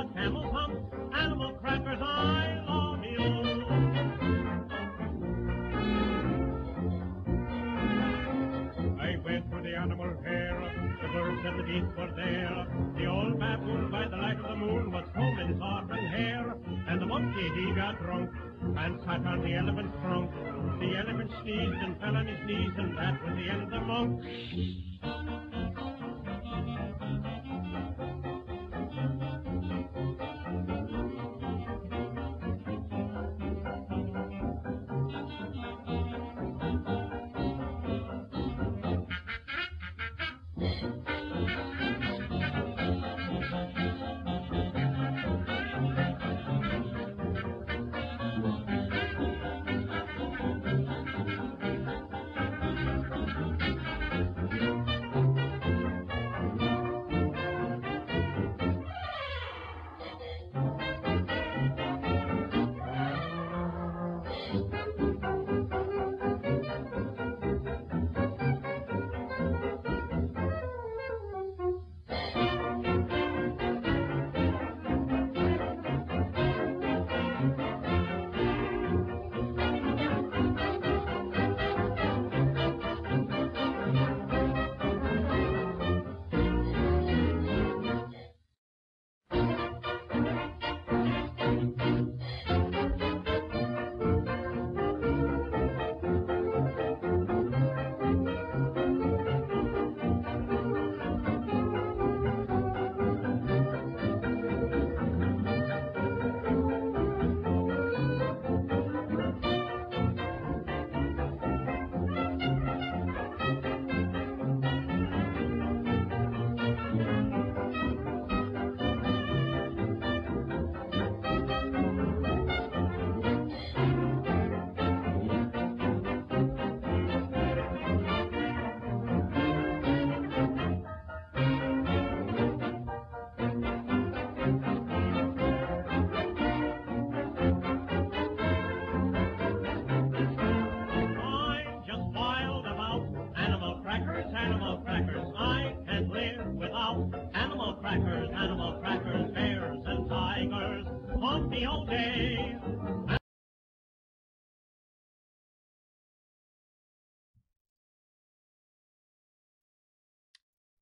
the camel's hump. Animal crackers, I love you. I went through the animal hair, the birds and the beasts were there. The old baboon by the light of the moon was combing his auburn hair. And the monkey, he got drunk and sat on the elephant's trunk. The elephant sneezed and fell on his knees, and that was the end of the monk.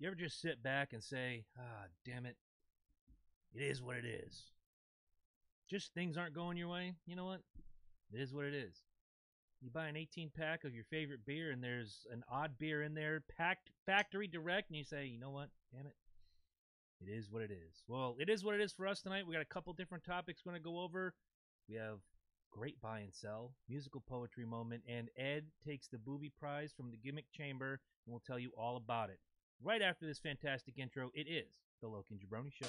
You ever just sit back and say, damn it, it is what it is. Just things aren't going your way. You know what? It is what it is. You buy an 18-pack of your favorite beer and there's an odd beer in there, packed factory direct, and you say, you know what? Damn it. It is what it is. Well, it is what it is for us tonight. We got a couple different topics we're going to go over. We have great buy and sell, musical poetry moment, and Ed takes the booby prize from the Gimmick Chamber, and we'll tell you all about it. Right after this fantastic intro, it is the Loki and Jabroni Show.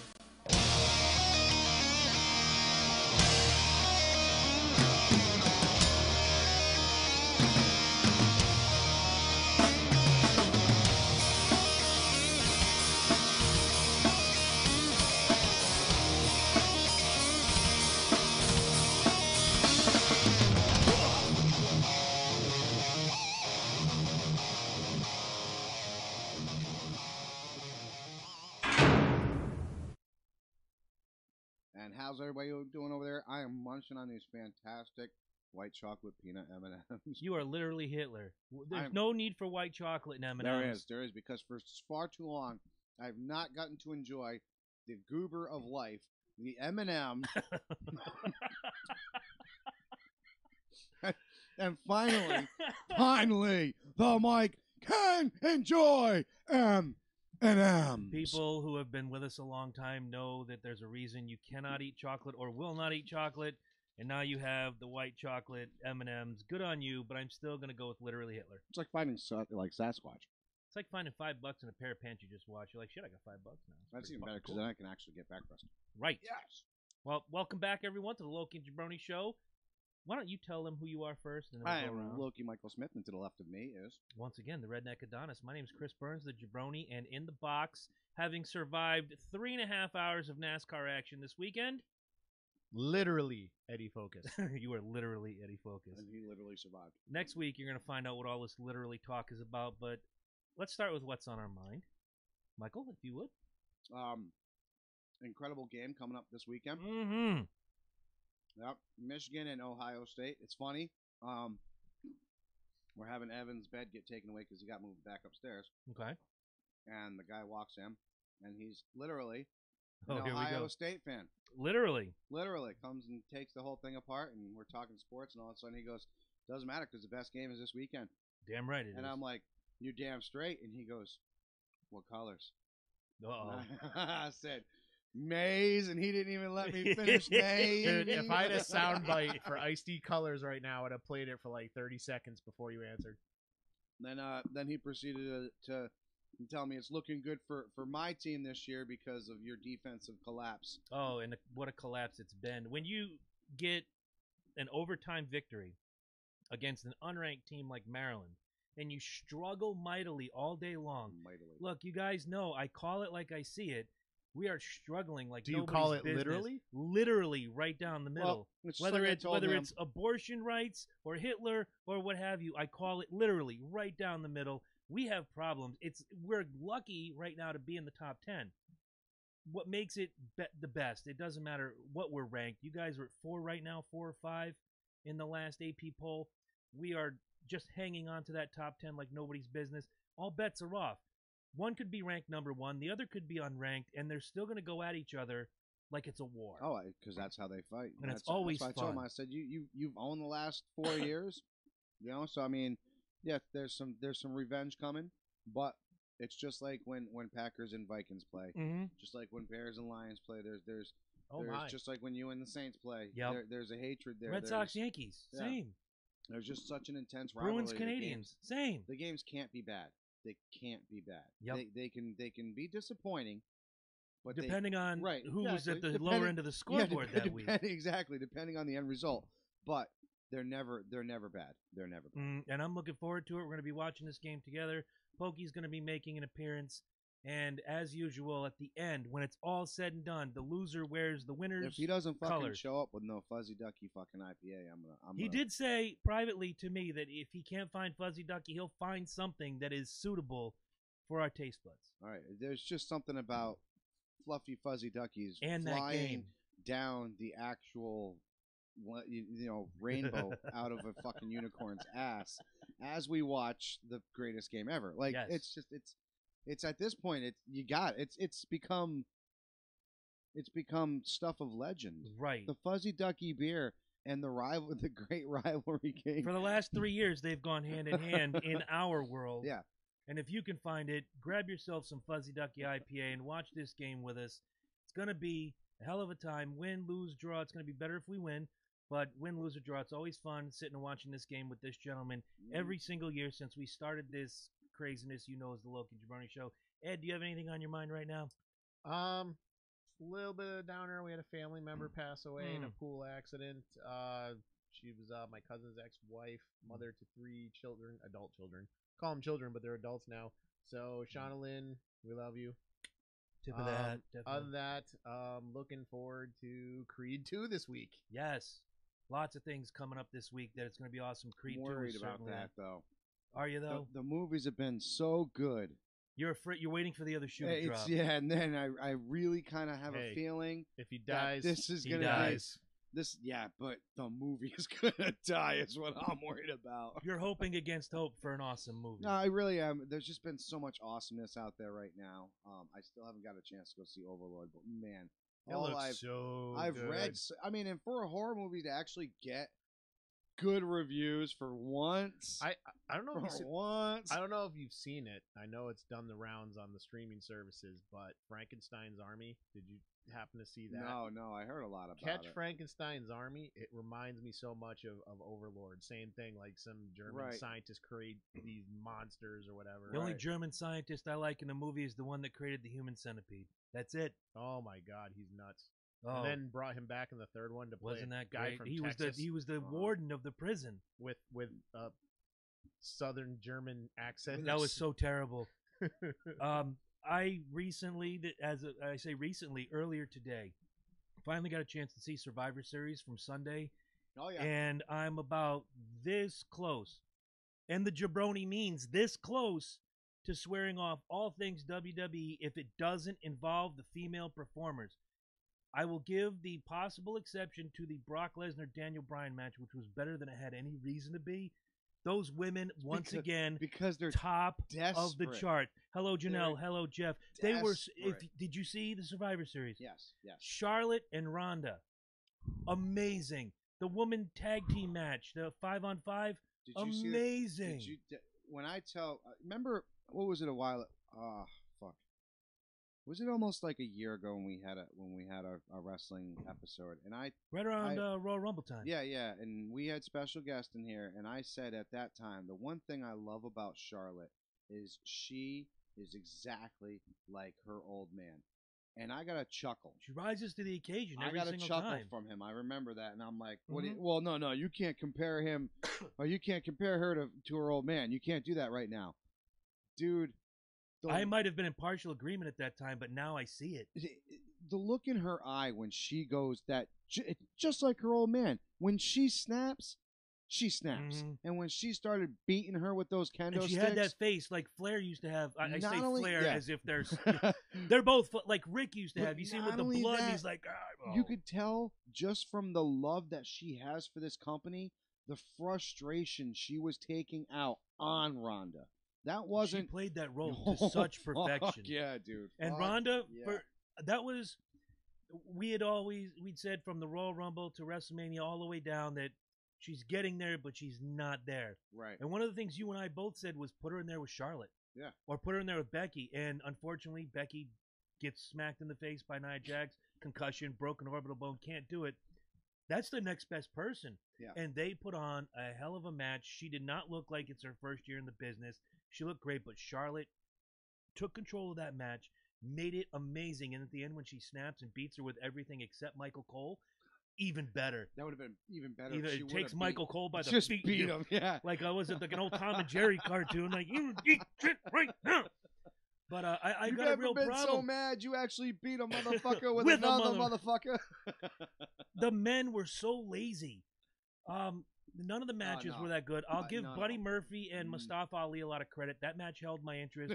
And how's everybody doing over there? I am munching on these fantastic white chocolate peanut M&Ms. You are literally Hitler. There's no need for white chocolate in M&Ms. There is, because for far too long, I've not gotten to enjoy the goober of life, the M&M. And finally, the mic can enjoy M&Ms. People who have been with us a long time know that there's a reason you cannot eat chocolate or will not eat chocolate, and now you have the white chocolate M&Ms. Good on you, but I'm still going to go with literally Hitler. It's like finding like Sasquatch. It's like finding $5 in a pair of pants you just washed. You're like, shit, I got $5 now. That's even better, because then I can actually get breakfast. Right. Yes. Well, welcome back, everyone, to the Loki and Jabroni Show. Why don't you tell them who you are first? And then I am Loki Michael Smith, and to the left of me is... Once again, the Redneck Adonis. My name is Chris Burns, the Jabroni, and in the box, having survived 3.5 hours of NASCAR action this weekend... Literally Eddie Focus. You are literally Eddie Focus. And he literally survived. Next week, you're going to find out what all this literally talk is about, but let's start with what's on our mind. Michael, if you would. incredible game coming up this weekend. Mm-hmm. Yep, Michigan and Ohio State. It's funny. We're having Evan's bed get taken away because he got moved back upstairs, Okay. and the guy walks in, and he's literally an Oh, here we Ohio go. State fan. Literally. Literally comes and takes the whole thing apart, and we're talking sports, and all of a sudden he goes, "Doesn't matter because the best game is this weekend." Damn right it is. And I'm like, "You're damn straight." And he goes, "What colors?" Uh-oh. I said, "Maize," and he didn't even let me finish maize. Dude, if I had a sound bite for Iced Tea Colors right now, I'd have played it for like 30 seconds before you answered. Then he proceeded to tell me it's looking good for my team this year because of your defensive collapse. Oh, and what a collapse it's been. When you get an overtime victory against an unranked team like Maryland, and you struggle mightily all day long. Mightily. Look, you guys know I call it like I see it. We are struggling like Do you call nobody's it business. literally? Literally, right down the middle. Well, it's just whether like I it's told whether him. it's abortion rights or Hitler or what have you, I call it literally right down the middle. We have problems. We're lucky right now to be in the top 10. What makes it the best? It doesn't matter what we're ranked. You guys are at 4 right now, 4 or 5 in the last AP poll. We are just hanging on to that top 10 like nobody's business. All bets are off. One could be ranked number 1, the other could be unranked, and they're still going to go at each other like it's a war. Oh, because that's how they fight. And it's That's always why I told him. fun. I said you've owned the last 4 years, So I mean, yeah, there's some revenge coming, but it's just like when Packers and Vikings play, Mm-hmm. just like when Bears and Lions play. There's Oh my. just like when you and the Saints play. Yep. There's a hatred there. Red Sox, Yankees, yeah. same. There's just such an intense rivalry. Bruins, The Canadians, same. games can't be bad. They can't be bad. Yep. They can be disappointing, but Depending on right, who was at exactly. the lower end of the scoreboard that week. Exactly, depending on the end result. But they're never bad. They're never bad. And I'm looking forward to it. We're going to be watching this game together. Pokey's going to be making an appearance. And as usual, at the end, when it's all said and done, the loser wears the winner's If he doesn't fucking colors. show up with no Fuzzy Ducky fucking IPA, I'm He did say privately to me that if he can't find Fuzzy Ducky, he'll find something that is suitable for our taste buds. All right, there's just something about fluffy Fuzzy Duckies And that flying game. down the actual rainbow out of a fucking unicorn's ass as we watch the greatest game ever. Like Yes. it's at this point it's become stuff of legend. Right. The Fuzzy Ducky beer and the great rivalry game. For the last 3 years, they've gone hand in hand in our world. Yeah. And if you can find it, grab yourself some Fuzzy Ducky IPA and watch this game with us. It's going to be a hell of a time. Win, lose, draw. It's going to be better if we win. But win, lose, or draw. It's always fun sitting and watching this game with this gentleman every single year since we started this craziness you know as the Loki Jabroni Show. Ed, do you have anything on your mind right now? A little bit of a downer. We had a family member pass away in a pool accident. She was my cousin's ex-wife, mother to 3 children, adult children. Call them children, but they're adults now. So, Shauna Lynn, we love you. Tip of the hat. Other Definitely. than that, looking forward to Creed 2 this week. Yes. Lots of things coming up this week that it's going to be awesome. Creed 2 worried is about certainly that though. Are you, though? The movies have been so good. You're afraid. You're waiting for the other shoe to drop. Yeah, and then I really kind of have Hey, a feeling If he that dies, this is he gonna dies. be this. Yeah, but the movie is gonna die. Is what I'm worried about. You're hoping against hope for an awesome movie. No, I really am. There's just been so much awesomeness out there right now. I still haven't got a chance to go see Overlord, but man, It all looks so I've good. read. I mean, and for a horror movie to actually get good reviews for once, I don't know if for you once, I don't know if you've seen it. I know it's done the rounds on the streaming services, but Frankenstein's Army, did you happen to see that? No, I heard a lot about Catch it. Frankenstein's Army, it reminds me so much of Overlord. Same thing, like some German Right. scientists create these monsters or whatever. The only Right. German scientist I like in the movie is the one that created the human centipede. That's it. Oh my god, he's nuts. Oh, And then brought him back in the third one to play wasn't a that guy great? from He Texas was the warden of the prison. with southern German accent. That was so terrible. I recently, I say recently, earlier today, finally got a chance to see Survivor Series from Sunday, Oh yeah, and I'm about this close, and the jabroni means this close to swearing off all things WWE if it doesn't involve the female performers. I will give the possible exception to the Brock Lesnar Daniel Bryan match, which was better than it had any reason to be. Those women, once again, because they're top of the desperate. chart. Hello, Janelle. Hello, Jeff. They were. Desperate. Did you see the Survivor Series? Yes. Charlotte and Ronda, amazing. The woman tag team match, the 5-on-5, Did you amazing. See when I tell? Remember what was it a while? Fuck. Was it almost like a year ago when we had a wrestling episode? And right around Royal Rumble time. Yeah, and we had special guest in here, and I said at that time the one thing I love about Charlotte is she is exactly like her old man, and I got a chuckle. She rises to the occasion every I got a single chuckle time. from him. I remember that, and I'm like, "What? Mhm. Well, no, you can't compare him, or you can't compare her to her old man. You can't do that right now, dude." I might have been in partial agreement at that time, but now I see it. The look in her eye when she goes it's just like her old man. When she snaps, she snaps. Mhm. And when she started beating her with those kendo And she sticks, had that face like Flair used to have. I Not say only- Flair yeah. as if they're both like Rick used to But have. You see him not with the only blood, and that, he's like, you could tell just from the love that she has for this company, the frustration she was taking out on Ronda. That she wasn't played that role to such perfection. Yeah, dude. And Fuck Ronda, yeah. that was, we'd said from the Royal Rumble to WrestleMania all the way down that she's getting there, but she's not there. Right. And one of the things you and I both said was put her in there with Charlotte. Yeah. Or put her in there with Becky. And unfortunately, Becky gets smacked in the face by Nia Jax, concussion, broken orbital bone, can't do it. That's the next best person. Yeah. And they put on a hell of a match. She did not look like it's her first year in the business. She looked great, but Charlotte took control of that match, made it amazing. And at the end, when she snaps and beats her with everything except Michael Cole, even better. That would have been even better. Either if she it would've takes Michael Cole by the just feet. beat him. Yeah. Like I was like an old Tom and Jerry cartoon. Like, you eat shit right now. But I You've got a never real been problem. so mad you actually beat a motherfucker with, With another a motherfucker. The men were so lazy. None of the matches no. were that good. I'll give No. Buddy Murphy and Mm. Mustafa Ali a lot of credit. That match held my interest.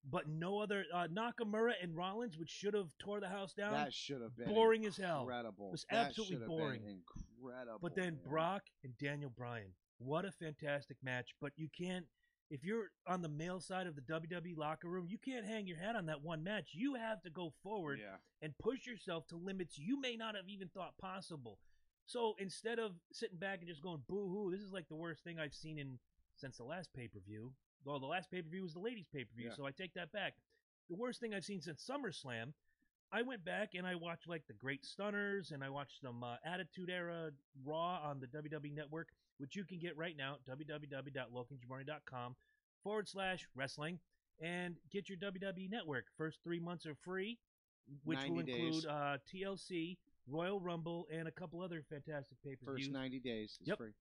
But no other Nakamura and Rollins, which should have tore the house down. That should have been boring as hell. incredible. It was That absolutely should have boring. been incredible. But then man. Brock and Daniel Bryan. What a fantastic match. But you can't, if you're on the male side of the WWE locker room, you can't hang your hat on that one match. You have to go forward Yeah. and push yourself to limits you may not have even thought possible. So instead of sitting back and just going, boo-hoo, this is like the worst thing I've seen since the last pay-per-view. Well, the last pay-per-view was the ladies' pay-per-view, Yeah. so I take that back. The worst thing I've seen since SummerSlam, I went back and I watched like the Great Stunners, and I watched some Attitude Era Raw on the WWE Network, which you can get right now at www.loganjabroni.com/wrestling, and get your WWE Network. First 3 months are free, which will 90 include days. TLC, Royal Rumble, and a couple other fantastic pay-per-views. First 90 days is Yep. free.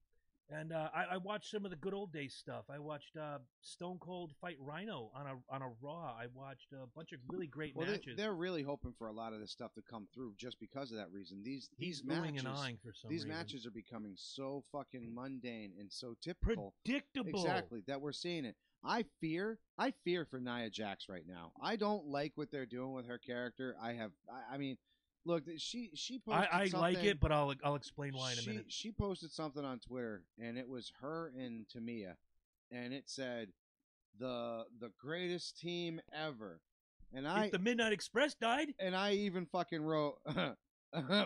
And I watched some of the good old days stuff. I watched Stone Cold fight Rhino on a Raw. I watched a bunch of really great Well, matches. they're really hoping for a lot of this stuff to come through just because of that reason. He's These oohing matches, and eyeing for some these reason. matches are becoming so fucking mundane and so typical. Predictable. Exactly, that we're seeing it. I fear for Nia Jax right now. I don't like what they're doing with her character. I mean, look, she posted I like something- it, but I'll explain why in a minute. She posted something on Twitter, and it was her and Tamia, and it said the greatest team ever. And If the Midnight Express died, I even fucking wrote,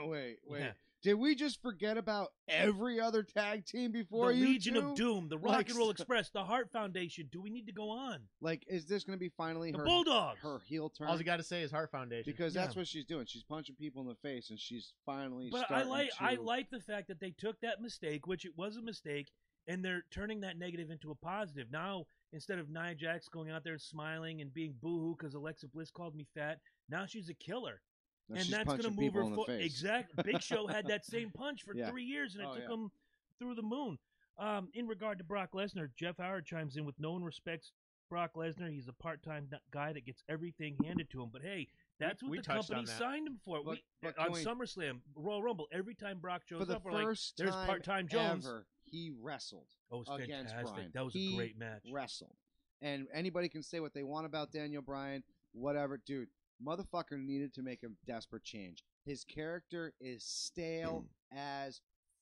wait. Yeah. Did we just forget about every other tag team before the you Legion two? of Doom, the Rock Like, and Roll Express, the Heart Foundation. Do we need to go on? Like, is this going to be finally The her Bulldogs. her heel turn? All you got to say is Heart Foundation. Because that's Yeah. what she's doing. She's punching people in the face, and she's finally. But I starting to... like the fact that they took that mistake, which it was a mistake, and they're turning that negative into a positive. Now, instead of Nia Jax going out there and smiling and being boohoo because Alexa Bliss called me fat, now she's a killer. Now And she's that's going to punching move people her in the forward. face. Exactly. Big Show had that same punch for Yeah. 3 years, and it Oh, took yeah. him through the moon. In regard to Brock Lesnar, Jeff Howard chimes in with no one respects Brock Lesnar. He's a part-time guy that gets everything handed to him. But hey, that's what We the touched company on that. signed him for. But On can we- SummerSlam, Royal Rumble, every time Brock shows For the up, we're like, first there's time part-time Jones. ever, he wrestled Oh, it was against fantastic. Bryan. That was He a great match. Wrestled, and anybody can say what they want about Daniel Bryan, whatever, dude. Motherfucker needed to make a desperate change. His character is stale as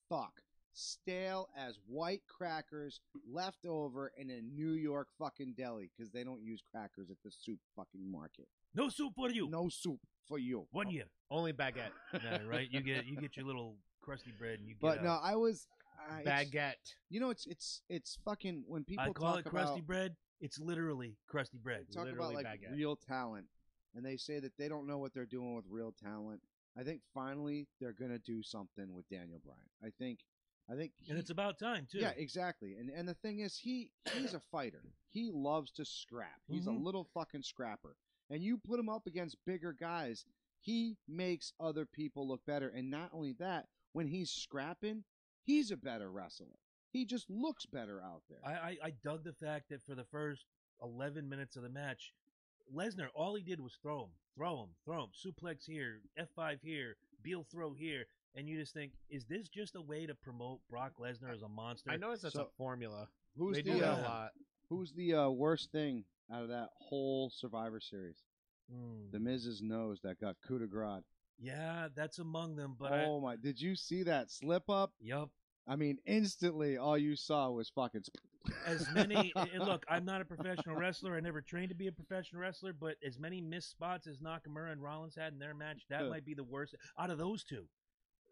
fuck. Stale as white crackers left over in a New York fucking deli because they don't use crackers at the soup fucking market. No soup for you. No soup for you. 1 year. Only baguette. Yeah, right. You get your little crusty bread and you get. But out. no, I was it's- Baguette. You know, it's fucking when people I call talk it crusty about bread. It's literally crusty bread. talk about Literally like baguette. real talent, and they say that they don't know what they're doing with real talent. I think finally they're gonna do something with Daniel Bryan. I think And he- it's about time too. yeah, exactly. And the thing is, he's a fighter. He loves to scrap. He's Mhm. a little fucking scrapper. And you put him up against bigger guys, he makes other people look better. And not only that, when he's scrapping, he's a better wrestler. He just looks better out there. I dug the fact that for the first 11 minutes of the match, Lesnar, all he did was throw him, suplex here, F5 here, Beal throw here, and you just think, is this just a way to promote Brock Lesnar as a monster? I noticed that's So- a formula. Who's They the do that a Yeah. lot. Who's the worst thing out of that whole Survivor Series? Mm. The Miz's nose that got coup de grace. Yeah, that's among them, but Oh my! Did you see that slip up? yup. I mean, instantly, all you saw was fucking. As many and look, I'm not a professional wrestler. I never trained to be a professional wrestler, but as many missed spots as Nakamura and Rollins had in their match, that Good. might be the worst out of those two.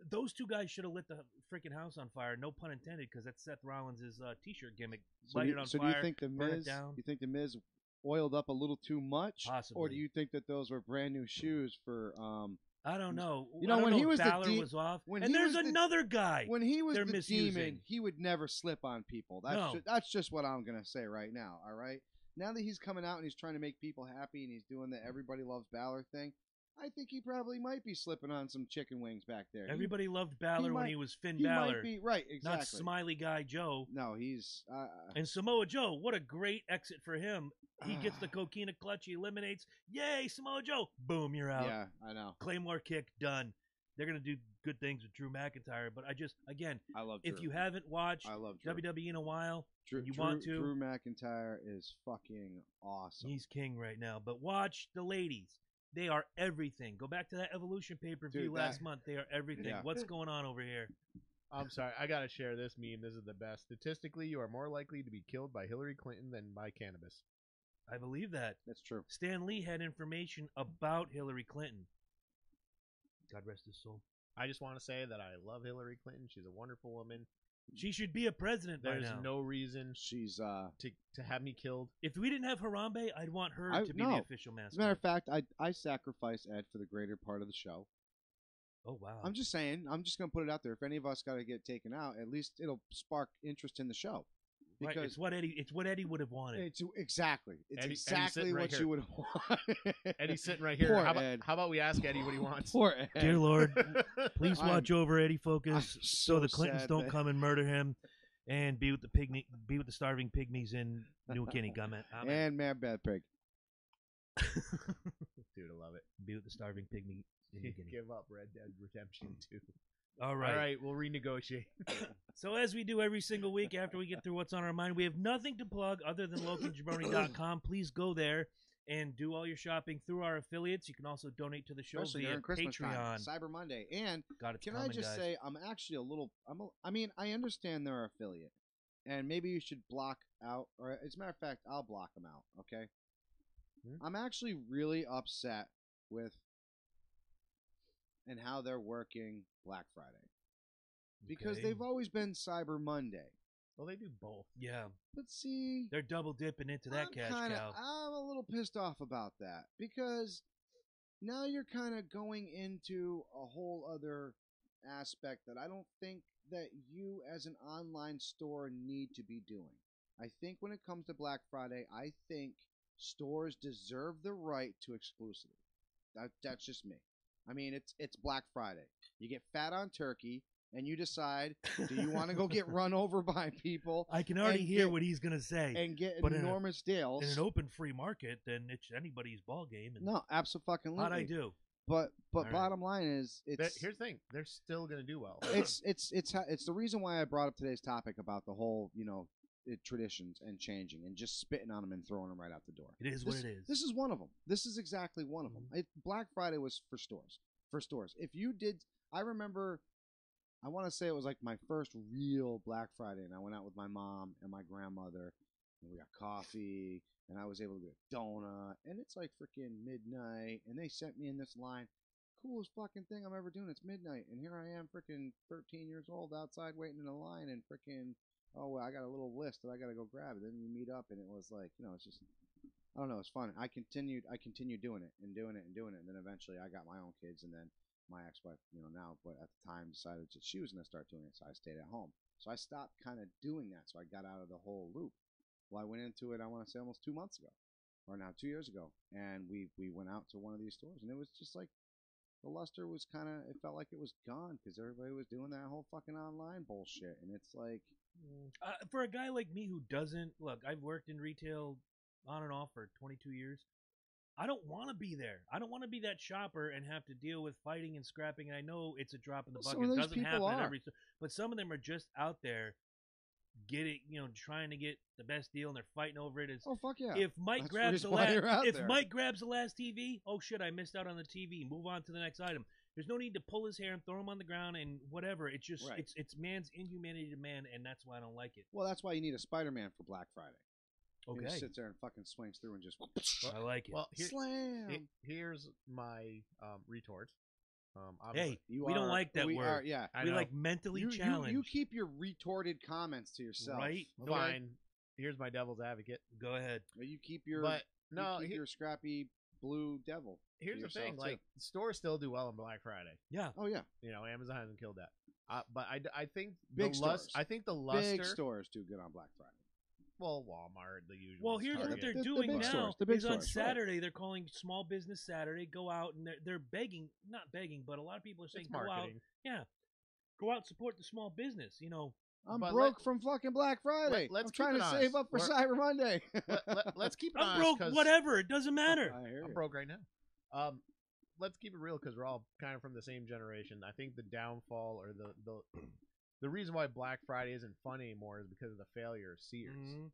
Those two guys should have lit the freaking house on fire. No pun intended, because that's Seth Rollins' t-shirt gimmick. Light it on So fire. do you think the burn it Miz? down. You think the Miz oiled up a little too much, or Possibly. do you think that those were brand new shoes for? I don't know. You know, I don't when know he if was the Balor was off, when and he there's was the- another guy. When he was they're the misusing. demon, he would never slip on people. No. That's just what I'm gonna say right now. All right. Now that he's coming out and he's trying to make people happy and he's doing the everybody loves Balor thing, I think he probably might be slipping on some chicken wings back there. Everybody loved Balor when might- he was Finn he Balor, might be right. Exactly. not Smiley Guy Joe. No, he's. And Samoa Joe, what a great exit for him. He gets the coquina clutch, he eliminates. Yay, Samoa Joe! Boom, you're out. yeah, I know. Claymore kick, done. They're gonna do good things with Drew McIntyre, but again, I love. if Drew. you haven't watched I love Drew. WWE in a while, Drew, you Drew, want to, Drew McIntyre is fucking awesome. he's king right now. But watch the ladies. They are everything. Go back to that Evolution pay-per-view Dude, last that- month. They are everything. Yeah. What's going on over here? I'm sorry, I gotta share this meme. This is the best. Statistically, you are more likely to be killed by Hillary Clinton than by cannabis. I believe that. That's true. Stan Lee had information about Hillary Clinton. God rest his soul. I just want to say that I love Hillary Clinton. She's a wonderful woman. She should be a president by There's now. no reason She's to have me killed. If we didn't have Harambe, I'd want her I- to be no. the official As a matter mascot. of fact, I sacrifice Ed for the greater part of the show. Oh wow. I'm just saying. I'm just gonna put it out there. If any of us got to get taken out, at least it'll spark interest in the show. Right, Because it's what Eddie would have wanted. it's exactly. It's Eddie's exactly sitting what right you here. would have wanted. Eddie's sitting right here. Poor How Ed. about we ask Eddie what he wants? Poor Ed. Dear Lord, please I'm- watch over Eddie Focus I'm so the so Clintons sad don't that- come and murder him, and be with the starving pygmies in New Kinney. Amen. And Mad Bad Pig. Dude, I love it. Be with the starving pygmy in New Guinea. Give up Red Dead Redemption 2. All right. All right, we'll renegotiate. So as we do every single week after we get through what's on our mind, we have nothing to plug other than locanjabroni.com. Please go there and do all your shopping through our affiliates. You can also donate to the show Especially via during Christmas Patreon. time, Cyber Monday. And God, it's can I coming, just guys. say, I'm actually a little. I mean, I understand they're affiliate, and maybe you should block out. Or as a matter of fact, I'll block them out. Okay. I'm actually really upset with and how they're working Black Friday because Okay. they've always been Cyber Monday. Well, they do both. Yeah, But see, they're double dipping into that cash cow. I'm a little pissed off about that because now you're kind of going into a whole other aspect that I don't think that you as an online store need to be doing. I think when it comes to Black Friday, I think stores deserve the right to exclusivity. That's just me. I mean, it's Black Friday. You get fat on turkey, and you decide, do you want to go get run over by people I can already and hear get- what he's gonna say. and get But in a- enormous deals? In an open free market, then it's anybody's ball game. And No, absolutely. how'd I do? But All right. bottom line is, it's Here's the thing. They're still going to do well. it's the reason why I brought up today's topic about the whole traditions and changing and just spitting on them and throwing them right out the door. It is what it is. This is one of them. This is exactly one of them. Black Friday was for stores. For stores. If you did, I remember, I want to say it was like my first real Black Friday, and I went out with my mom and my grandmother, and we got coffee, and I was able to get a donut, and it's like freaking midnight, and they sent me in this line. Coolest fucking thing I'm ever doing. It's midnight, and here I am, freaking 13 years old, outside waiting in a line, and freaking, oh, well, I got a little list that I got to go grab. And then we meet up, and it was like, it's just, I don't know, it's fun. I continued doing it, and doing it, and doing it, and then eventually I got my own kids, and then my ex-wife, now, but at the time decided that she was going to start doing it, so I stayed at home. So I stopped kind of doing that, so I got out of the whole loop. Well, I went into it, I want to say almost 2 months ago, or now 2 years ago, and we went out to one of these stores, and it was just like, the luster was kind of, it felt like it was gone, because everybody was doing that whole fucking online bullshit, and it's like... For a guy like me who doesn't, look, I've worked in retail on and off for 22 years, I don't want to be there. I don't want to be that shopper and have to deal with fighting and scrapping. I know it's a drop in the bucket. It doesn't happen at every store. But some of them are just out there getting, trying to get the best deal, and they're fighting over it. Oh, fuck yeah. If Mike grabs the last TV, oh shit, I missed out on the TV. Move on to the next item. There's no need to pull his hair and throw him on the ground and whatever. It's just it's man's inhumanity to man, and that's why I don't like it. Well, that's why you need a Spider-Man for Black Friday. Okay. He sits there and fucking swings through and just... I like it. Well, slam! Here's my retort. Hey, we don't like that word. We like mentally challenged. You keep your retorted comments to yourself. Right? Fine. Here's my devil's advocate. Go ahead. You keep your... your scrappy blue devil. Here's the thing. Like, stores still do well on Black Friday. Yeah. Oh, yeah. Amazon hasn't killed that. But I think big stores. I think the luster... Big stores do good on Black Friday. Well, Walmart, the usual. Well, here's what they're doing the now. Stores, on Saturday, they're calling Small Business Saturday. Go out, and they're begging, not begging, but a lot of people are saying, go out. Yeah. Go out and support the small business, I'm broke from fucking Black Friday. Let's I'm trying to save up for Cyber Monday. Let's keep it honest. I'm broke, whatever. It doesn't matter. I'm broke right now. Let's keep it real, because we're all kind of from the same generation. I think the downfall or the reason why Black Friday isn't fun anymore is because of the failure of Sears. Mm-hmm.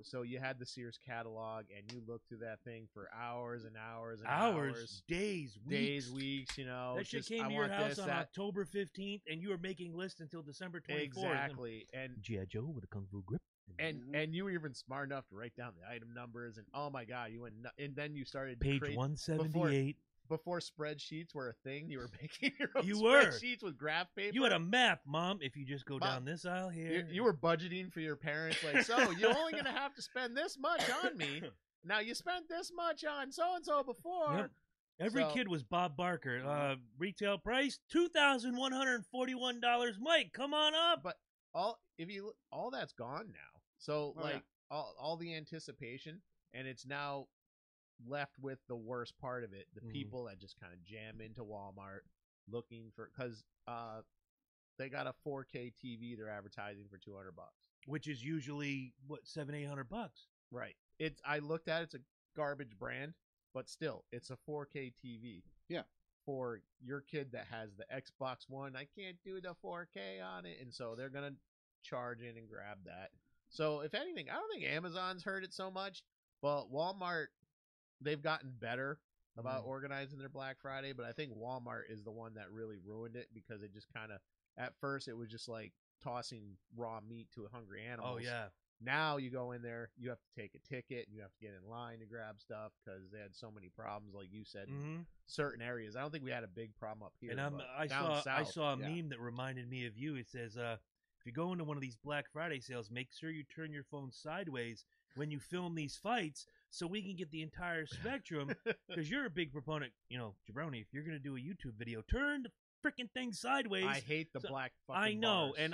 So you had the Sears catalog, and you looked through that thing for hours and hours and hours. Days, weeks. That shit came to your house on October 15th, and you were making lists until December 24th. Exactly. And G.I. Joe with a Kung Fu grip. And you were even smart enough to write down the item numbers, and oh my god, you went and then you started page 178. Before spreadsheets were a thing, you were making your own spreadsheets with graph paper. You had a map, Mom. If you just go down this aisle here. You were budgeting for your parents, like, so you're only going to have to spend this much on me. Now, you spent this much on so-and-so before. Yep. Every kid was Bob Barker. Retail price, $2,141. Mike, come on up. But all that's gone now. So, all the anticipation, and it's now left with the worst part of it, the people that just kind of jam into Walmart looking for, because they got a 4K TV they're advertising for $200, which is usually what, $700-800. Right. I looked at it, it's a garbage brand, but still it's a 4K TV. Yeah. For your kid that has the Xbox One, I can't do the 4K on it, and so they're gonna charge in and grab that. So if anything, I don't think Amazon's hurt it so much, but Walmart, they've gotten better about organizing their Black Friday, but I think Walmart is the one that really ruined it, because it just kind of, at first, it was just like tossing raw meat to hungry animals. Oh, yeah. Now you go in there, you have to take a ticket, and you have to get in line to grab stuff, because they had so many problems, like you said, in certain areas. I don't think we had a big problem up here. And I saw a meme that reminded me of you. It says, if you go into one of these Black Friday sales, make sure you turn your phone sideways when you film these fights, so we can get the entire spectrum, because you're a big proponent, Jabroni, if you're going to do a YouTube video, turn the freaking thing sideways. I hate the black fucking I know, bars.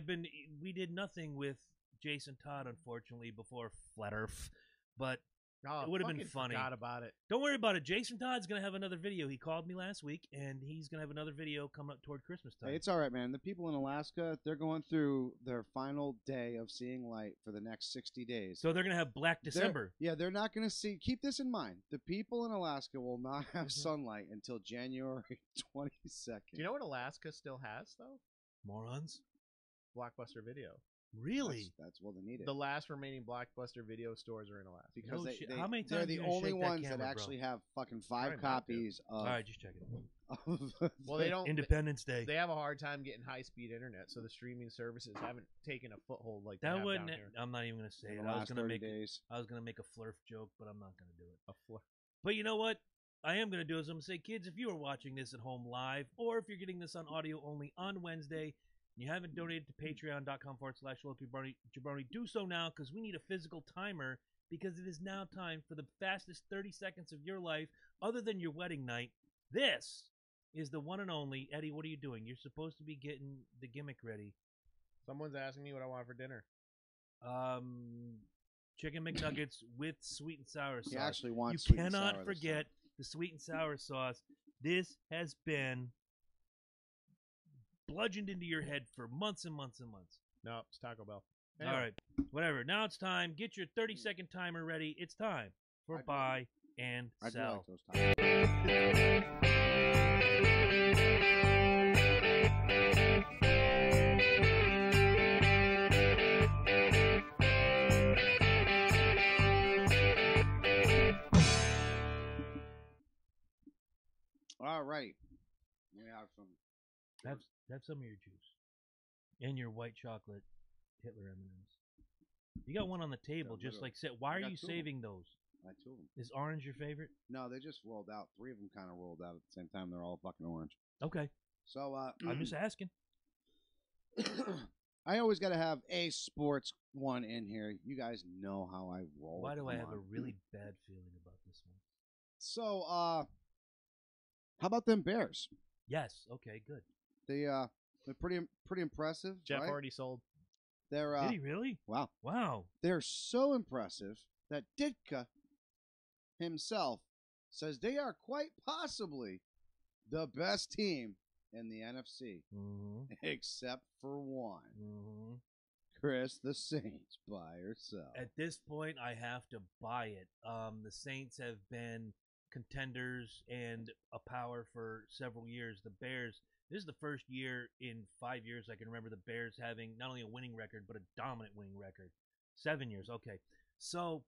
and we did nothing with Jason Todd, unfortunately, before Flat Earth, but it would have been funny. Forgot about it. Don't worry about it. Jason Todd's going to have another video. He called me last week, and he's going to have another video coming up toward Christmas time. Hey, it's all right, man. The people in Alaska, they're going through their final day of seeing light for the next 60 days. So they're going to have Black December. They're not going to see. Keep this in mind. The people in Alaska will not have sunlight until January 22nd. Do you know what Alaska still has, though? Morons. Blockbuster Video. Really? That's what they need it. The last remaining Blockbuster video stores are in Alaska. Because No they, shit. they, How many they're times the you gonna only shake that ones that camera, bro? actually have fucking Try 5 not to. copies of. All right, just check it. Well, they don't. Independence Day. They have a hard time getting high-speed internet, so the streaming services haven't taken a foothold like they That have wouldn't. down here. I'm not even gonna say in it. the I was last gonna 30 make. days. I was gonna make a flurf joke, but I'm not gonna do it. A floor. But you know what? I am going to do is I'm going to say, kids, if you are watching this at home live, or if you're getting this on audio only on Wednesday, and you haven't donated to patreon.com/jabroni, do so now, because we need a physical timer, because it is now time for the fastest 30 seconds of your life, other than your wedding night. This is the one and only. Eddie, what are you doing? You're supposed to be getting the gimmick ready. Someone's asking me what I want for dinner. Chicken McNuggets with sweet and sour sauce. He actually wants. You sweet and cannot sour this forget time. the sweet and sour sauce. This has been bludgeoned into your head for months and months and months. No, it's Taco Bell. All right, whatever. Now it's time. Get your 30-second timer ready. It's time for I do- buy and I do sell. like those tacos. All right. We have some. Have some of your juice and your white chocolate Hitler M&Ms. You got one on the table, Yeah, just literally. like said. Why I are got you 2 of 'em. saving those? I 2 of them. Is orange your favorite? No, they just rolled out. 3 of them kind of rolled out at the same time. They're all fucking orange. Okay, So I'm just asking. I always got to have a sports one in here. You guys know how I roll. Why do I Come have a on. really bad feeling about this one? So how about them Bears? Yes. Okay. Good. They're pretty impressive. Jeff right? already sold. They're Did he really? wow. Wow. They're so impressive that Ditka himself says they are quite possibly the best team in the NFC, Mm-hmm. except for one. Mm-hmm. Chris, the Saints, buy or sell. At this point, I have to buy it. The Saints have been contenders and a power for several years. The Bears, this is the first year in 5 years I can remember the Bears having not only a winning record, but a dominant winning record. 7 years, okay. So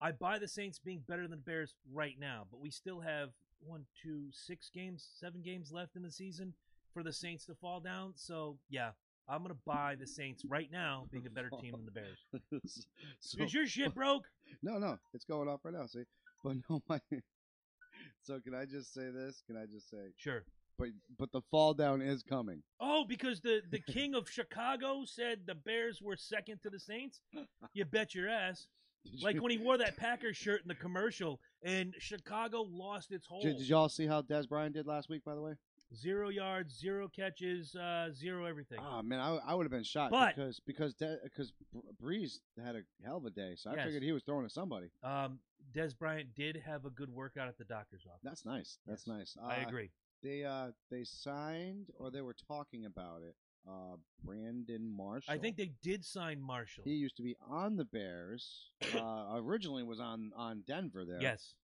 I buy the Saints being better than the Bears right now, but we still have 7 games left in the season for the Saints to fall down. So, yeah, I'm going to buy the Saints right now being a better team than the Bears. So- Is your shit broke? No, it's going off right now. See, but no, my. So can I just say this? Can I just say, Sure. but the fall down is coming. Oh, because the king of Chicago said the Bears were second to the Saints? You bet your ass. Did Like you- when he wore that Packers shirt in the commercial and Chicago lost its hold. did y'all see how Des Bryant did last week? By the way, 0 yards, 0 catches, 0 everything. oh man, I would have been shocked But- because Breeze had a hell of a day, so I Yes. figured he was throwing to somebody. Des Bryant did have a good workout at the doctor's office. That's nice. That's Yes. nice. I agree. They signed, or they were talking about it. Brandon Marshall. I think they did sign Marshall. he used to be on the Bears. Originally was on Denver there. Yes.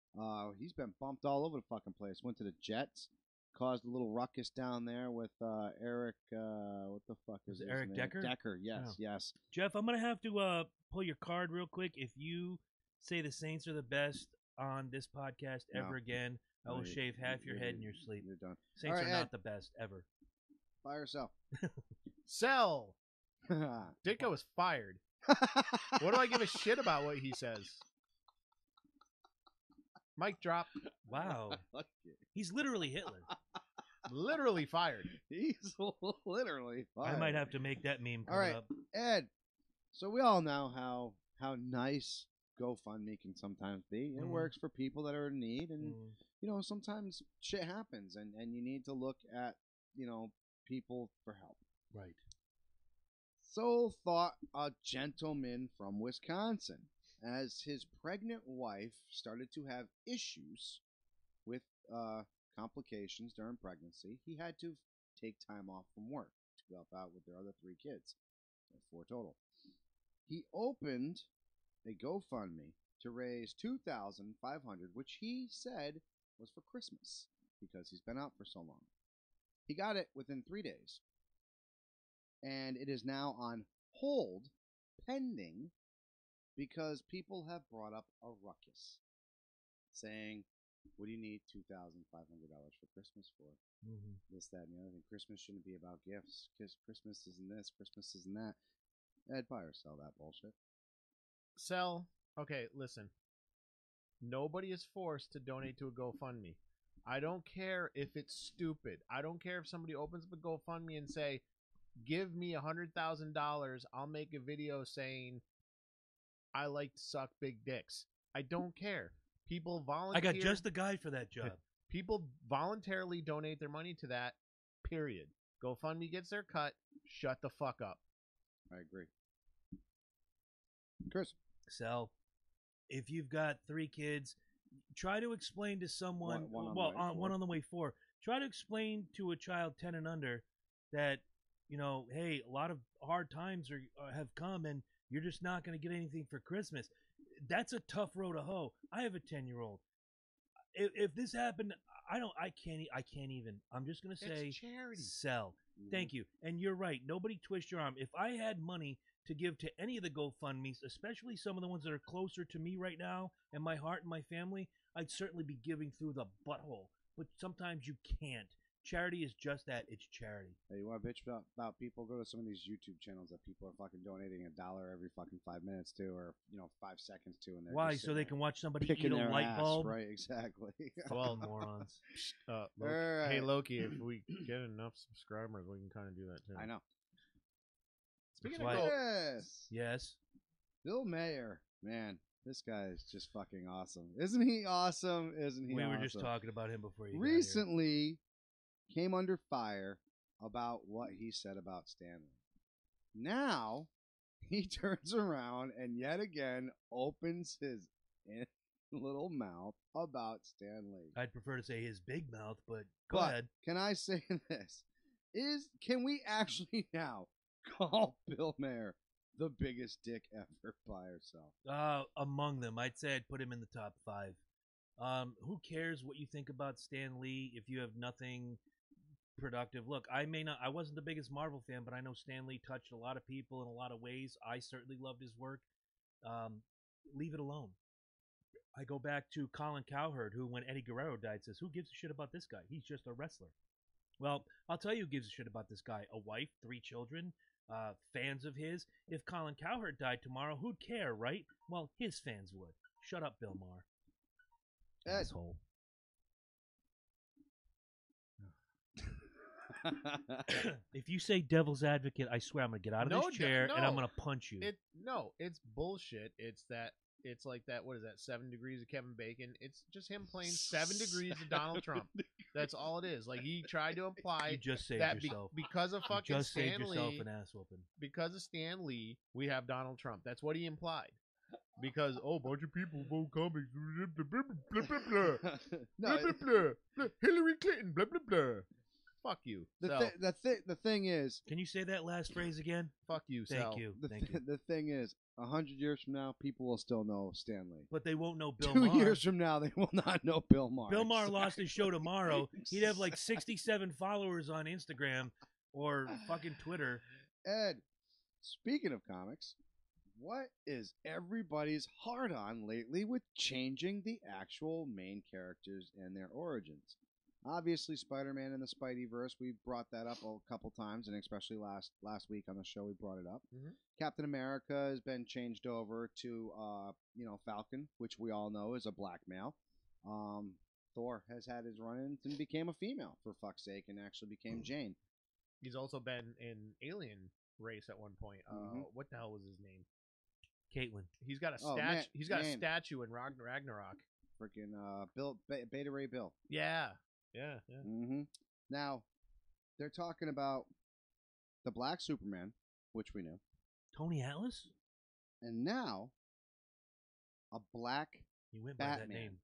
He's been bumped all over the fucking place. Went to the Jets, caused a little ruckus down there with Eric. What the fuck Was is it his Eric name? Decker? Decker. Yes, Oh. yes. Jeff, I'm going to have to pull your card real quick. If you say the Saints are the best on this podcast No. ever again, I No, will you- shave half your you- head in your sleep. You're done. Saints All right, are not Ed. the best ever. Buy or sell. Sell. Ditka was fired. What do I give a shit about what he says? Mic drop. Wow. Like it. He's literally Hitler. Literally fired. He's literally. I might have to make that meme come All right. up. Ed. So we all know how nice GoFundMe can sometimes be. It Mhm. works for people that are in need, and Mm. sometimes shit happens, and you need to look at people for help. Right. So thought a gentleman from Wisconsin, as his pregnant wife started to have issues with complications during pregnancy. He had to take time off from work to help out with their other 3 kids, 4 total. He opened a GoFundMe to raise $2,500, which he said was for Christmas because he's been out for so long. He got it within 3 days, and it is now on hold pending because people have brought up a ruckus saying, what do you need $2,500 for Christmas for? Mm-hmm. This, that, and the other thing. Christmas shouldn't be about gifts. Because Christmas isn't this. Christmas isn't that. I'd buy or sell that bullshit. Sell. Okay, listen. Nobody is forced to donate to a GoFundMe. I don't care if it's stupid. I don't care if somebody opens up a GoFundMe and say, give me $100,000. I'll make a video saying I like to suck big dicks. I don't care. People volunteer. I got just the guy for that job. People voluntarily donate their money to that, period. GoFundMe gets their cut. Shut the fuck up. I agree. Chris. So, if you've got 3 kids, try to explain to someone, One on the way, one on the way 4. Try to explain to a child 10 and under that, you know, hey, a lot of hard times have come and you're just not going to get anything for Christmas. That's a tough road to hoe. I have a 10-year-old. If this happened, I can't even. I'm just going to say It's charity. sell. Thank you. And you're right. Nobody twist your arm. If I had money to give to any of the GoFundMes, especially some of the ones that are closer to me right now and my heart and my family, I'd certainly be giving through the butthole. But sometimes you can't. Charity is just that. It's charity. Hey, you want to bitch about people? Go to some of these YouTube channels that people are fucking donating $1 every fucking 5 minutes to, or 5 seconds to, and they're Why? just So they can watch somebody eat picking a their light ass, bulb? right? Exactly. Well, morons. Loki. All Hey, right. Loki, if we get enough subscribers, we can kind of do that too. I know. Speaking That's of why- Yes. Yes. Bill Mayer, man, this guy is just fucking awesome. Isn't he awesome? Isn't he We awesome? were just talking about him before you Recently came under fire about what he said about Stanley. Now he turns around and yet again opens his little mouth about Stanley. I'd prefer to say his big mouth, but go But ahead. can I say this? Can we actually now call Bill Mayer the biggest dick ever by herself? Among them, I'd say I'd put him in the top 5. Who cares what you think about Stan Lee if you have nothing productive? Look, I wasn't the biggest Marvel fan, but I know Stan Lee touched a lot of people in a lot of ways. I certainly loved his work. Leave it alone. I go back to Colin Cowherd, who, when Eddie Guerrero died, says, who gives a shit about this guy? He's just a wrestler. Well, I'll tell you who gives a shit about this guy. A wife, 3 children, fans of his. If Colin Cowherd died tomorrow, who'd care, right? Well, his fans would. Shut up, Bill Maher. Ed. Asshole. If you say devil's advocate, I swear I'm going to get out of No, this chair and I'm no. going to punch you. It's bullshit. It's like that. What is that? 7 Degrees of Kevin Bacon. It's just him playing 7 Degrees of Donald Trump. That's all it is. Like, he tried to You imply just saved that yourself. because of You fucking just saved Stan yourself Lee, an ass whooping. because of Stan Lee, we have Donald Trump. That's what he implied. Because a bunch of people vote comics, blah blah blah blah blah No, blah blah blah. Hillary Clinton, blah blah blah. Fuck you. Sal. the thing is, Can you say that last phrase again? Fuck you. Thank Sal. you. Thank you. the thing is, 100 years from now, people will still know Stanley. But they won't know Bill 2 Maher. years from now, they will not know Bill Maher. Bill Maher lost his show tomorrow. He'd have like Exactly. 67 followers on Instagram or fucking Twitter. Ed, speaking of comics, what is everybody's hard on lately with changing the actual main characters and their origins? Obviously, Spider-Man and the Spideyverse, we brought that up a couple times, and especially last week on the show, we brought it up. Mhm. Captain America has been changed over to, Falcon, which we all know is a black male. Thor has had his run-ins and became a female, for fuck's sake, and actually became Jane. He's also been in Alien Race at one point. Mhm. What the hell was his name? Caitlin. He's got a Oh, statue. man, He's got a man. statue in Ragnarok. Freaking Beta Ray Bill. Yeah. Mm-hmm. Now, they're talking about the Black Superman, which we knew, Tony Atlas? and now a Black You went by that Batman. name.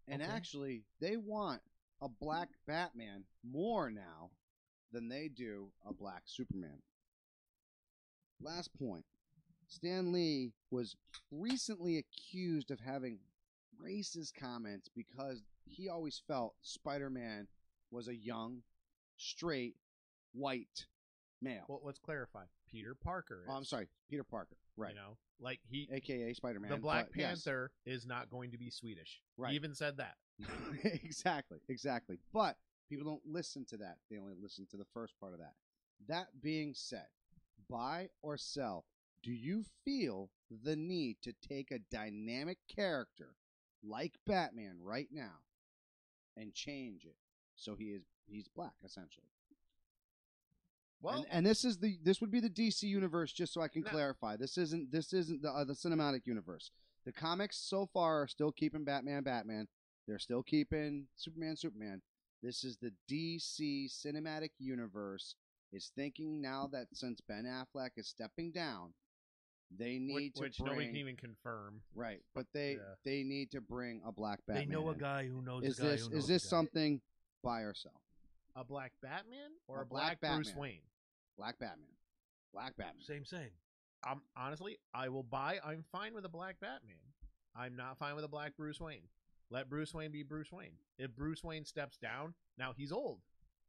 And Okay. actually, they want a Black Batman more now than they do a Black Superman. Last point. Stan Lee was recently accused of having racist comments because he always felt Spider-Man was a young, straight, white male. Well, let's clarify. Peter Parker. Is, Oh, I'm sorry, Peter Parker. Right. You know, like he, AKA Spider-Man. the Black but yes. Panther is not going to be Swedish. Right. He even said that. Exactly. But people don't listen to that. They only listen to the first part of that. That being said, buy or sell, do you feel the need to take a dynamic character like Batman right now and change it so he's black essentially? Well, And this would be the DC universe, just so I can clarify. This isn't the cinematic universe. The comics so far are still keeping Batman. They're still keeping Superman. This is the DC cinematic universe is thinking now that since Ben Affleck is stepping down, they need which to bring, nobody can even confirm. right, but they need to bring a black Batman. They know a in. guy who knows Is a guy this who knows is this a guy. something buy or sell? A black Batman or A a black, black Bruce Batman. Wayne? Black Batman. Same. Honestly, I will buy. I'm fine with a black Batman. I'm not fine with a black Bruce Wayne. Let Bruce Wayne be Bruce Wayne. If Bruce Wayne steps down, now he's old.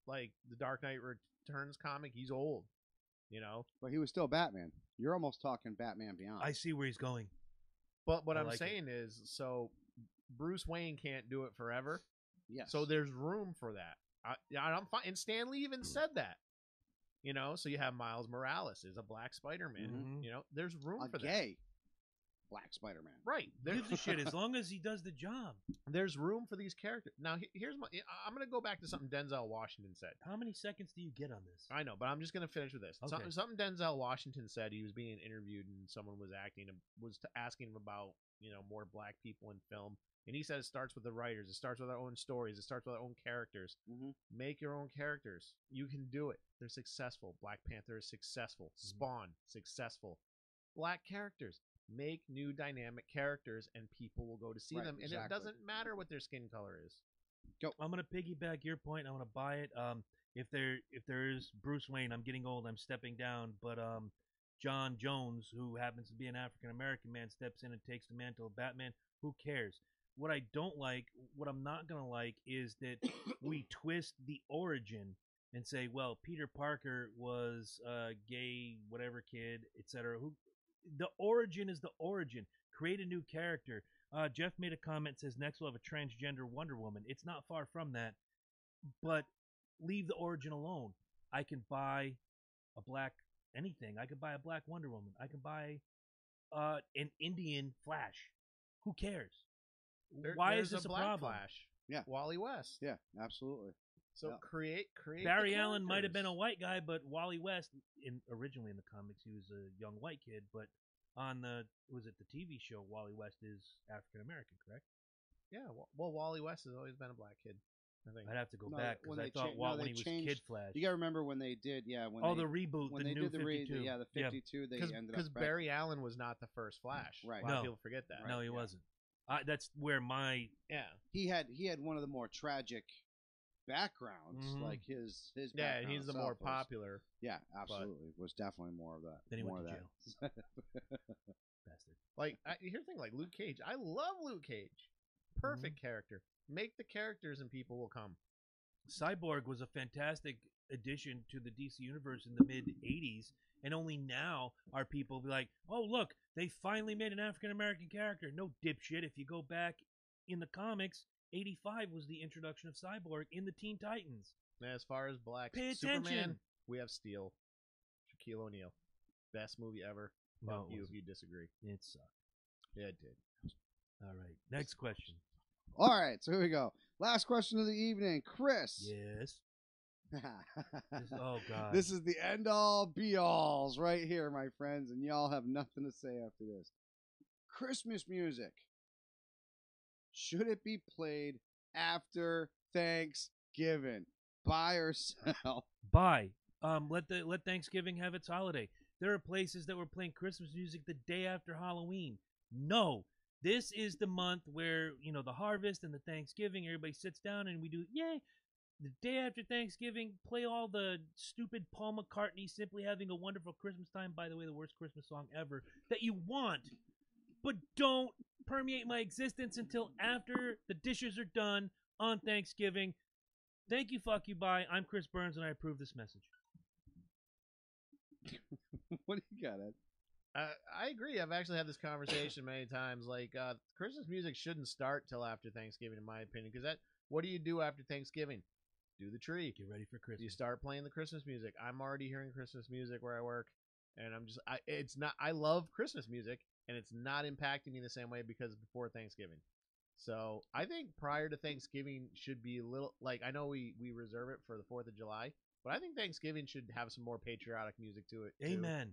Like the Dark Knight Returns comic, he's old. You know. But he was still Batman. You're almost talking Batman Beyond. I see where he's going. But what I I'm like saying is, so Bruce Wayne can't do it forever. Yes. So there's room for that. I'm fine. And Stan Lee even said that. You know, so you have Miles Morales is a black Spider-Man. Mhm. You know, there's room a for gay black Spider-Man. that. Right. Gives a shit as long as he does the job. There's room for these characters. Now, here's my. I'm going to go back to something Denzel Washington said. How many seconds do you get on this? I know, but I'm just going to finish with this. Okay. Something Denzel Washington said. He was being interviewed, and someone was asking him about more black people in film, and he said it starts with the writers. It starts with our own stories. It starts with our own characters. Mm-hmm. Make your own characters. You can do it. They're successful. Black Panther is successful. Spawn successful. Black characters. Make new dynamic characters, and people will go to see Right, them. And exactly. it doesn't matter what their skin color is. I'm gonna piggyback your point. I'm gonna buy it. If there is Bruce Wayne, I'm getting old. I'm stepping down. But John Jones, who happens to be an African American man, steps in and takes the mantle of Batman. Who cares? What I don't like, what I'm not gonna like, is that we twist the origin and say, well, Peter Parker was a gay whatever kid, etc. Who the origin is the origin. Create a new character. Jeff made a comment, says next we'll have a transgender Wonder Woman. It's not far from that, but leave the origin alone. I can buy a black anything. I could buy a black Wonder Woman. I can buy an Indian Flash. Who cares? Why is There's this a Black problem? Flash. Yeah. Wally West. Yeah, absolutely. So Yeah. create. Barry the Allen might have been a characters. white guy, but Wally West, originally in the comics, he was a young white kid. But on the TV show, Wally West is African American, correct? Yeah. Well, Wally West has always been a black kid. I think. I'd have to go No, back when because I they thought cha- no, when they he was changed- Kid Flash. You got to remember when they did, when Oh, they, the reboot, when the they new did the 52. the 52, they ended up Because back- Barry Allen was not the first Flash. Right. A lot of No. people forget that. No, he yeah. wasn't. That's where my Yeah. he had one of the more tragic backgrounds, Mhm. like his Yeah, background he's the itself more was- popular. Yeah, absolutely. Was definitely more of that. Then he more went of to that. bastard. Like here's the thing, like Luke Cage. I love Luke Cage. Perfect character. Make the characters and people will come. Cyborg was a fantastic addition to the DC universe in the mid '80s, and only now are people be like, "Oh, look, they finally made an African American character." No, dipshit. If you go back in the comics, '85 was the introduction of Cyborg in the Teen Titans. And as far as black Pay Superman, attention. we have Steel. Shaquille O'Neal. Best movie ever. No, Fuck it you if wasn't. you disagree. It sucked. Yeah, it did. All right, next question. All right, so here we go. Last question of the evening, Chris. Yes. Oh God. This is the end all be alls right here, my friends, and y'all have nothing to say after this. Christmas music. Should it be played after Thanksgiving? Buy or sell? Buy. Let Thanksgiving have its holiday. There are places that were playing Christmas music the day after Halloween. No. This is the month where, the harvest and the Thanksgiving, everybody sits down and we do, yay. The day after Thanksgiving, play all the stupid Paul McCartney, Simply Having a Wonderful Christmas Time, by the way, the worst Christmas song ever, that you want. But don't permeate my existence until after the dishes are done on Thanksgiving. Thank you, fuck you, bye. I'm Chris Burns, and I approve this message. What do you got, Ed? I agree. I've actually had this conversation many times. Like, Christmas music shouldn't start till after Thanksgiving, in my opinion. Because what do you do after Thanksgiving? Do the tree. Get ready for Christmas. You start playing the Christmas music. I'm already hearing Christmas music where I work, and it's not. I love Christmas music, and it's not impacting me the same way because before Thanksgiving. So I think prior to Thanksgiving should be a little like I know we reserve it for the 4th of July, but I think Thanksgiving should have some more patriotic music to it. Too. Amen.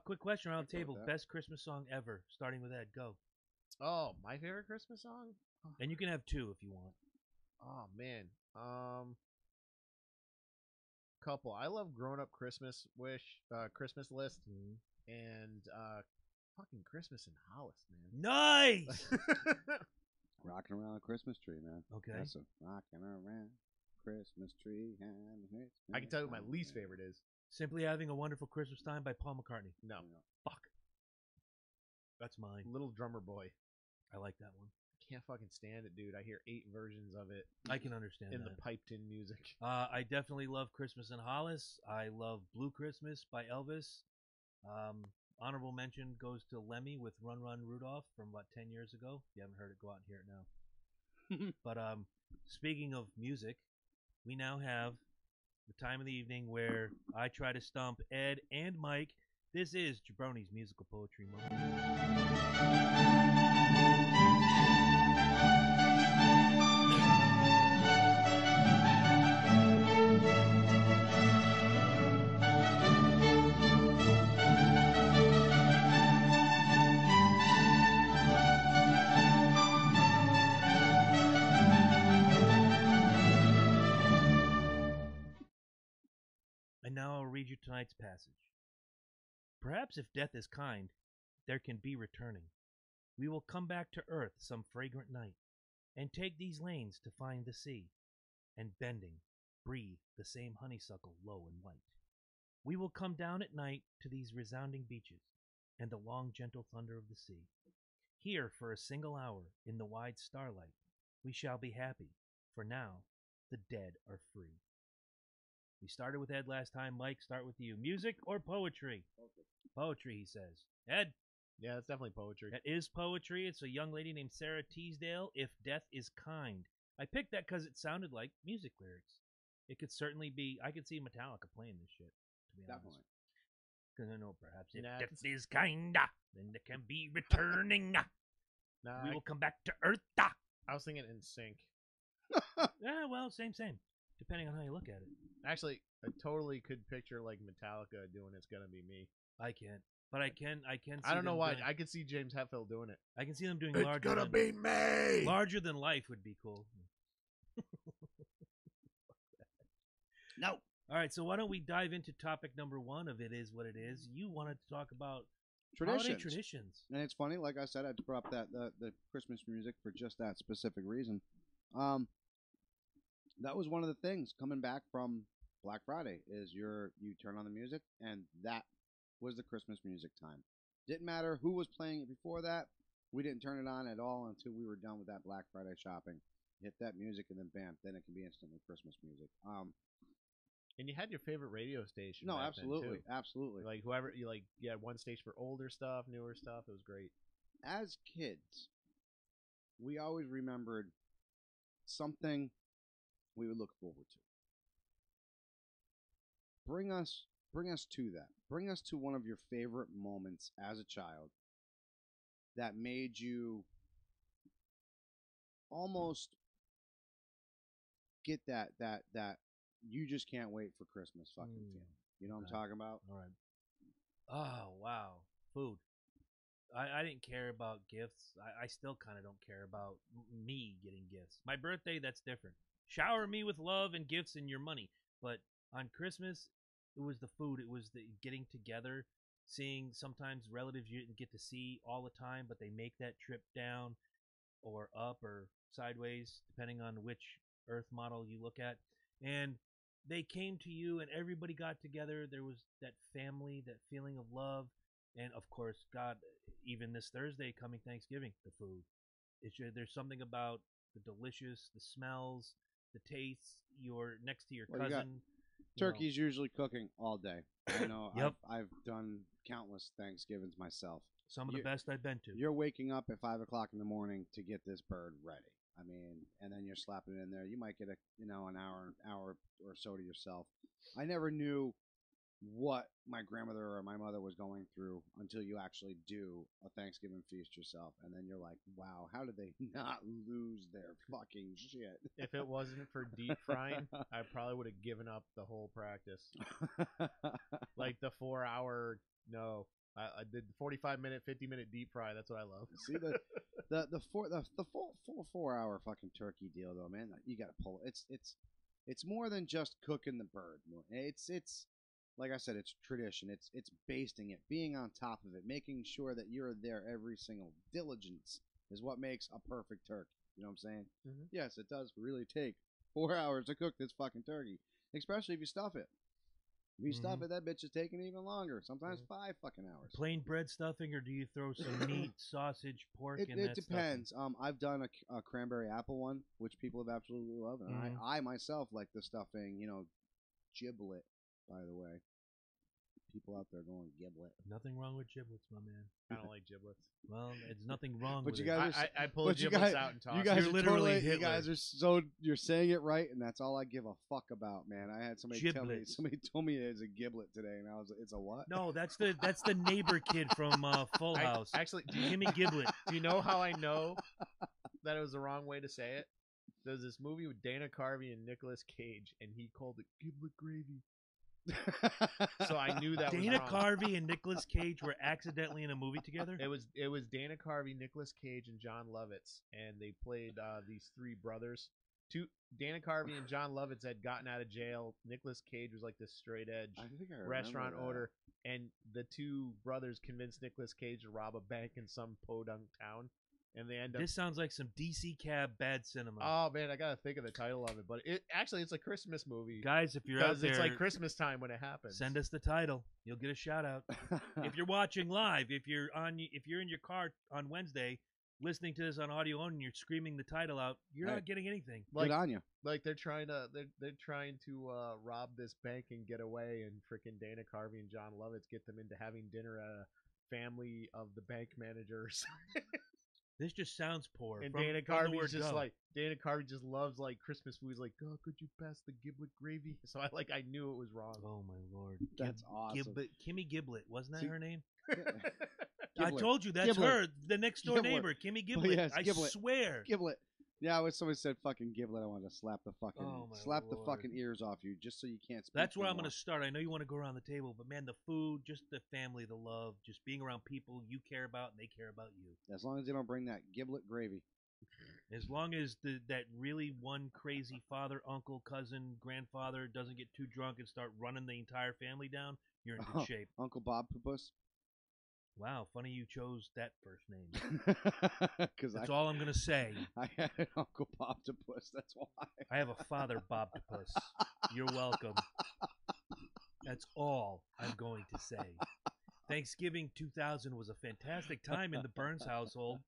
Quick question around the I'd go table. with that. Best Christmas song ever, starting with Ed. Go. Oh, my favorite Christmas song? And you can have two if you want. Oh man. Couple. I love Grown Up Christmas Christmas List and fucking Christmas in Hollis, man. Nice! Rocking around a Christmas tree, man. Okay. That's a rocking around Christmas tree. And I can tell you what my least favorite is. Simply Having a Wonderful Christmas Time by Paul McCartney. No. Fuck. That's mine. Little Drummer Boy. I like that one. Can't fucking stand it, dude. I hear 8 versions of it I can understand in that. the piped in music. I definitely love Christmas in Hollis. I love Blue Christmas by Elvis. Honorable mention goes to Lemmy with Run Run Rudolph from about 10 years ago. If you haven't heard it, go out and hear it now. But speaking of music, we now have the time of the evening where I try to stump Ed and Mike. This is Jabroni's Musical Poetry Moment. And now I'll read you tonight's passage. Perhaps if death is kind, there can be returning. We will come back to earth some fragrant night, and take these lanes to find the sea, and bending, breathe the same honeysuckle low and white. We will come down at night to these resounding beaches, and the long gentle thunder of the sea. Here for a single hour, in the wide starlight, we shall be happy, for now the dead are free. We started with Ed last time. Mike, start with you. Music or poetry? Poetry, he says. Ed? Yeah, that's definitely poetry. That is poetry. It's a young lady named Sarah Teasdale, If Death is Kind. I picked that because it sounded like music lyrics. It could certainly be, I could see Metallica playing this shit, to be honest. Definitely. Because I know perhaps if Nah, death it's- is kinda, then there can be returning. Nah, We I, will come back to earth. I was thinking in sync. Yeah, well, same. Depending on how you look at it. Actually, I totally could picture like Metallica doing "It's Gonna Be Me." I can't. But I can see I don't know them why. doing- I could see James Hetfield doing it. I can see them doing larger than me. larger than life would be cool. No. All right, so why don't we dive into topic number 1 of It Is What It Is? You wanted to talk about holiday Traditions. traditions. And it's funny, like I said, I brought up that the Christmas music for just that specific reason. That was one of the things coming back from Black Friday is you turn on the music, and that was the Christmas music time. Didn't matter who was playing it before that. We didn't turn it on at all until we were done with that Black Friday shopping. Hit that music, and then bam, then it can be instantly Christmas music. And you had your favorite radio station. No, back then, absolutely, too. absolutely. Like whoever you like, you had one station for older stuff, newer stuff. It was great. As kids, we always remembered something we would look forward to. Bring us to that. Bring us to one of your favorite moments as a child that made you almost get that you just can't wait for Christmas fucking feeling. You know what I'm Okay. talking about? All right. Oh, wow. Food. I didn't care about gifts. I still kind of don't care about me getting gifts. My birthday, that's different. Shower me with love and gifts and your money. But on Christmas, it was the food. It was the getting together, seeing sometimes relatives you didn't get to see all the time, but they make that trip down or up or sideways, depending on which Earth model you look at. And they came to you and everybody got together. There was that family, that feeling of love. And of course, God, even this Thursday coming Thanksgiving, the food. There's something about the delicious, the smells, the tastes. You're next to your Well, you got- cousin. Turkey's usually cooking all day. I know. Yep. I've done countless Thanksgivings myself. Some of the You- best I've been to. You're waking up at 5 o'clock in the morning to get this bird ready. I mean, and then you're slapping it in there. You might get an hour or so to yourself. I never knew what my grandmother or my mother was going through until you actually do a Thanksgiving feast yourself, and then you're like, wow, how did they not lose their fucking shit? If it wasn't for deep frying, I probably would have given up the whole practice. Like the 4 hour, no, I did 45-minute, 50-minute deep fry. That's what I love. See the full 4 hour fucking turkey deal though, man. You got to pull it. It's more than just cooking the bird. It's like I said, it's tradition. It's basting it, being on top of it, making sure that you're there every single diligence is what makes a perfect turkey. You know what I'm saying? Mhm. Yes, it does really take 4 hours to cook this fucking turkey, especially if you stuff it. If you stuff it, that bitch is taking even longer. Sometimes 5 fucking hours. Plain bread stuffing, or do you throw some meat, sausage, pork in It that depends. I've done a cranberry apple one, which people have absolutely loved, and Mhm. I myself like the stuffing. Giblet. By the way, people out there going giblet. stuffing? Nothing wrong with giblets, my man. I don't like giblets. Well, there's nothing wrong But with you it. guys I pull but you giblets guys- out and toss You them. guys You're are literally totally, you Hitler. guys you're saying it right, and that's all I give a fuck about, man. I had somebody tell me Giblets. somebody told me it's a giblet today, and I was it's a what? No, that's the neighbor kid from Full House. Actually, Give me Giblet. do you know how I know that it was the wrong way to say it? There's this movie with Dana Carvey and Nicolas Cage, and he called it giblet gravy. So I knew that Dana was wrong. Carvey and Nicolas Cage were accidentally in a movie together. It was Dana Carvey, Nicolas Cage, and John Lovitz, and they played these three brothers. Dana Carvey and John Lovitz had gotten out of jail. Nicolas Cage was like this straight edge I think I remember restaurant that. owner, and the two brothers convinced Nicolas Cage to rob a bank in some podunk town, and they end up. This sounds like some DC Cab bad cinema. Oh man, I gotta think of the title of it, but it's a Christmas movie. Guys, if you're out Because there, it's like Christmas time when it happens. send us the title. You'll get a shout out. If you're watching live, if you're in your car on Wednesday listening to this on audio only and you're screaming the title out, you're Hey. not getting anything. Good on you. Like they're trying to rob this bank and get away, and freaking Dana Carvey and John Lovitz get them into having dinner at a family of the bank managers. This just sounds poor. And from Dana the Carvey's word just go. like Dana Carvey just loves like Christmas foods. Like, oh, could you pass the giblet gravy? So I knew it was wrong. Oh my lord. That's awesome. Giblet, Kimmy Giblet, wasn't that See- her name? Giblet. I told you that's Giblet. her, the next door Giblet. neighbor, Kimmy Giblet. yes, I Giblet. swear. Giblet. Yeah, when somebody said fucking giblet, I wanted to slap the fucking Oh, my slap the Lord. fucking ears off you just so you can't speak. That's where I'm anymore. going to start. I know you want to go around the table, but man, the food, just the family, the love, just being around people you care about and they care about you. As long as they don't bring that giblet gravy. As long as that really one crazy father, uncle, cousin, grandfather doesn't get too drunk and start running the entire family down, you're in good Oh. shape. Uncle Bob Pupus. Wow, funny you chose that first name. Because That's all I'm going to say. I had an Uncle Bob Pupus. That's why. I have a father, Bob Puss. You're welcome. That's all I'm going to say. Thanksgiving 2000 was a fantastic time in the Burns household.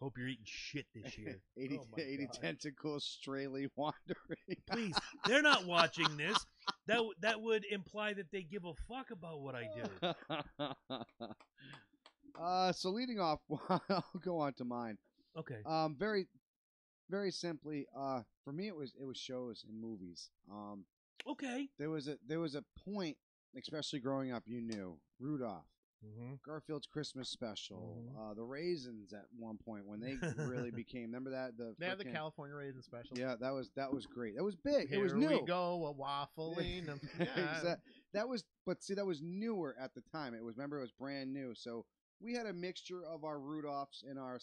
Hope you're eating shit this year. 80, Oh my 80 God. tentacles strayly wandering. Please, they're not watching this. That would imply that they give a fuck about what I do. So leading off, I'll go on to mine. Okay. Very, very simply, for me it was shows and movies. Okay. There was a point, especially growing up, you knew Rudolph, Mm-hmm. Garfield's Christmas special, the Raisins at one point when they really became. Remember that They have the frickin- California Raisin special. Yeah, that was great. That was big. Here it was new. we go, a waffling. Yeah. That was, but see, that was newer at the time. It was, remember, it was brand new. So we had a mixture of our Rudolphs and our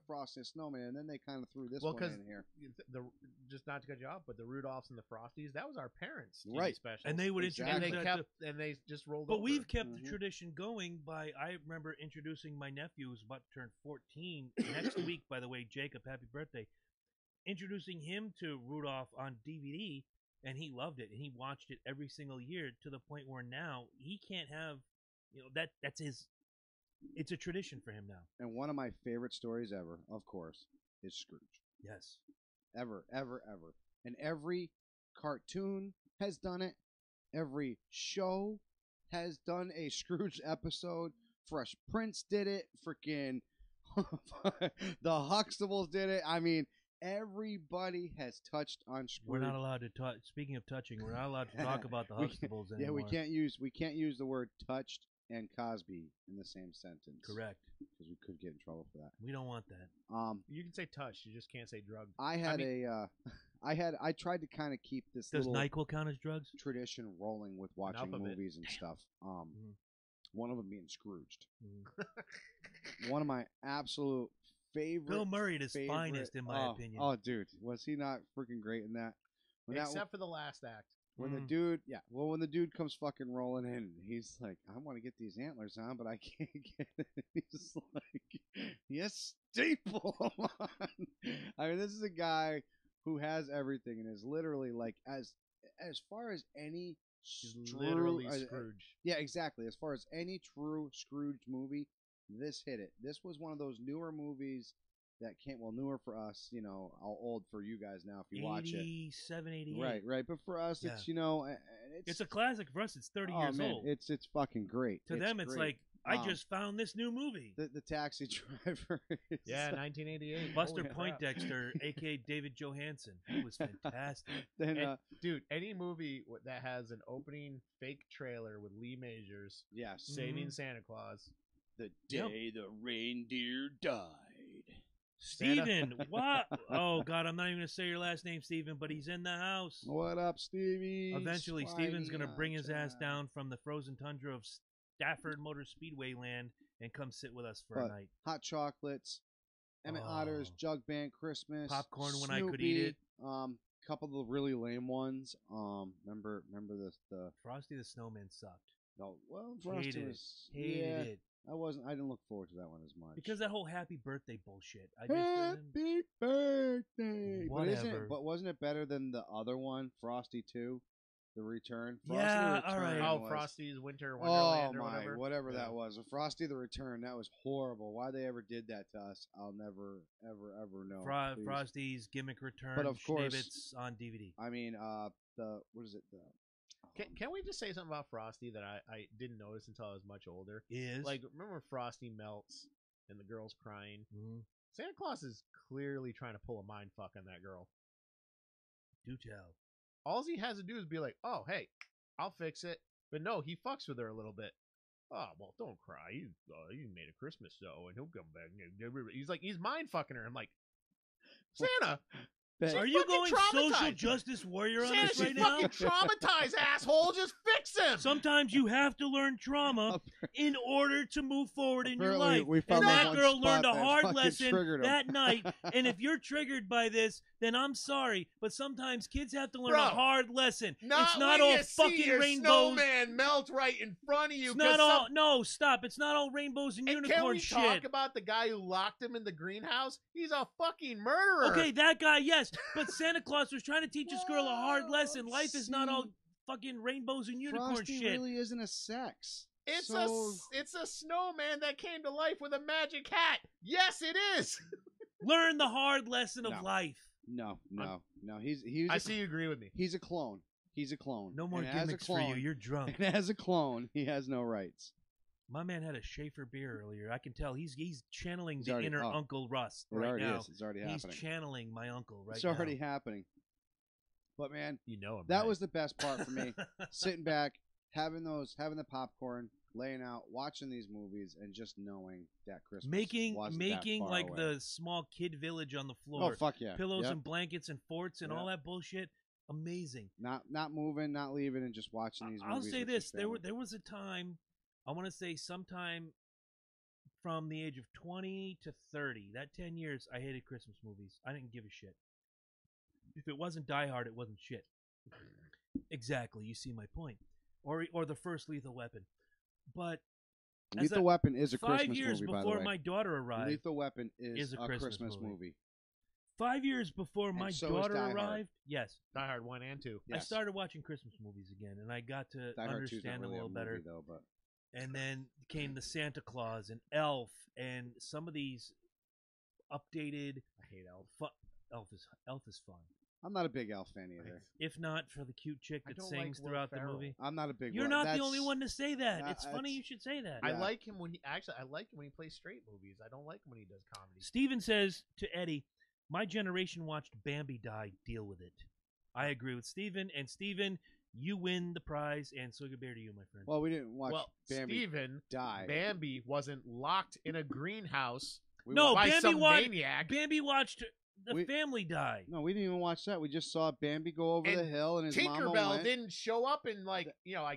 Frosty Snowman, and then they kind of threw this Well, one 'cause in here. the just not to cut you off, but the Rudolphs and the Frosties, that was our parents' TV Right. specials. And they would Exactly. introduce and they that kept and they just rolled. But over. we've kept Mhm. the tradition going by, I remember introducing my nephew who's about to turn 14 next week, by the way, Jacob, happy birthday, introducing him to Rudolph on DVD, and he loved it, and he watched it every single year to the point where now he can't have, that's his, it's a tradition for him now. And one of my favorite stories ever, of course, is Scrooge. Yes. Ever. And every cartoon has done it. Every show has done a Scrooge episode. Fresh Prince did it. Freaking the Huxtables did it. I mean, everybody has touched on Scrooge. We're not allowed to talk. Speaking of touching, we're not allowed to talk about the Huxtables anymore. Yeah, we can't use the word touched and Cosby in the same sentence. Correct. Because we could get in trouble for that. We don't want that. You can say touch, you just can't say drug. I tried to kind of keep this Does little NyQuil count as drugs? tradition rolling with watching Enough of it. movies and stuff. One of them being Scrooged. Mhm. One of my absolute favorite. Bill Murray at his finest, in my opinion. Oh, dude, was he not freaking great in that? Except for the last act. When the dude, when the dude comes fucking rolling in, he's like, I want to get these antlers on, but I can't get it. He's like, yes, staple 'em on. I mean, this is a guy who has everything and is literally like, as far as any He's literally Scrooge. Scrooge. Yeah, exactly. As far as any true Scrooge movie, this hit it. This was one of those newer movies that came, well, newer for us, all old for you guys now if you watch it. 87, 88. Right. But for us, Yeah. it's It's a classic for us. It's 30 years man, old. It's fucking great. To them, it's great. like, I just found this new movie. the taxi driver. Is Yeah, 1988. Buster Holy crap. Poindexter, a.k.a. David Johansen. He was fantastic. Then, And, dude, any movie that has an opening fake trailer with Lee Majors yes, saving Santa Claus. the Yep. day the reindeer died. Steven, what? Oh, God, I'm not even going to say your last name, Steven, but he's in the house. What up, Stevie? Eventually, Steven's going to bring his ass Swiney down from the frozen tundra of Stafford Motor Speedway land and come sit with us for a But night. hot chocolates, Emmett Otter's Oh. Jug Band Christmas, Popcorn when Snoopy, I could eat it. Couple of the really lame ones. Remember the Frosty the Snowman sucked. no, well, Frosty Hated it. was Hated it. I didn't look forward to that one as much Because that whole happy birthday bullshit. I just Happy birthday. Whatever. But wasn't it better than the other one, Frosty 2, The Return? Frosty Yeah, the all right. Return Oh, was- Frosty's Winter Oh Wonderland or my, whatever. that Yeah. was. Frosty the Return, that was horrible. Why they ever did that to us, I'll never, ever know. Please. Frosty's Gimmick Return. But of course- Schnibbits on DVD. I mean, what is it? Can we just say something about Frosty that I didn't notice until I was much older? Is Like, remember when Frosty melts and the girl's crying? Mhm. Santa Claus is clearly trying to pull a mind fuck on that girl. Do tell. All he has to do is be like, oh, hey, I'll fix it. But no, he fucks with her a little bit. Oh, well, don't cry. You made a Christmas show, and he'll come back. He's mind fucking her. I'm like, Santa, Bet. She's Are you fucking going social traumatized. justice warrior on Santa, us she's right now? fucking traumatized, asshole. Just fix him. Sometimes you have to learn trauma in order to move forward in your Apparently, life. we And found that that one girl spot learned a that hard fucking lesson triggered 'em. that night. And if you're triggered by this, then I'm sorry, but sometimes kids have to learn Bro, a hard lesson. Not it's not when all you see fucking your rainbows. snowman melt right in front of you. It's not all. No, stop. It's not all rainbows and And can unicorn we shit. talk about the guy who locked him in the greenhouse? He's a fucking murderer. Okay, that guy, yes. But Santa Claus was trying to teach this girl a hard lesson. Life is not all fucking rainbows and unicorn Frosty shit. really isn't a sex. It's So- it's a snowman that came to life with a magic hat. Yes, it is. Learn the hard lesson of No. life. No. He's I see you agree with me. He's a clone. He's a clone. No more And as a gimmicks for you. clone- You're drunk. And as a clone, he has no rights. My man had a Schaefer beer earlier. I can tell he's channeling He's the already- inner oh. Uncle Russ It right already now. is. It's already He's happening. channeling my uncle right It's now. already happening. But man, You know him. that right? was the best part for me. Sitting back, having the popcorn, laying out, watching these movies, and just knowing that Christmas making wasn't that far like away. the small kid village on the oh floor. fuck yeah, Pillows Yep. and blankets and forts and Yep. all that bullshit. Amazing. not moving, not leaving, and just watching these. I'll movies say with your this: family. there was a time, I want to say sometime from the age of 20 to 30, that 10 years, I hated Christmas movies. I didn't give a shit. If it wasn't Die Hard, it wasn't shit. Exactly. You see my point. Or the first Lethal Weapon. But as Lethal a- Weapon is a 5 Christmas years movie, by the before way. my daughter arrived, Lethal Weapon is a a Christmas Christmas movie. movie. 5 years before my so is daughter Die Hard. arrived, yes, Die Hard 1 and 2. I Yes. started watching Christmas movies again, and I got to Die Hard 2 is not understand them really a little better. movie, though, but And then came the Santa Claus and Elf and some of these updated. I hate Elf. Elf is fun. I'm not a big Elf fan either. If not for the cute chick I that don't sings like Will throughout the Ferrell. movie. I'm not a big. You're Will- not the only that's- one to say that. that- It's funny it's- you should say that. Yeah. I like him when I like him when he plays straight movies. I don't like him when he does comedy. Steven says to Eddie, my generation watched Bambi die. Deal with it. I agree with Steven. And Steven, you win the prize. And so good bear to you, my friend. Well, we didn't watch Well, Bambi Steven, die. Bambi wasn't locked in a greenhouse We No, wa- by Bambi some wa- maniac. Bambi watched the We- family die. no, we didn't even watch that. We just saw Bambi go over And the hill, and his mama Tinkerbell went. didn't show up and I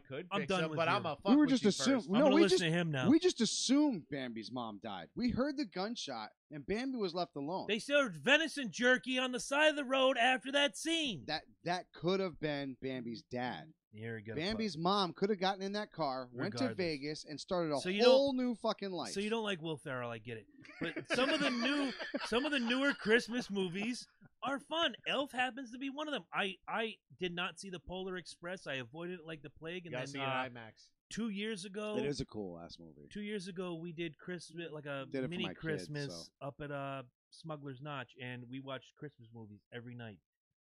could I'm fix done him, with but you. I'm a fuck We were with just you assuming. first. I'm No, going to we listen just to him now. we just assumed Bambi's mom died. We heard the gunshot, and Bambi was left alone. They served venison jerky on the side of the road after that scene. that could have been Bambi's dad. Here we go. Bambi's mom could have gotten in that car, went to Regardless. Vegas, and started a So you whole new fucking life. So you don't like Will Ferrell, I get it. But some of the newer Christmas movies are fun. Elf happens to be one of them. I did not see the Polar Express. I avoided it like the plague. You And gotta see then it in IMAX. 2 years ago, It is a cool ass movie. 2 years ago, we did Christmas, like a Did it for mini my kids, Christmas so. up at Smuggler's Notch, and we watched Christmas movies every night.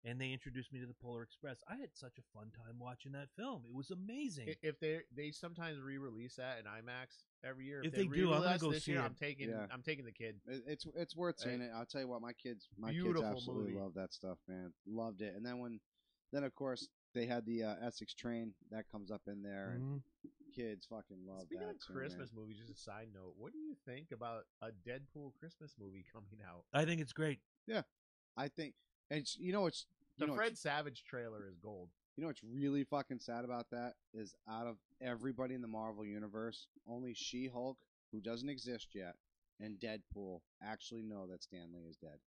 And they introduced me to the Polar Express. I had such a fun time watching that film. It was amazing. If they sometimes re-release that in IMAX every year. If they do, I'm gonna re-release go this see year, it. I'm taking Yeah. the kid. It's worth seeing it. I'll tell you what, my kids Beautiful absolutely movie. love that stuff, man. Loved it. And then of course they had the Essex train that comes up in there, and Mhm. kids fucking love Speaking that of too, Christmas man. movies, just a side note, what do you think about a Deadpool Christmas movie coming out? I think it's great. I think, and it's, you know, it's The you know, Fred Savage trailer is gold. You know what's really fucking sad about that is out of everybody in the Marvel universe, only She-Hulk, who doesn't exist yet, and Deadpool actually know that Stan Lee is dead.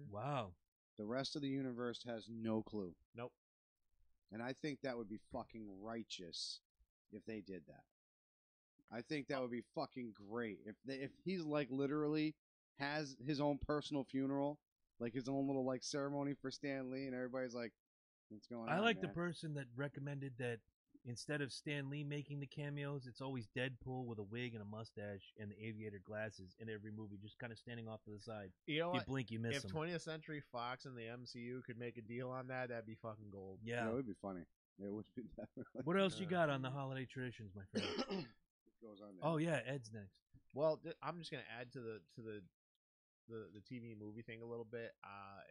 Wow. The rest of the universe has no clue. Nope. And I think that would be fucking righteous if they did that. I think that would be fucking great if he's like literally has his own personal funeral, like his own little like ceremony for Stan Lee, and everybody's like, "What's going on?" I like the man?" person that recommended that instead of Stan Lee making the cameos, it's always Deadpool with a wig and a mustache and the aviator glasses in every movie, just kind of standing off to the side. You know If you what? blink, you miss If him. 20th Century Fox and the MCU could make a deal on that, that'd be fucking gold. Yeah, Yeah. it would be funny. It would be definitely. What else you got on the holiday traditions, my friend? What goes on there? Oh yeah, Ed's next. Well, I'm just gonna add to the TV movie thing a little bit,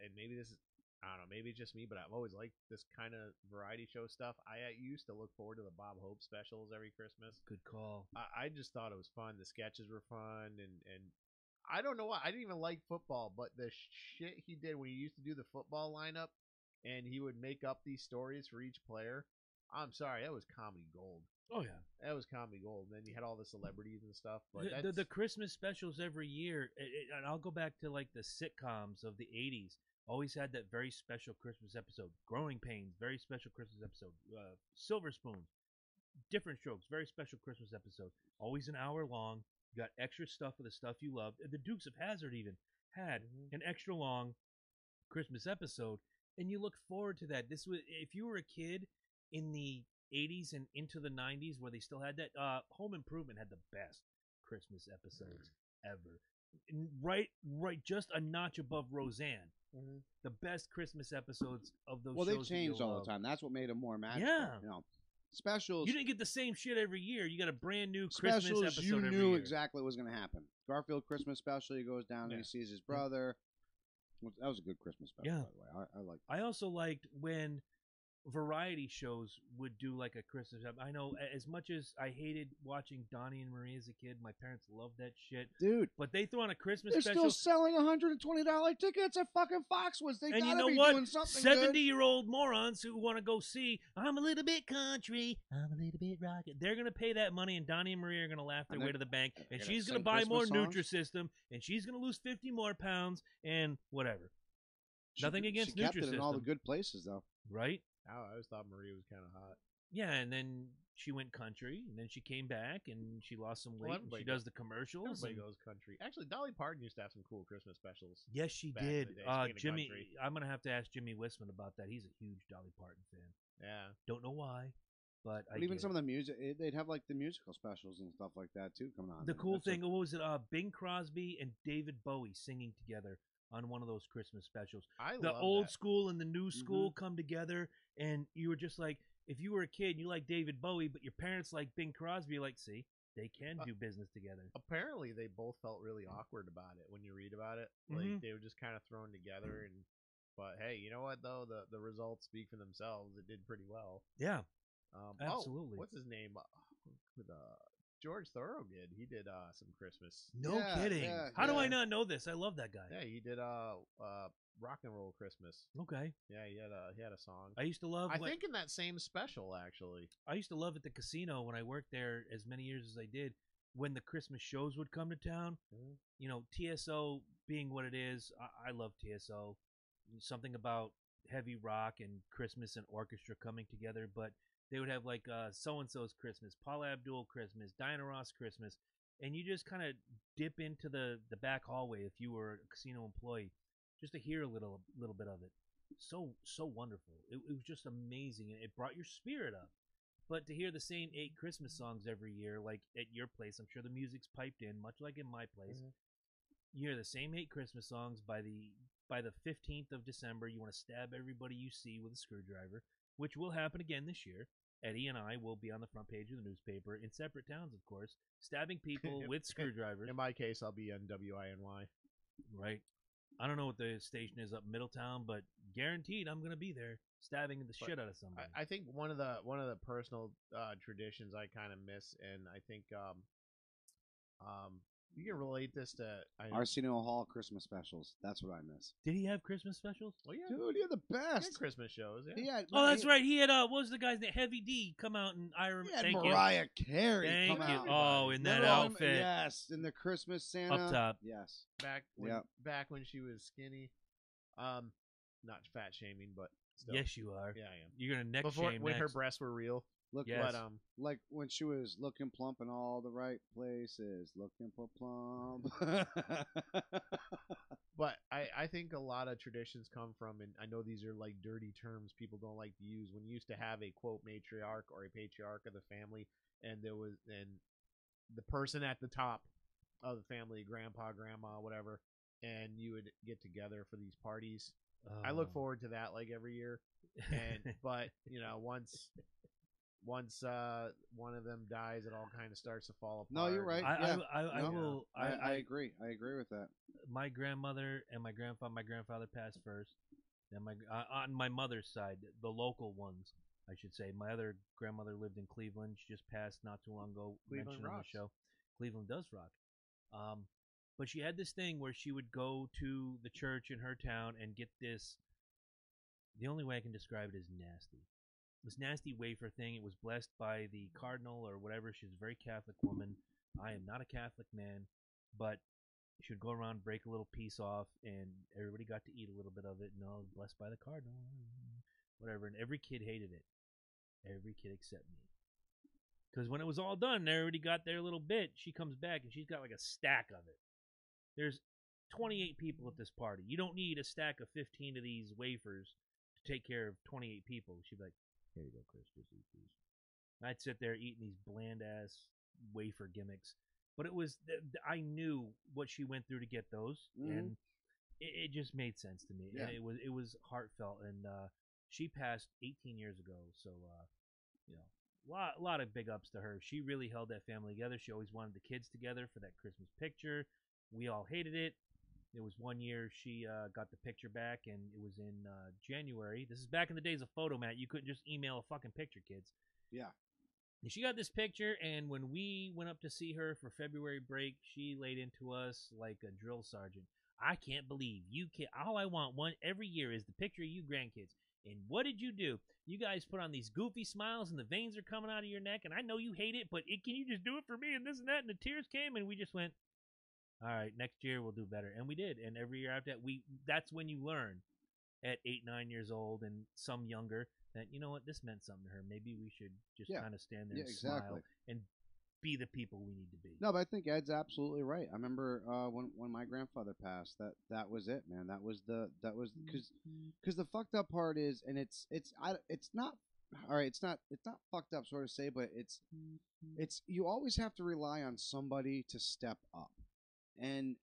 and maybe this is, I don't know, maybe it's just me, but I've always liked this kind of variety show stuff. I used to look forward to the Bob Hope specials every Christmas. Good call. I just thought it was fun. The sketches were fun, and I don't know why I didn't even like football, but the shit he did when he used to do the football lineup, and he would make up these stories for each player. I'm sorry, that was comedy gold. Oh yeah. That was comedy gold. And then you had all the celebrities and stuff, but The Christmas specials every year, and I'll go back to like the sitcoms of the '80s. Always had that very special Christmas episode. Growing Pains, very special Christmas episode. Silver Spoon, Different Strokes, very special Christmas episode. Always an hour long. You got extra stuff for the stuff you loved. The Dukes of Hazzard even had an extra long Christmas episode, and you look forward to that. This was, if you were a kid in the '80s and into the '90s where they still had that. Home Improvement had the best Christmas episodes ever. Right, just a notch above Roseanne. The best Christmas episodes of those. Well, they shows that changed you'll all love. the time. That's what made them more magical. Yeah. You know, specials. You didn't get the same shit every year. You got a brand new Christmas Specials, episode you every knew year. exactly what was going to happen. Garfield Christmas special, he goes down and Yeah. he sees his brother. That was a good Christmas special, Yeah. by the way. I like I also liked when variety shows would do like a Christmas. I know as much as I hated watching Donnie and Marie as a kid, my parents loved that shit. Dude, But they throw on a Christmas they're special. still selling $120 tickets at fucking Foxwoods. They And gotta you know be what? doing something 70-year-old morons who want to go see I'm a little bit country, I'm a little bit rocket. They're going to pay that money, and Donnie and Marie are going to laugh their And way to the bank, they're and gonna she's going to sing buy more Christmas songs? Nutrisystem, and she's going to lose 50 more pounds, and whatever. She- Nothing against She kept it in all the Nutrisystem. good places, though. Right? I always thought Marie was kind of hot. Yeah, and then she went country, and then she came back, and she lost some weight, Well, and everybody she does the commercials. Everybody and- goes country. Actually, Dolly Parton used to have some cool Christmas specials. Yes, she back in did. the day, speaking of Jimmy, country. I'm going to have to ask Jimmy Wisman about that. He's a huge Dolly Parton fan. Yeah. Don't know why, but I But even get some it. of the music, they'd have like the musical specials and stuff like that too coming on. The there. cool That's a- thing, what was it? Bing Crosby and David Bowie singing together on one of those Christmas specials. I The love old that. school and the new school come together, and you were just like, if you were a kid and you like David Bowie, but your parents like Bing Crosby, you're like, see, they can do business together. Apparently, they both felt really awkward about it when you read about it. Like Mhm. they were just kind of thrown together, and but hey, you know what though? The results speak for themselves. It did pretty well. Yeah, Oh, absolutely. what's his name? With George Thorogood. He did some Christmas. No Yeah, kidding. yeah, How do I yeah. not know this? I love that guy. Yeah, he did Rock and Roll Christmas. Okay. Yeah, he had a song. I used to love. I think in that same special actually. I used to love at the casino when I worked there as many years as I did. When the Christmas shows would come to town, you know, TSO being what it is, I love TSO. Something about heavy rock and Christmas and orchestra coming together, but they would have like so and so's Christmas, Paula Abdul Christmas, Diana Ross Christmas, and you just kind of dip into the back hallway if you were a casino employee, just to hear a little bit of it. So wonderful. It was just amazing, and it brought your spirit up. But to hear the same 8 Christmas songs every year, like at your place, I'm sure the music's piped in, much like in my place. You hear the same 8 Christmas songs by the 15th of December. You want to stab everybody you see with a screwdriver, which will happen again this year. Eddie and I will be on the front page of the newspaper in separate towns, of course, stabbing people with screwdrivers. In my case, I'll be on WINY. Right. I don't know what the station is up Middletown, but guaranteed I'm going to be there stabbing the shit out of somebody. I think one of the personal traditions I kind of miss, and I think you can relate this to Arsenio Hall Christmas specials. That's what I miss. Did he have Christmas specials? Well, yeah, Dude, you're the he had best. Christmas shows. Yeah. He had, Oh, that's right. He had what was the guy's name? Heavy D come out and I remember. He had Thank you. Mariah Carey Thank come you. out. Oh, in that Remember all them- outfit. Yes, in the Christmas Santa. Up top. Yes. Back when she was skinny, not fat shaming, but still. Yes, you are. Yeah, I am. You're gonna neck Before shame when her next. breasts were real. Look, Yes. But like when she was looking plump in all the right places, looking for plump. But I think a lot of traditions come from, and I know these are like dirty terms people don't like to use. When you used to have a quote matriarch or a patriarch of the family, and the person at the top of the family, grandpa, grandma, whatever, and you would get together for these parties. I look Oh. forward to that like every year, and but you know once one of them dies, it all kind of starts to fall apart. No, you're right. I No, will. I agree. I agree with that. My grandmother and my grandfather passed first. And on my mother's side, the local ones, I should say. My other grandmother lived in Cleveland. She just passed not too long ago. Cleveland mentioned on the rocks. show. Cleveland does rock. But she had this thing where she would go to the church in her town and get this. The only way I can describe it is nasty. This nasty wafer thing. It was blessed by the cardinal or whatever. She's a very Catholic woman. I am not a Catholic man, but she would go around, break a little piece off, and everybody got to eat a little bit of it. And all blessed by the cardinal, whatever. And every kid hated it. Every kid except me. Because when it was all done, everybody got their little bit. She comes back and she's got like a stack of it. There's 28 people at this party. You don't need a stack of 15 of these wafers to take care of 28 people. She'd be like, here you go, Chris, just eat these. And I'd sit there eating these bland-ass wafer gimmicks. But it was, I knew what she went through to get those, and it just made sense to me. Yeah. And it was heartfelt, and she passed 18 years ago, so, you know, a lot of big ups to her. She really held that family together. She always wanted the kids together for that Christmas picture. We all hated it. It was one year she got the picture back, and it was in January. This is back in the days of Photomat. You couldn't just email a fucking picture, kids. Yeah. And she got this picture, and when we went up to see her for February break, she laid into us like a drill sergeant. I can't believe you can. All I want one every year is the picture of you grandkids. And what did you do? You guys put on these goofy smiles, and the veins are coming out of your neck, and I know you hate it, but can you just do it for me and this and that? And the tears came, and we just went, all right, next year we'll do better. And we did. And every year after that, that's when you learn at 8, 9 years old and some younger that, you know what, this meant something to her. Maybe we should just kind of stand there and smile and be the people we need to be. No, but I think Ed's absolutely right. I remember when my grandfather passed, that was it, man. That was because the fucked up part is, and it's not all right. It's not fucked up, sort of say, but it's you always have to rely on somebody to step up. And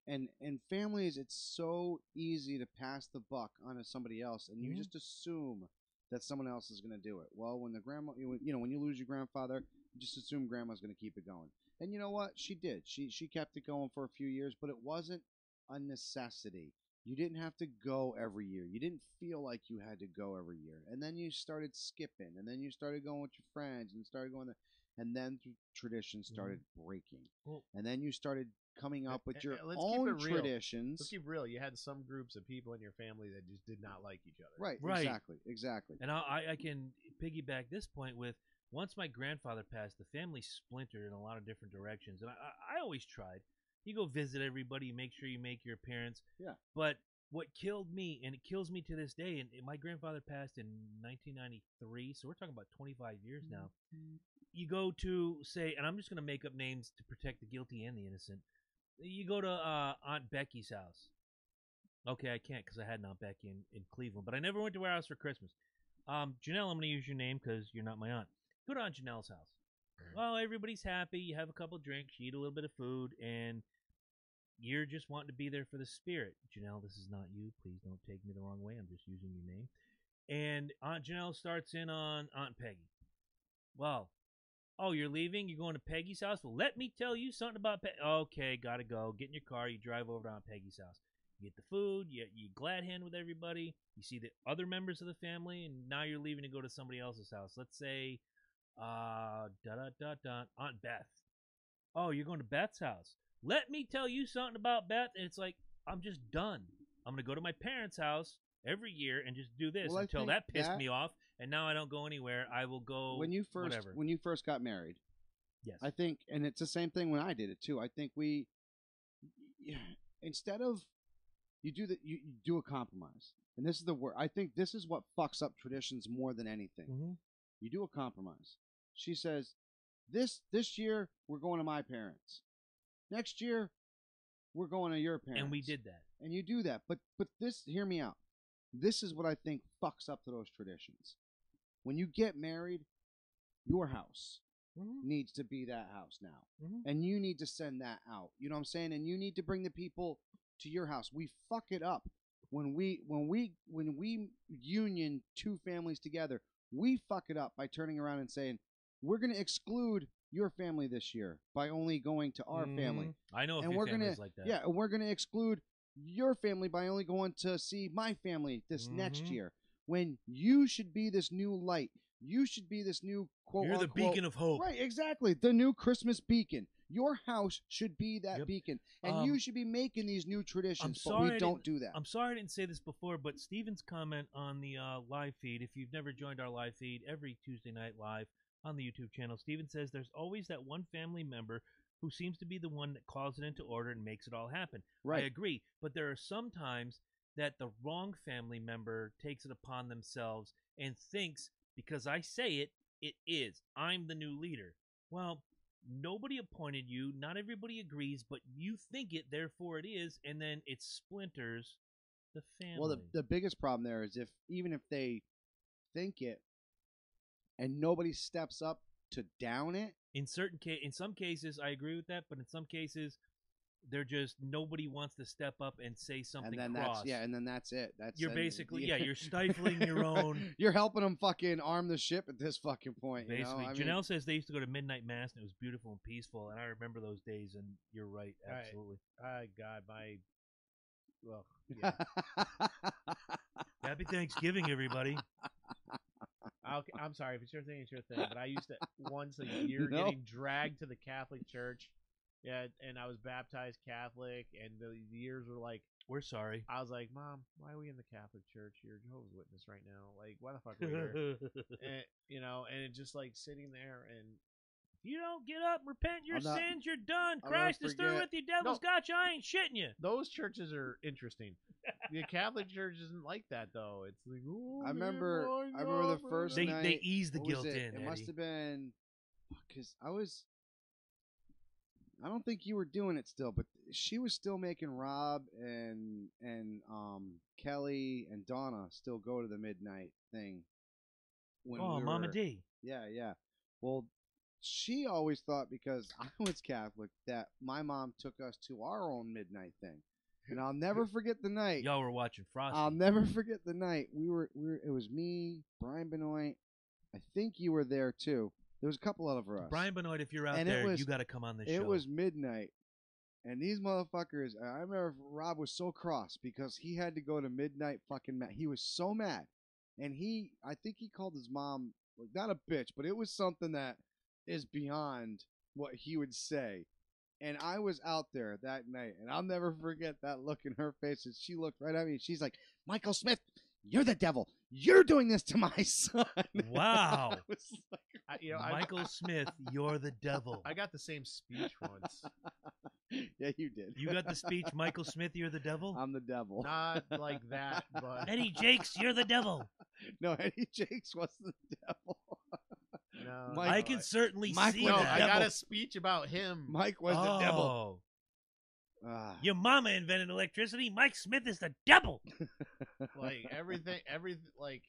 families, it's so easy to pass the buck onto somebody else, and you Mhm. just assume that someone else is going to do it. Well, when the grandma, you know, when you lose your grandfather, you just assume grandma's going to keep it going. And you know what? She did. She kept it going for a few years, but it wasn't a necessity. You didn't have to go every year. You didn't feel like you had to go every year. And then you started skipping, and then you started going with your friends, and started going there, and then traditions started breaking. Well, And then you started coming up with your Let's keep own it real. traditions. Let's keep real. You had some groups of people in your family that just did not like each other. Right, Right. exactly. And I can piggyback this point with once my grandfather passed, the family splintered in a lot of different directions, and I always tried. You go visit everybody, you make sure you make your appearance. Yeah. But what killed me, and it kills me to this day, and my grandfather passed in 1993, so we're talking about 25 years now. You go to say, and I'm just going to make up names to protect the guilty and the innocent. You go to Aunt Becky's house. Okay, I can't because I had an Aunt Becky in Cleveland, but I never went to her house for Christmas. Janelle, I'm going to use your name because you're not my aunt. Go to Aunt Janelle's house. Well, everybody's happy. You have a couple drinks, you eat a little bit of food, and you're just wanting to be there for the spirit. Janelle, this is not you. Please don't take me the wrong way. I'm just using your name. And Aunt Janelle starts in on Aunt Peggy. Well, oh, you're leaving? You're going to Peggy's house? Well, let me tell you something about Peggy. Okay, gotta go. Get in your car. You drive over to Aunt Peggy's house. You get the food. You glad hand with everybody. You see the other members of the family, and now you're leaving to go to somebody else's house. Let's say, Aunt Beth. Oh, you're going to Beth's house. Let me tell you something about Beth. And it's like, I'm just done. I'm going to go to my parents' house every year and just do this Well, I until think that pissed that- me off. And now I don't go anywhere. I will go when you first got married, Yes. I think, and it's the same thing when I did it too. I think instead of you do a compromise, and this is the word. I think this is what fucks up traditions more than anything. Mhm. You do a compromise. She says, this year we're going to my parents. Next year we're going to your parents. And we did that. And you do that. But this, hear me out. This is what I think fucks up to those traditions. When you get married, your house Mhm. needs to be that house now. Mhm. And you need to send that out. You know what I'm saying? And you need to bring the people to your house. We fuck it up when we union two families together. We fuck it up by turning around and saying, we're going to exclude your family this year by only going to our family. Mhm. I know a And few we're families gonna like that. Yeah, and we're going to exclude your family by only going to see my family this next Mhm. year. When you should be this new light. You should be this new quote You're the unquote, beacon of hope. Right, exactly. The new Christmas beacon. Your house should be that Yep. beacon. And Um, you should be making these new traditions, but sorry I we don't didn't- do that. I'm sorry I didn't say this before, but Steven's comment on the live feed, if you've never joined our live feed every Tuesday night live on the YouTube channel, Steven says there's always that one family member who seems to be the one that calls it into order and makes it all happen. Right. I agree, but there are some times that the wrong family member takes it upon themselves and thinks, because I say it, it is. I'm the new leader. Well, nobody appointed you. Not everybody agrees, but you think it, therefore it is, and then it splinters the family. Well, the biggest problem there is even if they think it and nobody steps up to down it. in some cases, I agree with that, but in some cases, they're just nobody wants to step up and say something And then cross. that's it. That's You're then- basically you're stifling your own. You're helping them fucking arm the ship at this fucking point. Basically, you know? I mean, Janelle says they used to go to midnight mass and it was beautiful and peaceful, and I remember those days. And you're right, Right. absolutely. God, well, yeah. Happy Thanksgiving, everybody. I'm sorry if it's your thing, it's your thing. But I used to once a year No. getting dragged to the Catholic Church. Yeah, and I was baptized Catholic, and the years were like, We're sorry. I was like, Mom, why are we in the Catholic Church? You're a Jehovah's Witness right now. Like, why the fuck are we here? And, and it just like sitting there and You don't get up, repent your I'll not- sins, you're done. I'll Christ never is through forget- with you. Devil's got you. I ain't shitting you. those churches are interesting. The Catholic Church isn't like that though. It's like, oh, I remember the first They night. ease the what was guilt it? in. It must Eddie. have been because I don't think you were doing it still, but she was still making Rob and Kelly and Donna still go to the midnight thing. When Oh, we Mama were- D. Yeah. Well, she always thought because I was Catholic that my mom took us to our own midnight thing, and I'll never forget the night. Y'all were watching Frosty. I'll never forget the night. We were. It was me, Brian Benoit. I think you were there too. There was a couple of us. Brian Benoit, if you're out And it there, was- you got to come on this show. It was midnight, and these motherfuckers. I remember Rob was so cross because he had to go to midnight fucking. He was so mad, and I think he called his mom like not a bitch, but it was something that is beyond what he would say. And I was out there that night, and I'll never forget that look in her face as she looked right at me. And she's like, "Michael Smith, you're the devil. You're doing this to my son." Wow. I was like, Michael Smith, you're the devil. I got the same speech once. yeah, you did. You got the speech, Michael Smith, you're the devil? I'm the devil. Not like that, but Eddie Jakes, you're the devil. No, Eddie Jakes was the devil. no. Mike- I can certainly Mike see was No, the that. I devil. got a speech about him. Mike was the devil. Oh. Ah. Your mama invented electricity. Mike Smith is the devil. Like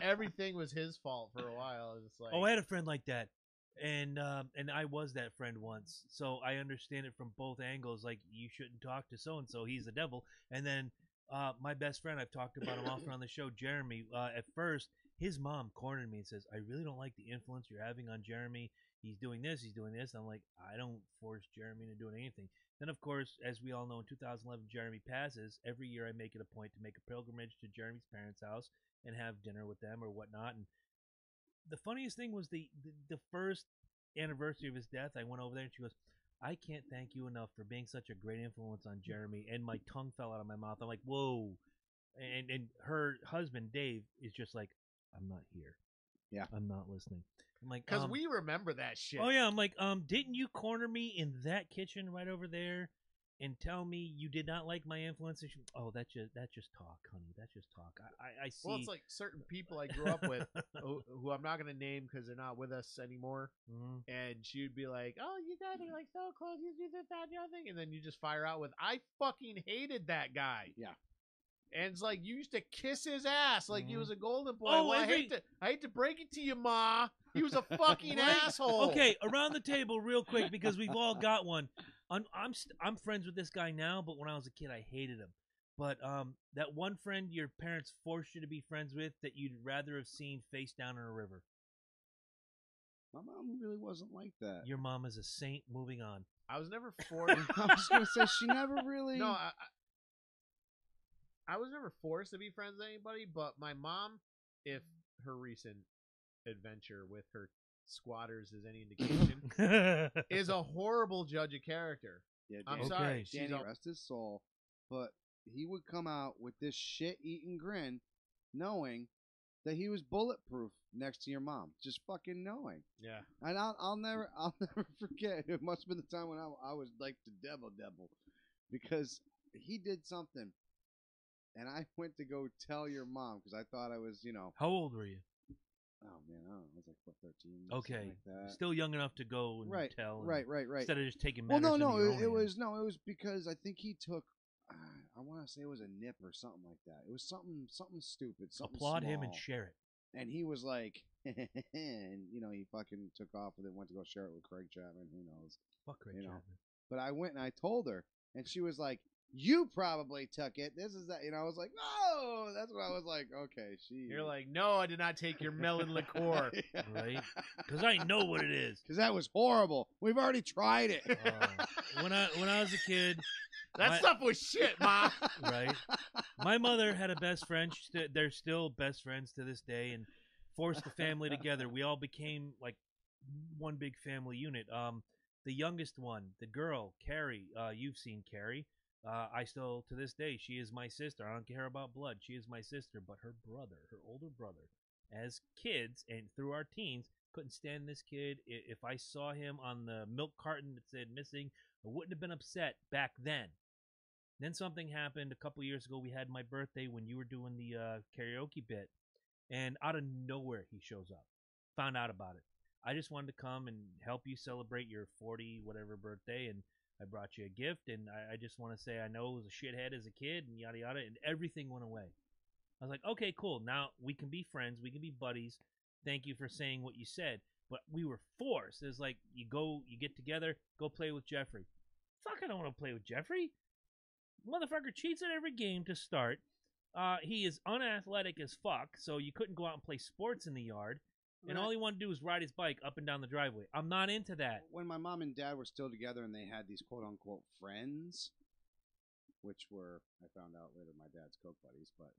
everything was his fault for a while. It was like, Oh, I had a friend like that, and I was that friend once, so I understand it from both angles. Like, you shouldn't talk to so and so; he's the devil. And then my best friend, I've talked about him often on the show, Jeremy. At first, his mom cornered me and says, "I really don't like the influence you're having on Jeremy. He's doing this, he's doing this." I'm like, I don't force Jeremy into doing anything. Then, of course, as we all know, in 2011, Jeremy passes. Every year, I make it a point to make a pilgrimage to Jeremy's parents' house and have dinner with them or whatnot. And the funniest thing was the first anniversary of his death. I went over there and she goes, "I can't thank you enough for being such a great influence on Jeremy." And my tongue fell out of my mouth. I'm like, whoa. And her husband, Dave, is just like, "I'm not here. Yeah. I'm not listening." I'm like, because we remember that shit. oh yeah. I'm like, didn't you corner me in that kitchen right over there and tell me you did not like my influence? And she, "Oh, that's just talk, honey. That's just talk." I see. Well, it's like certain people I grew up with who I'm not going to name because they're not with us anymore. Mhm. And she would be like, "Oh, you guys are like so close. You do this, that, and the other thing." And then you just fire out with, "I fucking hated that guy." Yeah. And it's like, you used to kiss his ass like he Mhm. was a golden boy. Oh, Well, every- I hate to break it to you, Ma. He was a fucking Right? asshole. Okay, around the table real quick because we've all got one. I'm friends with this guy now, but when I was a kid, I hated him. But that one friend your parents forced you to be friends with that you'd rather have seen face down in a river. My mom really wasn't like that. Your mom is a saint. Moving on. I was never forced. I was gonna say she never really. No, I was never forced to be friends with anybody, but my mom, if her recent adventure with her squatters is any indication, is a horrible judge of character. Yeah, I'm Okay. sorry. Danny, She's a, rest his soul, but he would come out with this shit-eating grin, knowing that he was bulletproof next to your mom, just fucking knowing. yeah. And I'll never forget. It must have been the time when I was like the devil, because he did something, and I went to go tell your mom because I thought I was, How old were you? oh man, I don't know, I was like what, 13, Okay, something like that. still young enough to go and Right, tell. and- right. Instead of just taking Well, matters no, into your own it hands. was because I think he took. I want to say it was a nip or something like that. It was something stupid. Something Applaud him and small. share it. And he was like, and he fucking took off with it. Went to go share it with Craig Chapman. Who knows? Fuck Craig You know. Chapman. But I went and I told her, and she was like, "You probably took it. This is that." I was like, "Oh, that's what I was like." Okay, she. You're like, "No, I did not take your melon liqueur." Right? Because I know what it is. Because that was horrible. We've already tried it. When I was a kid, That My- stuff was shit, Ma. right? My mother had a best friend. They're still best friends to this day, and forced the family together. We all became like one big family unit. The youngest one, the girl, Carrie. You've seen Carrie. I still, to this day, she is my sister. I don't care about blood. She is my sister. But her brother, her older brother, as kids and through our teens, couldn't stand this kid. If I saw him on the milk carton that said missing, I wouldn't have been upset back then. Then something happened a couple years ago. We had my birthday when you were doing the karaoke bit, and out of nowhere he shows up. Found out about it. I just wanted to come and help you celebrate your 40 whatever birthday, and I brought you a gift. And I just want to say I know I was a shithead as a kid, and yada yada, and everything went away. I was like, okay, cool. Now we can be friends. We can be buddies. Thank you for saying what you said. but we were forced. It's like you get together, go play with Jeffrey. Fuck, I don't want to play with Jeffrey. Motherfucker cheats at every game to start. He is unathletic as fuck, so you couldn't go out and play sports in the yard. And all he wanted to do was ride his bike up and down the driveway. I'm not into that. When my mom and dad were still together and they had these quote-unquote friends, which were, I found out later, my dad's coke buddies, but,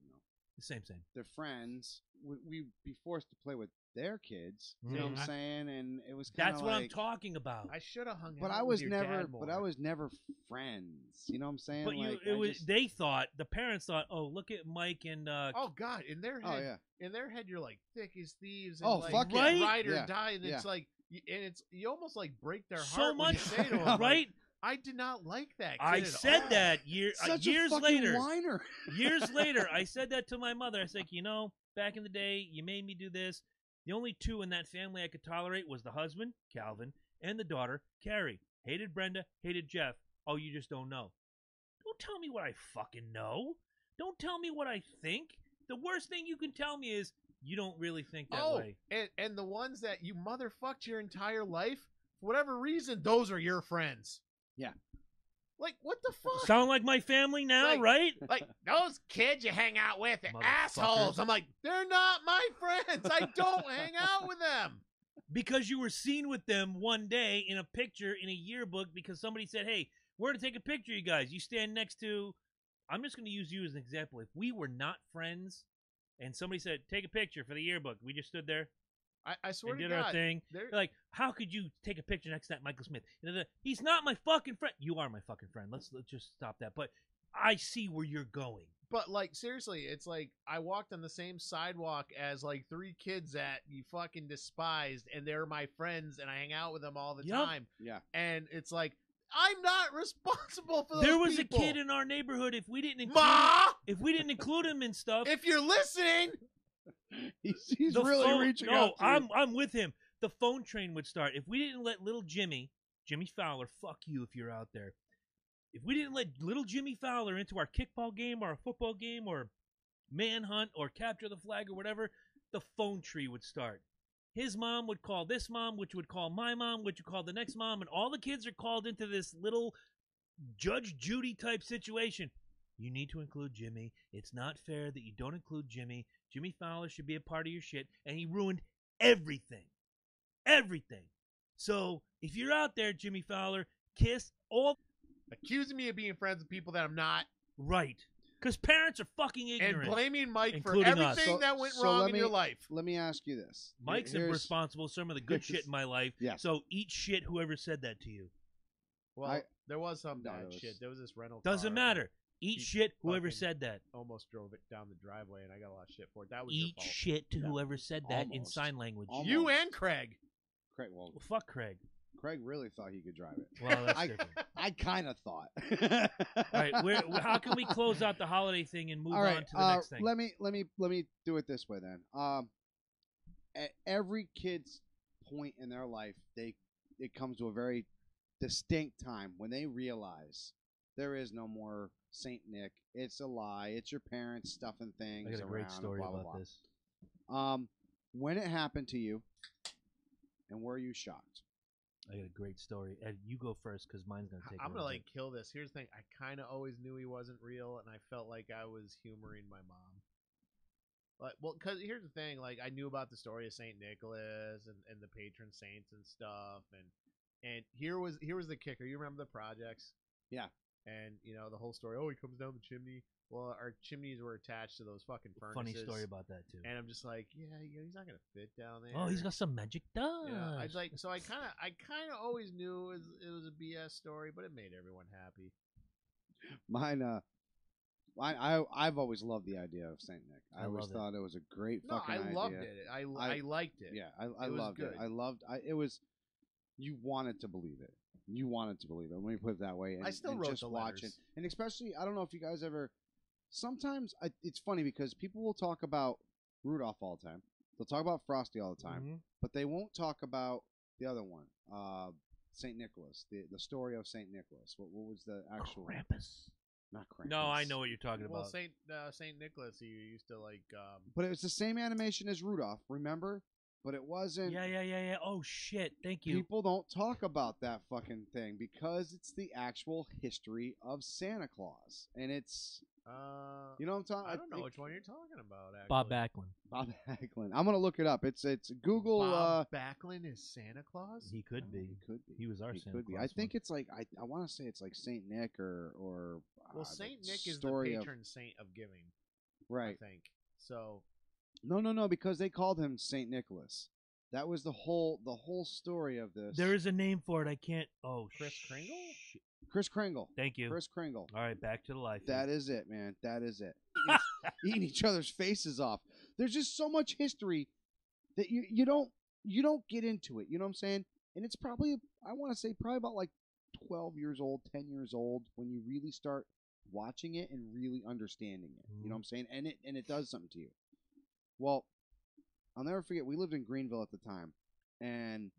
The same. their friends, we'd be forced to play with their kids. You know what I'm saying? And it was kind of That's what I'm talking about. I should have hung out. But I with was your never. dad more. But I was never friends. You know what I'm saying? But like, they thought, the parents thought, oh, look at Mike and Oh God! In their head, Oh yeah. in their head, you're like thick as thieves. And Oh, like, fuck yeah. Right? ride or Yeah. die, and it's Yeah. like, you almost like break their so heart when much, you say to them, right? I did not like that. Kid I at said all. that Such years a fucking later. whiner. Years later, I said that to my mother. I said, back in the day, you made me do this. The only two in that family I could tolerate was the husband, Calvin, and the daughter, Carrie. Hated Brenda, hated Jeff. Oh, you just don't know. Don't tell me what I fucking know. Don't tell me what I think. The worst thing you can tell me is you don't really think that way. And the ones that you motherfucked your entire life, for whatever reason, those are your friends. Yeah. Like, what the fuck? Sound like my family now, Like- right? Like, those kids you hang out with are Motherfuckers. assholes. I'm like, they're not my friends. I don't hang out with them. Because you were seen with them one day in a picture in a yearbook because somebody said, hey, we're going to take a picture, you guys. You stand next to, I'm just going to use you as an example. If we were not friends and somebody said, take a picture for the yearbook, we just stood there I swear and to did our God. thing. they're- They're like, how could you take a picture next to that Michael Smith? He's not my fucking friend. You are my fucking friend. Let's just stop that. But I see where you're going. But like seriously, it's like I walked on the same sidewalk as like 3 kids that you fucking despised, and they're my friends, and I hang out with them all the Yep. time. Yeah. And it's like I'm not responsible for those There was people. a kid in our neighborhood. If we didn't include him in stuff, if you're listening, He's the really phone, reaching no, out to you. I'm with him. The phone train would start. If we didn't let little Jimmy Fowler, fuck you if you're out there. If we didn't let little Jimmy Fowler into our kickball game or a football game or manhunt or capture the flag or whatever, the phone tree would start. His mom would call this mom, which would call my mom, which would call the next mom, and all the kids are called into this little Judge Judy type situation. You need to include Jimmy. It's not fair that you don't include Jimmy. Jimmy Fowler should be a part of your shit. And he ruined everything. Everything. So if you're out there, Jimmy Fowler, kiss all accusing me of being friends with people that I'm not, right. Because parents are fucking ignorant. and blaming Mike for Including us. everything So- that went so wrong let in me- your life. Let me ask you this. Mike's Here's- responsible for some of the good shit in my life. Yes. So eat shit whoever said that to you. Well, there was some No, bad there was- shit. There was this rental. Doesn't car matter. Eat He shit whoever fucking- said that. Almost drove it down the driveway, and I got a lot of shit for it. That was Eat your fault. shit to No. whoever said that in Almost. sign language. Almost. You and Craig. Craig, well, Well, fuck Craig. Craig really thought he could drive it. Well, that's I- different. I kind of thought. All right, how can we close out the holiday thing and move All right, on to the next thing? Let me do it this way then. At every kid's point in their life, it comes to a very distinct time when they realize there is no more Saint Nick. It's a lie. It's your parents stuffing things I got a great around and story blah, blah, about blah. this. When it happened to you, and were you shocked? I got a great story. Ed, you go first because mine's gonna take. I'm a gonna little like kill this. Here's the thing: I kind of always knew he wasn't real, and I felt like I was humoring my mom. But well, because here's the thing: like I knew about the story of Saint Nicholas and the patron saints and stuff, and here was the kicker. You remember the projects? Yeah. And you know the whole story. Oh, he comes down the chimney. Well, our chimneys were attached to those fucking bit. furnaces. Funny story about that too. And I'm just like, yeah, he's not gonna fit down there. Oh, he's got some magic dust. Yeah, I was like, so I kind of always knew it was a BS story, but it made everyone happy. Mine, I've always loved the idea of Saint Nick. I I always love it. thought it was a great No, fucking I idea. loved it. I liked it. Yeah, I It was loved good. it. It was. You wanted to believe it. You wanted to believe it. Let me put it that way. And, I still and wrote just the watch it, letters. and especially I don't know if you guys ever. Sometimes it's funny because people will talk about Rudolph all the time. They'll talk about Frosty all the time, Mhm. but they won't talk about the other one, Saint Nicholas. The story of Saint Nicholas. What was the actual? Krampus. Not Krampus. No, I know what you're talking Well, about. Saint Nicholas, he used to like. But it was the same animation as Rudolph. Remember, but it wasn't. Yeah. Oh shit! Thank you. People don't talk about that fucking thing because it's the actual history of Santa Claus, and it's you know what I'm talking. I don't know which one you're talking about. Actually. Bob Backlund. Bob Backlund. I'm gonna look it up. It's Google. Bob Backlund is Santa Claus. He could He be. could be. He was our He Santa could be. Claus I think once. it's like I want to say it's like Saint Nick or Well, the Saint Nick is the story of- patron saint of giving. right. I think so. No, because they called him Saint Nicholas. That was the whole story of this. There is a name for it. I can't. Oh, Kris Kringle? Kris Kringle. Thank you. Chris Kringle. All right, back to the life. That is it, man. That is it. Eating each other's faces off. There's just so much history that you don't get into it. You know what I'm saying? And it's probably, I want to say, probably about like 12 years old, 10 years old when you really start watching it and really understanding it. You know what I'm saying? And it does something to you. Well, I'll never forget. We lived in Greenville at the time, and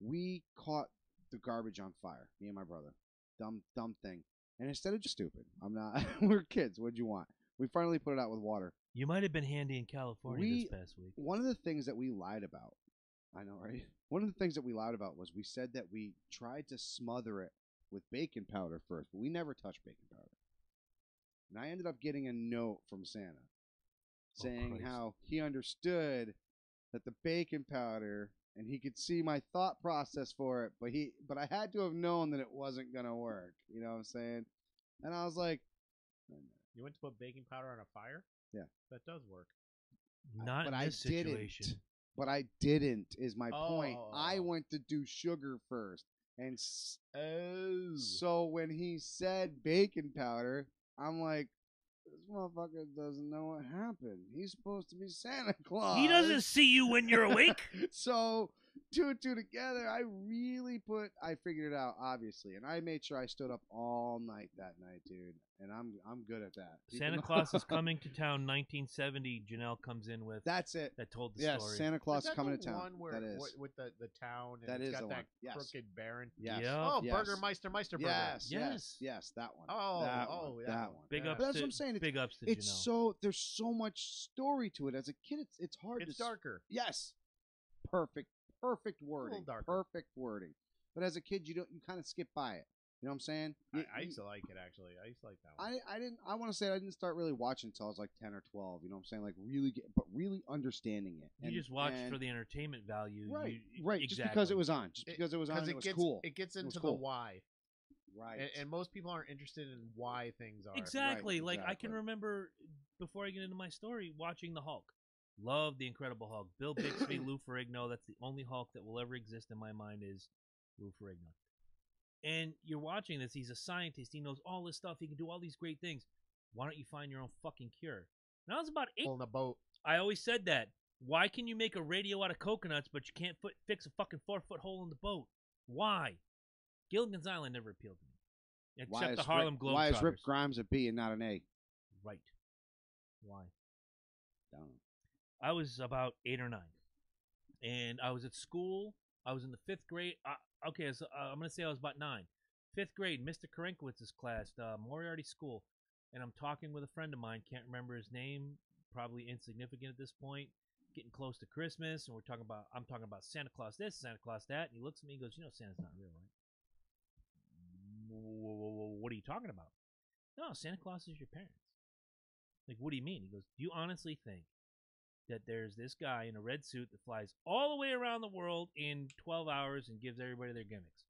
we caught the garbage on fire. Me and my brother. Dumb thing. And instead of just stupid, I'm not. We're kids. What'd you want? We finally put it out with water. You might have been handy in California this past week. One of the things that we lied about, I know, right? One of the things that we lied about was we said that we tried to smother it with baking powder first, but we never touched baking powder. And I ended up getting a note from Santa saying Christ. how he understood that the baking powder, and he could see my thought process for it, but I had to have known that it wasn't gonna work. You know what I'm saying? And I was like, You went to put baking powder on a fire? Yeah. That does work. Not but in I this situation. didn't. But I didn't, is my point. Oh. I went to do sugar first. And Oh. so when he said baking powder, I'm like, this motherfucker doesn't know what happened. He's supposed to be Santa Claus. He doesn't see you when you're awake. So two and two together, I figured it out, obviously, and I made sure I stood up all night that night, dude. And I'm good at that. Santa Claus is coming to town. 1970. Janelle comes in with That's it. that told the Yes, story. Santa Claus Is that coming the to town. one where, That is. with the town and That it's is got the that one. Yes. crooked baron. Yes. Yep. Oh, Yes. Burgermeister Burger. Yes, Yes. yes, that one. Oh, that oh, one. that That one. one. Big Yeah. ups. But that's to, what I'm saying. Big ups to It's Janelle. there's so much story to it. As a kid, it's hard It's to darker. Yes. Perfect wording. darker. Perfect wording. But as a kid, you kind of skip by it. You know what I'm saying? I used to like it, actually. I used to like that one. I want to say I didn't start really watching until I was like 10 or 12. You know what I'm saying? Like really understanding it. You just watched for the entertainment value. right, You- right. Exactly. Just because it was on. Just because it was on, Because it was gets, cool. It gets into cool. the why. Right. And most people aren't interested in why things are. Exactly. Right, Like I can exactly. remember before I get into my story, watching the Hulk. Love the Incredible Hulk. Bill Bixby, Lou Ferrigno. That's the only Hulk that will ever exist in my mind is Lou Ferrigno. And you're watching this. He's a scientist. He knows all this stuff. He can do all these great things. Why don't you find your own fucking cure? When I was about 8, Pulling a boat. I always said that. Why can you make a radio out of coconuts, but you can't fix a fucking 4-foot hole in the boat? Why? Gilligan's Island never appealed to me. Except the Harlem Globetrotters. Why is Rip Grimes a B and not an A? Right. Why? Don't know. I was about 8 or 9, and I was at school. I was in the 5th grade. Okay, so I'm gonna say I was about 9. 5th grade, Mr. Karenkowitz's class, Moriarty School, and I'm talking with a friend of mine. Can't remember his name. Probably insignificant at this point. Getting close to Christmas, and I'm talking about Santa Claus this, Santa Claus that, and he looks at me and goes, "You know, Santa's not real, right?" What are you talking about? No, Santa Claus is your parents. Like, what do you mean? He goes, do you honestly think that there's this guy in a red suit that flies all the way around the world in 12 hours and gives everybody their gimmicks?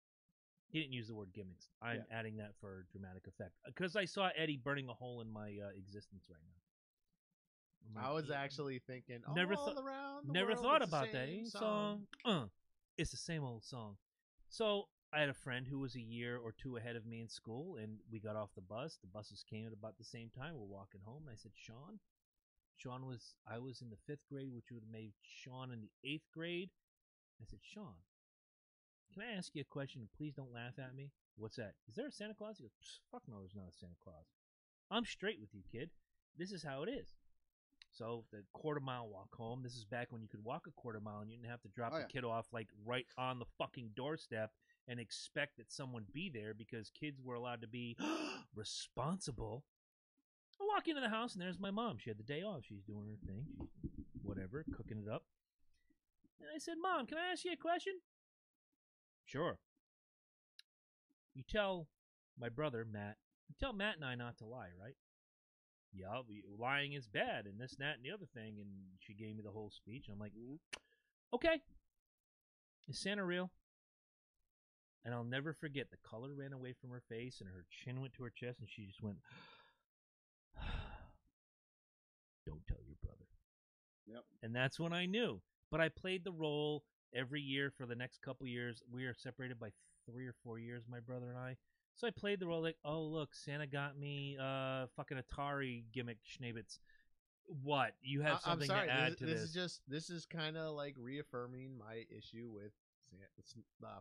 He didn't use the word gimmicks. I'm adding that for dramatic effect because I saw Eddie burning a hole in my existence right now. I'm I like, was actually thinking, Never all thought- around the Never world, thought it's the about that same song. It's the same old song. So I had a friend who was a year or two ahead of me in school, and we got off the bus. The buses came at about the same time. We're walking home. I said, I was in the 5th grade, which would have made Sean in the 8th grade. I said, Sean, can I ask you a question? Please don't laugh at me. What's that? Is there a Santa Claus? He goes, fuck no, there's not a Santa Claus. I'm straight with you, kid. This is how it is. So the quarter-mile walk home. This is back when you could walk a quarter mile and you didn't have to drop the kid off like right on the fucking doorstep and expect that someone be there because kids were allowed to be responsible. I walk into the house and there's my mom. She had the day off. She's doing her thing. She's whatever, cooking it up. And I said, Mom, can I ask you a question? Sure. You tell my brother, Matt, you tell Matt and I not to lie, right? Yeah, lying is bad, and this, that, and the other thing. And she gave me the whole speech. I'm like, okay. Is Santa real? And I'll never forget, the color ran away from her face, and her chin went to her chest, and she just went, don't tell your brother. Yep. And that's when I knew. But I played the role every year for the next couple years. We are separated by 3 or 4 years, my brother and I. So I played the role like, oh, look, Santa got me fucking Atari gimmick schnabbits. What? You have something I'm sorry. to add to this? This is kind of like reaffirming my issue with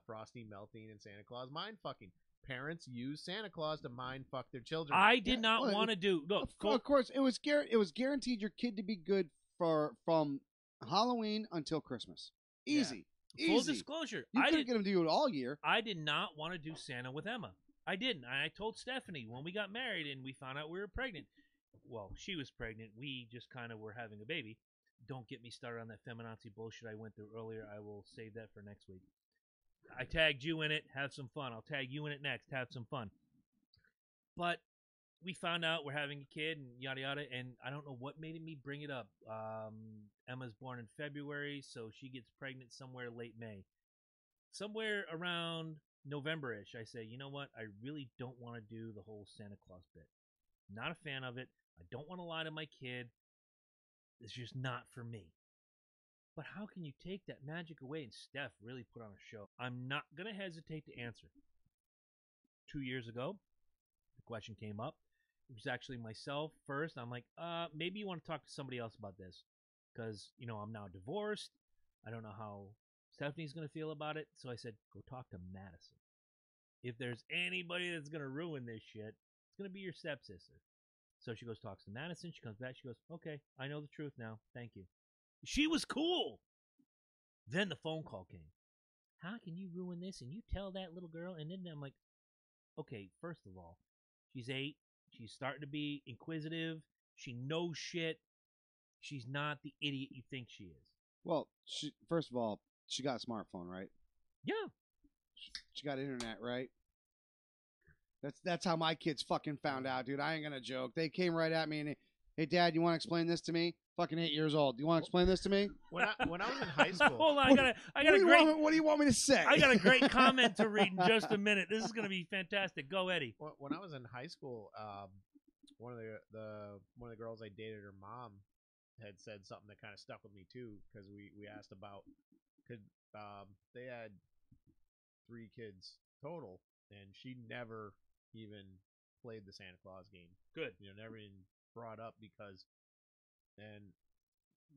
Frosty melting and Santa Claus mind fucking. Parents use Santa Claus to mind fuck their children. I did not want to do. Look, of course, it was guaranteed your kid to be good from Halloween until Christmas. Easy. Yeah. Full Easy. disclosure, You couldn't get him to do it all year. I did not want to do Santa with Emma. I didn't. I told Stephanie when we got married and we found out we were pregnant. Well, she was pregnant. We just kind of were having a baby. Don't get me started on that feminazi bullshit I went through earlier. I will save that for next week. I tagged you in it. Have some fun. I'll tag you in it next. Have some fun. But we found out we're having a kid and yada yada, and I don't know what made me bring it up. Emma's born in February, so she gets pregnant somewhere late May. Somewhere around November-ish, I say, you know what? I really don't want to do the whole Santa Claus bit. Not a fan of it. I don't want to lie to my kid. It's just not for me. But how can you take that magic away? And Steph really put on a show. I'm not going to hesitate to answer. 2 years ago, the question came up. It was actually myself first. I'm like, maybe you want to talk to somebody else about this. Because, I'm now divorced. I don't know how Stephanie's going to feel about it. So I said, go talk to Madison. If there's anybody that's going to ruin this shit, it's going to be your stepsister. So she goes, talks to Madison. She comes back. She goes, okay, I know the truth now. Thank you. She was cool. Then the phone call came. How can you ruin this? And you tell that little girl. And then I'm like, okay, first of all, she's 8. She's starting to be inquisitive. She knows shit. She's not the idiot you think she is. Well, first of all, she got a smartphone, right? Yeah. She got internet, right? That's how my kids fucking found out, dude. I ain't gonna joke. They came right at me and, hey, Dad, you want to explain this to me? Fucking 8 years old. You want to explain this to me? When I was in high school. Hold on, what do you want me to say? I got a great comment to read in just a minute. This is gonna be fantastic. Go, Eddie. When I was in high school, one of the girls I dated, her mom had said something that kind of stuck with me too, because we asked about they had 3 kids total, and she never even played the Santa Claus game. Good. Never even brought up because, and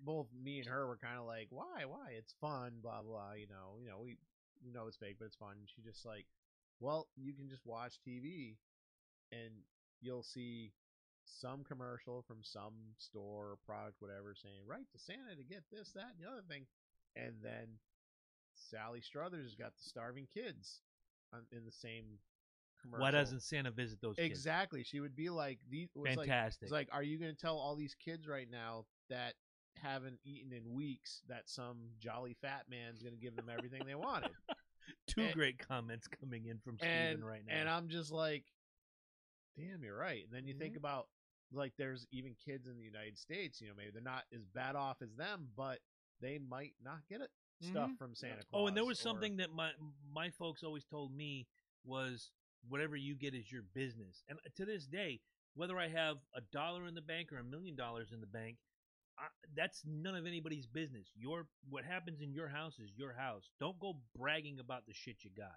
both me and her were kind of like, why? It's fun, blah blah. We know it's fake, but it's fun. And she just like, well, you can just watch TV, and you'll see some commercial from some store or product, whatever, saying write to Santa to get this, that, and the other thing, and then Sally Struthers has got the starving kids in the same commercial. Why doesn't Santa visit those kids? Exactly. She would be like, fantastic. It's like, are you going to tell all these kids right now that haven't eaten in weeks that some jolly fat man's going to give them everything they wanted? Two great comments coming in from Steven right now. And I'm just like, damn, you're right. And then you think about, like, there's even kids in the United States, maybe they're not as bad off as them, but they might not get it. Stuff from Santa Claus. Oh, and there was something that my folks always told me was, whatever you get is your business. And to this day, whether I have $1 in the bank or $1 million in the bank, that's none of anybody's business. What happens in your house is your house. Don't go bragging about the shit you got.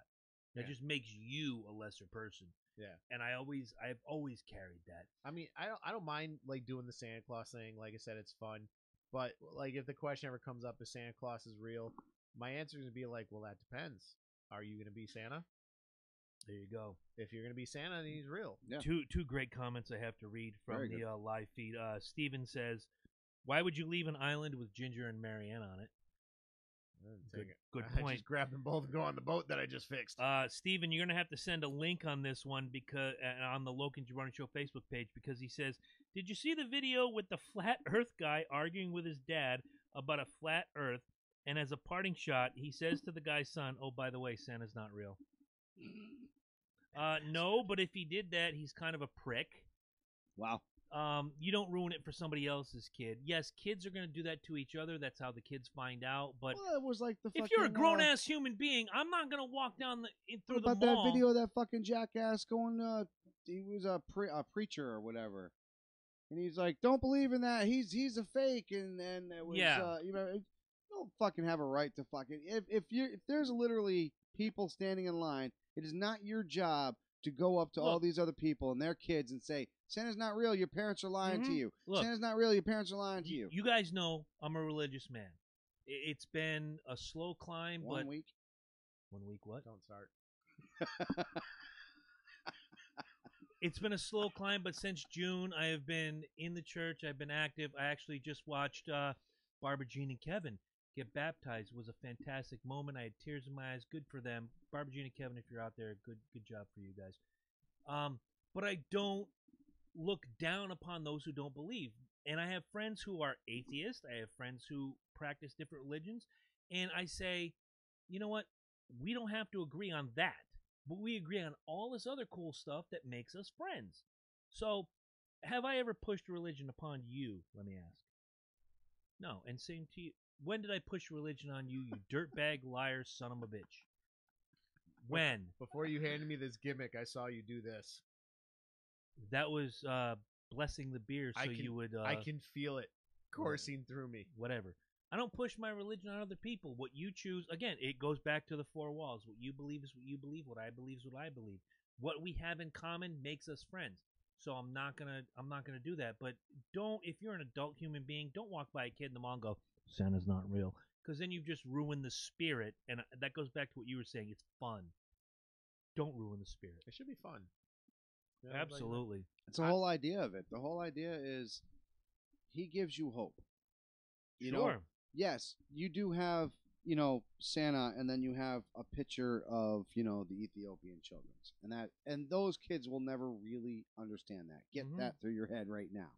That just makes you a lesser person. Yeah. And I've always carried that. I mean, I don't mind like doing the Santa Claus thing. Like I said, it's fun. But like, if the question ever comes up, if Santa Claus is real, my answer is gonna be like, well, that depends. Are you gonna be Santa? There you go. If you're gonna be Santa, then he's real. Yeah. Two great comments I have to read from the live feed. Steven says, "Why would you leave an island with Ginger and Marianne on it?" Good point. Just grab them both and go on the boat that I just fixed. Steven, you're going to have to send a link on this one because on the Logan Jabroni Show Facebook page, because he says, did you see the video with the flat earth guy arguing with his dad about a flat earth, and as a parting shot, he says to the guy's son, "Oh, by the way, Santa's not real." No, but if he did that, he's kind of a prick. Wow. You don't ruin it for somebody else's kid. Yes, kids are going to do that to each other. That's how the kids find out. But Well, it was like the if fucking, you're a grown ass human being, I'm not going to walk down through what the about mall. that video of that fucking jackass going? He was a preacher or whatever, and he's like, "Don't believe in that. He's a fake." And it was, Yeah. you don't fucking have a right to fucking if there's literally people standing in line, it is not your job to go up to all Look. these other people and their kids and say, "Santa's not real. Your parents are lying to Mhm. you. Look. Santa's not real. Your parents are lying to you." You guys know I'm a religious man. It's been a slow climb, One but week. 1 week what? Don't start. It's been a slow climb, but since June, I have been in the church. I've been active. I actually just watched Barbara Jean and Kevin get baptized. It was a fantastic moment. I had tears in my eyes. Good for them. Barbara Jean and Kevin, if you're out there, good job for you guys. But I don't look down upon those who don't believe. And I have friends who are atheists. I have friends who practice different religions. And I say, you know what? We don't have to agree on that. But we agree on all this other cool stuff that makes us friends. So, have I ever pushed religion upon you, let me ask? No. And same to you. When did I push religion on you, you dirtbag, liar, son of a bitch? When? Before you handed me this gimmick, I saw you do this. That was blessing the beer so you would... I can feel it coursing through me. Whatever. I don't push my religion on other people. What you choose, again, it goes back to the four walls. What you believe is what you believe. What I believe is what I believe. What we have in common makes us friends. So I'm not gonna do that. But don't, if you're an adult human being, don't walk by a kid in the mall and go, Santa's not real, because then you've just ruined the spirit. And that goes back to what you were saying. It's fun. Don't ruin the spirit. It should be fun. Yeah, Absolutely. It's the whole idea of it. The whole idea is he gives you hope. You know, Sure. yes, you do have, Santa, and then you have a picture of, the Ethiopian children's. And those kids will never really understand that. Get Mhm. that through your head right now.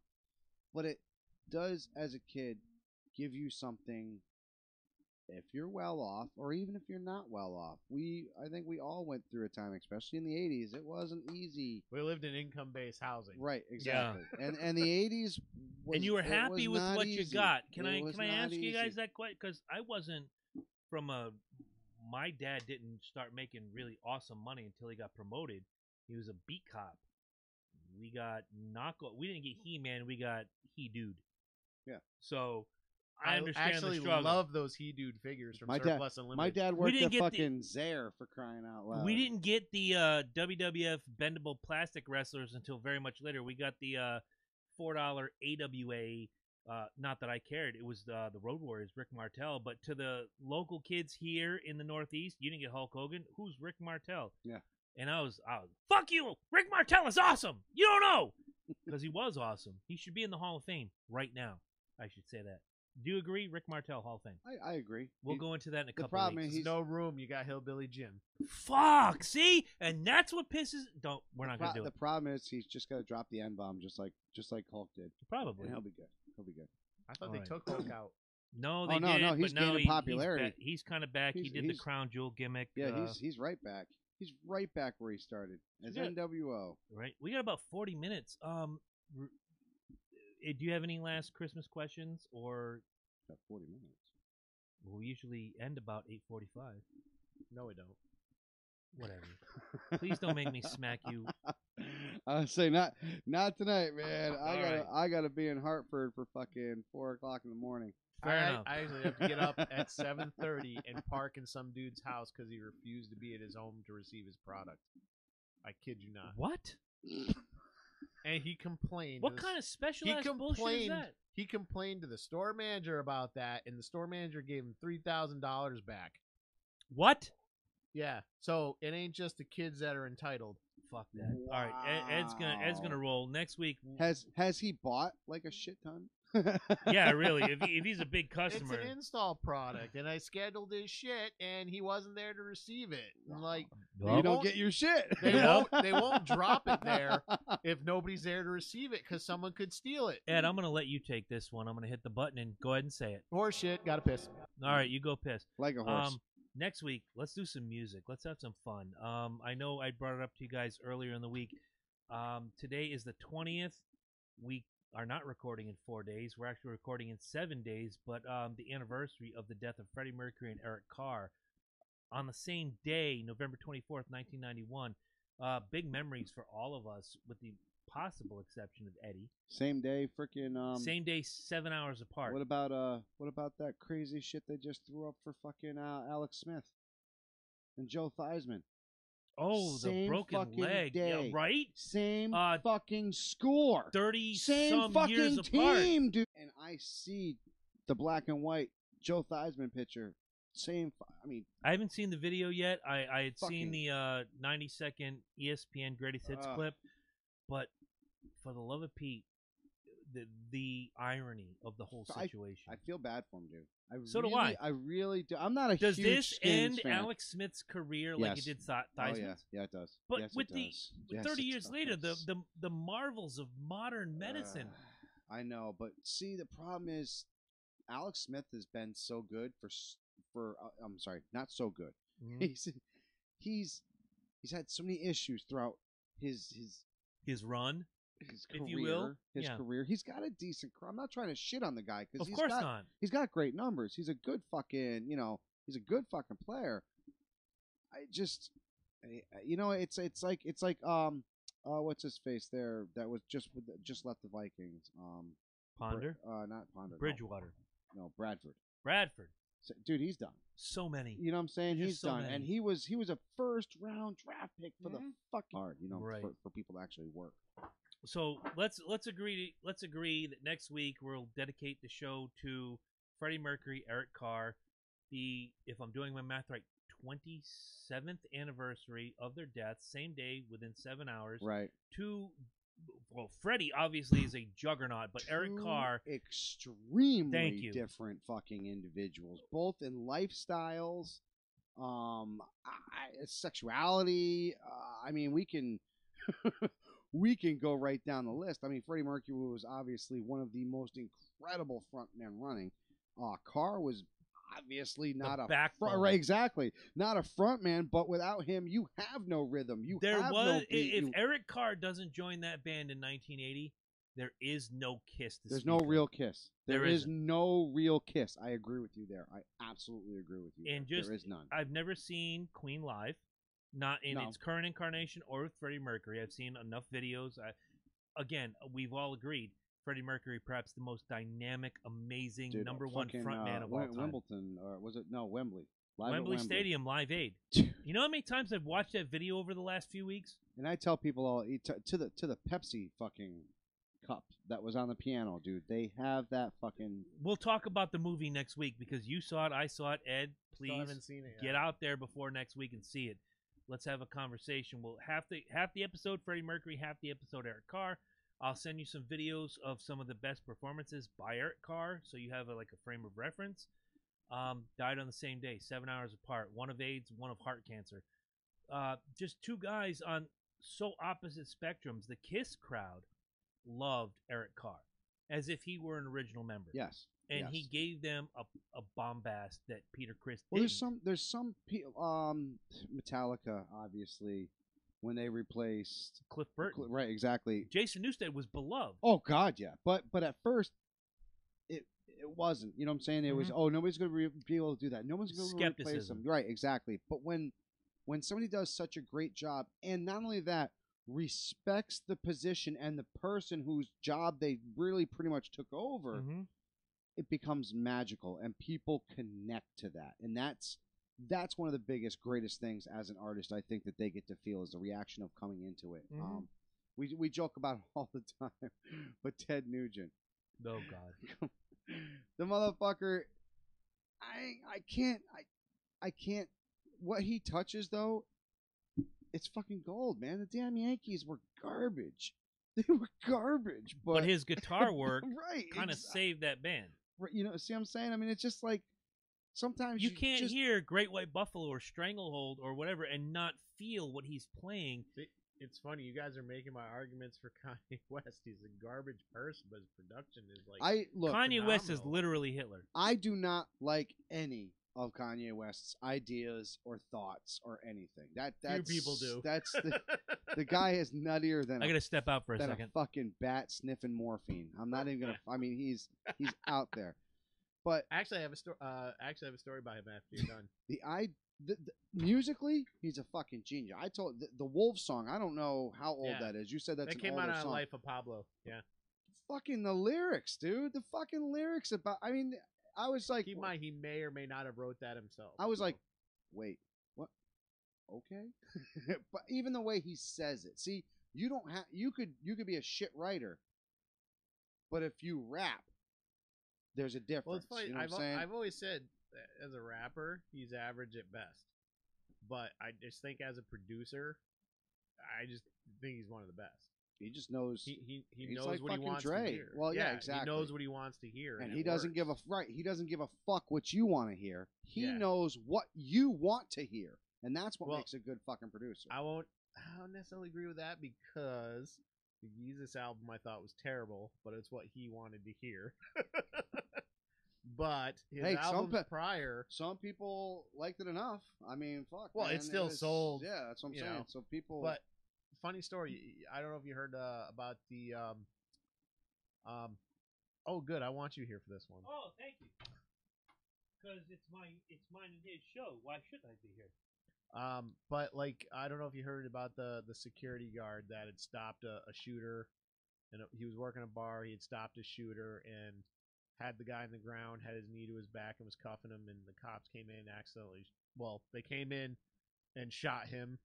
But it does, as a kid, give you something if you're well off, or even if you're not well off. I think we all went through a time, especially in the 80s. It wasn't easy. We lived in income-based housing. Right, exactly. And the 80s was, and you were it happy was with not what you easy. got. It Can I was ask not you guys easy. that question? Because I wasn't my dad didn't start making really awesome money until he got promoted. He was a beat cop. We got we didn't get He-Man, we got He-Dude. Yeah. So I understand actually the struggle. love those He-Dude figures from My dad- Surplus Unlimited. My dad We worked didn't at get the- fucking Zare, for crying out loud. We didn't get the WWF bendable plastic wrestlers until very much later. We got the $4 AWA. Not that I cared. It was the Road Warriors, Rick Martel. But to the local kids here in the Northeast, you didn't get Hulk Hogan. Who's Rick Martel? Yeah. And I was fuck you! Rick Martel is awesome! You don't know! Because he was awesome. He should be in the Hall of Fame right now. I should say that. Do you agree? Rick Martel, Hall of Fame. I agree. We'll go into that in a the couple problem weeks. is There's no room. You got Hillbilly Jim. Fuck! See? And that's what pisses... We're not going to do The it. problem is he's just got to drop the N-bomb just like Hulk did. Probably. And he'll be good. He'll be good. I thought All they right. took Hulk out. No, Oh, they no, did. no, he's but now gaining popularity. He's kind of back. He He's- did the he's- crown jewel gimmick. Yeah, he's right back. He's right back where he started as Yeah. NWO. right. We got about 40 minutes. Do you have any last Christmas questions, or Got 40 minutes. we usually end about 8:45? No, we don't. Whatever. Please don't make me smack you. I say not tonight, man. All I gotta be in Hartford for fucking 4:00 in the morning. Fair enough. I usually have to get up at 7:30 and park in some dude's house because he refused to be at his home to receive his product. I kid you not. What? And he complained. What kind of special he ass bullshit is complained. that? He complained to the store manager about that, and the store manager gave him $3,000 back. What? Yeah, so it ain't just the kids that are entitled. Fuck that. All right, Ed's gonna roll next week. Has he bought like a shit ton? Yeah, really. If he's a big It's customer, an install product, and I scheduled his shit, and he wasn't there to receive it. And like, Well, you don't won't- get your shit. They Yeah. won't drop it there if nobody's there to receive it because someone could steal it. Ed, I'm going to let you take this one. I'm going to hit the button and go ahead and say it. Horse shit, gotta piss. All right, you go piss. Like a horse. Next week, let's do some music. Let's have some fun. I know I brought it up to you guys earlier in the week. Today is the 20th. We are not recording in 4 days. We're actually recording in 7 days, but the anniversary of the death of Freddie Mercury and Eric Carr on the same day, November 24th, 1991. Big memories for all of us, with the possible exception of Eddie. Same day, freaking. Same day, 7 hours apart. What about that crazy shit they just threw up for fucking Alex Smith and Joe Theismann? Oh, the Same broken fucking leg. day. Yeah, right? Same Uh, fucking score. 30 Same some fucking years apart. team, dude. And I see the black and white Joe Theismann picture. I mean, I haven't seen the video yet. I had seen Fucking- the 90-second ESPN Greatest Hits Ugh. clip, but for the love of Pete, the irony of the whole situation. I feel bad for him, dude. So do really, I. I really do. I'm not a Does huge this Skins end fan. Alex Smith's career like it Yes. did Oh Theismann's? yeah, yeah, it does. But Yes, with it the does. Yes, 30 it years later, does. the marvels of modern medicine. I know, but see, the problem is Alex Smith has been so good for I'm sorry, not so good. Mhm. He's had so many issues throughout his His run, career. if you will. His Yeah. career. He's got a decent. I'm not trying to shit on the guy because of course not. he's got great numbers. He's a good fucking, he's a good fucking player. I just, it's like what's his face there that was just left the Vikings. Ponder, Not Ponder. Bridgewater, No, Bradford. Bradford. So, dude, he's done. So many. You know what I'm saying? Just He's so done, many. and he was a first round draft pick for the fucking hard. Right. For people to actually work. So let's agree that next week we'll dedicate the show to Freddie Mercury, Eric Carr, the, if I'm doing my math right, 27th anniversary of their deaths, same day within 7 hours. Right. Freddie obviously is a juggernaut, but Eric Two Carr, extremely Thank you. different fucking individuals, both in lifestyles, sexuality. I mean, we can we can go right down the list. I mean, Freddie Mercury was obviously one of the most incredible frontmen running. Carr was obviously not a backbone. right, exactly, not a frontman, but without him, you have no rhythm. You there have was no beat. if Eric Carr doesn't join that band in 1980, there is no Kiss to There's speak no of. real Kiss. There There is isn't. no real Kiss. I agree with you there. I absolutely agree with you. And there. just There is none. I've never seen Queen live, not in No. its current incarnation or with Freddie Mercury. I've seen enough videos. Again, we've all agreed Freddie Mercury, perhaps the most dynamic, amazing, Dude, number one fucking, frontman of all time. Wimbledon, or was it? No, Wembley. Live at Wembley Stadium, Live Aid. You know how many times I've watched that video over the last few weeks? And I tell people all to the Pepsi fucking cup that was on the piano, dude. They have that fucking. We'll talk about the movie next week because you saw it, I saw it. Ed, Still please haven't seen it yet. get out there before next week and see it. Let's have a conversation. We'll half the episode Freddie Mercury, half the episode Eric Carr. I'll send you some videos of some of the best performances by Eric Carr, so you have a frame of reference. Died on the same day, 7 hours apart. One of AIDS, one of heart cancer. Just two guys on so opposite spectrums. The Kiss crowd loved Eric Carr as if he were an original member. Yes. And yes. he gave them a bombast that Peter Criss Well, didn't. there's some Metallica, obviously, when they replaced Cliff Burton. right, exactly. Jason Newsted was beloved. Oh God, yeah. But at first, it wasn't. You know what I'm saying? It was nobody's going to be able to do that. No one's going to replace Skepticism. them. Right, exactly. But when somebody does such a great job, and not only that, respects the position and the person whose job they really pretty much took over, Mm-hmm. it becomes magical, and people connect to that, and that's one of the biggest, greatest things as an artist. I think that they get to feel is the reaction of coming into it. Mhm. We joke about it all the time, but Ted Nugent, Oh God. the motherfucker, I can't. What he touches though, it's fucking gold, man. The damn Yankees were garbage. They were garbage, But his guitar work right kind of saved that band. Right, you know, see what I'm saying? I mean, it's just like sometimes You can't just, hear Great White Buffalo or Stranglehold or whatever and not feel what he's playing. It's funny. You guys are making my arguments for Kanye West. He's a garbage person, but his production is like. Kanye West is phenomenal. literally Hitler. I do not like any of Kanye West's ideas or thoughts or anything. That's people do. That's the guy is nuttier than I gotta step out for a than second. a fucking bat sniffing morphine. I'm not even gonna. I mean, he's out there. But Actually, I have a story. Actually, I have a story about him after you're done. the musically, he's a fucking genius. I told the Wolf song. I don't know how old Yeah. that is. You said that's That an came older out on song. Life of Pablo. Yeah. Fucking the lyrics, dude. The fucking lyrics about. I mean, I was like, Keep in mind, he may or may not have wrote that himself. I was so. like, wait, what? Okay, but even the way he says it, see, you don't have. You could be a shit writer, but if you rap, there's a difference. Well, it's funny. You know what I'm saying? I've always said, as a rapper, he's average at best. But I just think as a producer, I just think he's one of the best. He just knows. He he's knows like what he fucking wants Dre. to hear. Well, yeah, exactly. He knows what he wants to hear, and and he it doesn't works. give a right. He doesn't give a fuck what you want to hear. He Yeah. knows what you want to hear, and that's what Well, makes a good fucking producer. I don't necessarily agree with that because the Yeezus album I thought was terrible, but it's what he wanted to hear. But his Hey, albums some prior, Some people liked it enough. I mean, fuck. Well, man, it still was- sold, Yeah, that's what I'm you saying. know, So people. but funny story. I don't know if you heard about the Oh, good. I want you here for this one. Oh, thank you. Because it's mine and his show. Why should I be here? But like, I don't know if you heard about the security guard that had stopped a shooter, and he was working a bar. He had stopped a shooter and had the guy on the ground, had his knee to his back, and was cuffing him. And the cops came in and accidentally. Well, they came in and shot him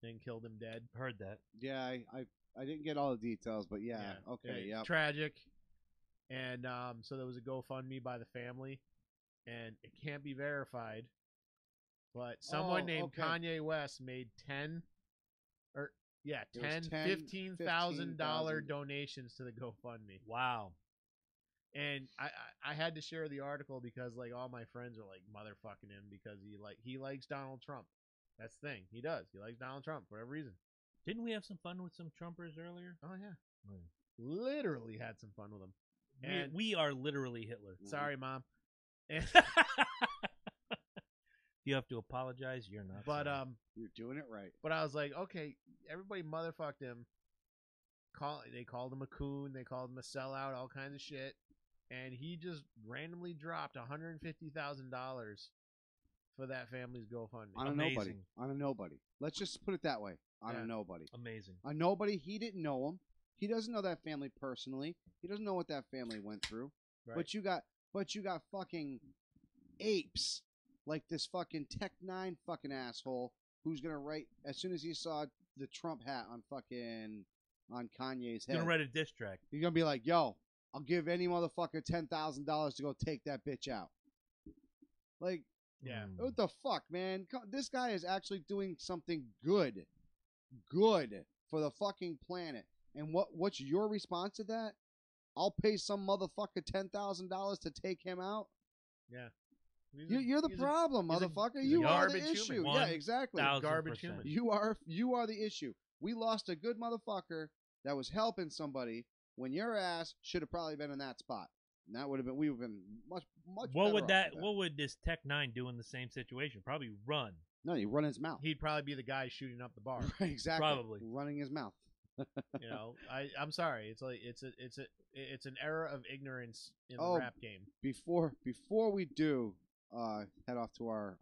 and killed him dead. Heard that. Yeah, I didn't get all the details, but yeah, okay, yeah. Tragic. And so there was a GoFundMe by the family, and it can't be verified. But someone named okay. Kanye West made $10, It was $15,000 donations to the GoFundMe. Wow. And I had to share the article because like all my friends are like motherfucking him because he likes Donald Trump. That's the thing. He does. He likes Donald Trump for whatever reason. Didn't we have some fun with some Trumpers earlier? Oh yeah. Literally had some fun with him. And We are literally Hitler. sorry, Mom. And, You have to apologize. You're not. but sorry. You're doing it right. But I was like, okay, everybody motherfucked him. They called him a coon. They called him a sellout. All kinds of shit. And he just randomly dropped $150,000 for that family's GoFundMe. On a nobody. Amazing. On a nobody. Let's just put it that way. On Yeah. a nobody. Amazing. A nobody. He didn't know him. He doesn't know that family personally. He doesn't know what that family went through. Right. But you got fucking apes like this fucking Tech Nine fucking asshole who's gonna write as soon as he saw the Trump hat on Kanye's head. Gonna write a diss track. You're gonna be like, yo, I'll give any motherfucker $10,000 to go take that bitch out. Like, Yeah. what the fuck, man? This guy is actually doing something good for the fucking planet. And what's your response to that? I'll pay some motherfucker $10,000 to take him out. Yeah. You're the problem, he's a motherfucker. he's a You are the garbage issue. human. Yeah, exactly. 1000%. Garbage human. You are the issue. We lost a good motherfucker that was helping somebody when your ass should have probably been in that spot. And that would have been we would have been much What better would off that? with What would this Tech 9 do in the same situation? Probably run. No, you run his mouth. He'd probably be the guy shooting up the bar. Exactly. Probably. Running his mouth. You know, I'm sorry. It's like it's an era of ignorance in the Oh. rap game. Before we do head off to our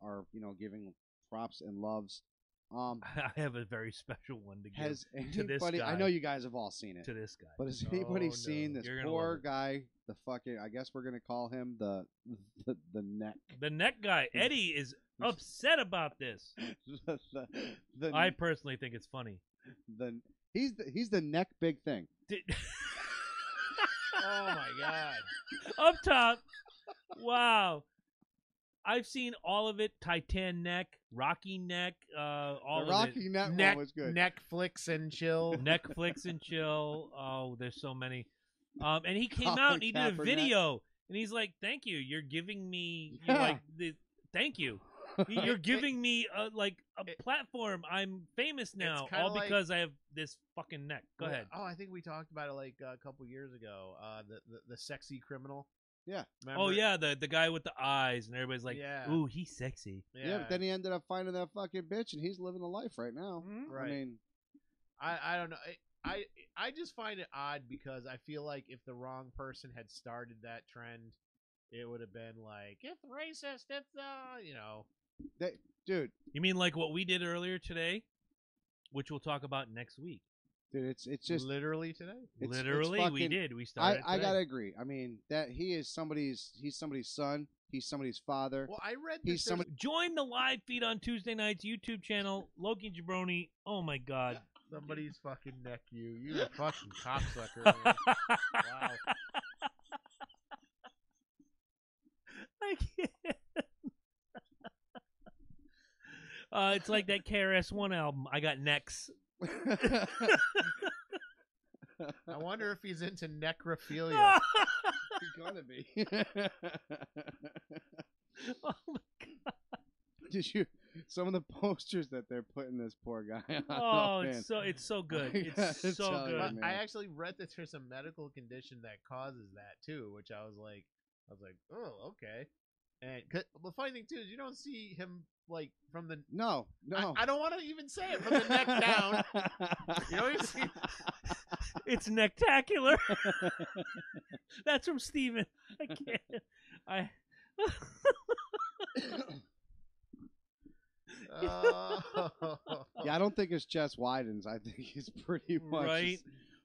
giving props and loves. I have a very special one to give Has to this anybody? guy. I know you guys have all seen it. to this guy. But has anybody Oh, no. seen this You're gonna poor love it. guy? The fucking, I guess we're gonna call him the neck. The neck guy, Eddie, is upset about this. the, I personally think it's funny. he's the neck big thing. Did- Oh my god. Up top. Wow. I've seen all of it. Titan neck, Rocky neck, all The of Rocky it. neck Neck, one was good. Netflix and chill. Netflix and chill. Oh, there's so many. And he came Colin out and he did a Kaepernick. video, and he's like, "Thank you. You're giving me Yeah. like the thank you. You're giving me a platform. I'm famous now, kinda all like- because I have this fucking neck. Go ahead. Oh, I think we talked about it like a couple years ago. The sexy criminal. Yeah. Remember? Oh yeah, the guy with the eyes, and everybody's like, Yeah. "Ooh, he's sexy." Yeah, but then he ended up finding that fucking bitch, and he's living the life right now. Right. I mean, I don't know. I just find it odd because I feel like if the wrong person had started that trend, it would have been like, it's racist. It's dude, You mean like what we did earlier today, which we'll talk about next week? it's just literally today. it's Literally, we fucking- did. We started. I today. gotta agree. I mean that he's somebody's son. He's somebody's father. Well, I read He's that somebody. Join the live feed on Tuesday night's YouTube channel, Loki and Jabroni. Oh my God. somebody's fucking neck you. You a fucking cocksucker, man. Wow. I can't. It's like that KRS-One album. I got necks. I wonder if he's into necrophilia. He's gonna be. Oh my God. Did you? Some of the posters that they're putting this poor guy on. Oh, man. it's so good. I It's gotta so tell you, good. man. I actually read that there's a medical condition that causes that too, which I was like, oh, okay. And the funny thing too is you don't see him like from the. No. I don't want to even say it from the neck down. You know, you see. It's nectacular. That's from Steven. I can't. Yeah, I don't think his chest widens. I think he's pretty much Right.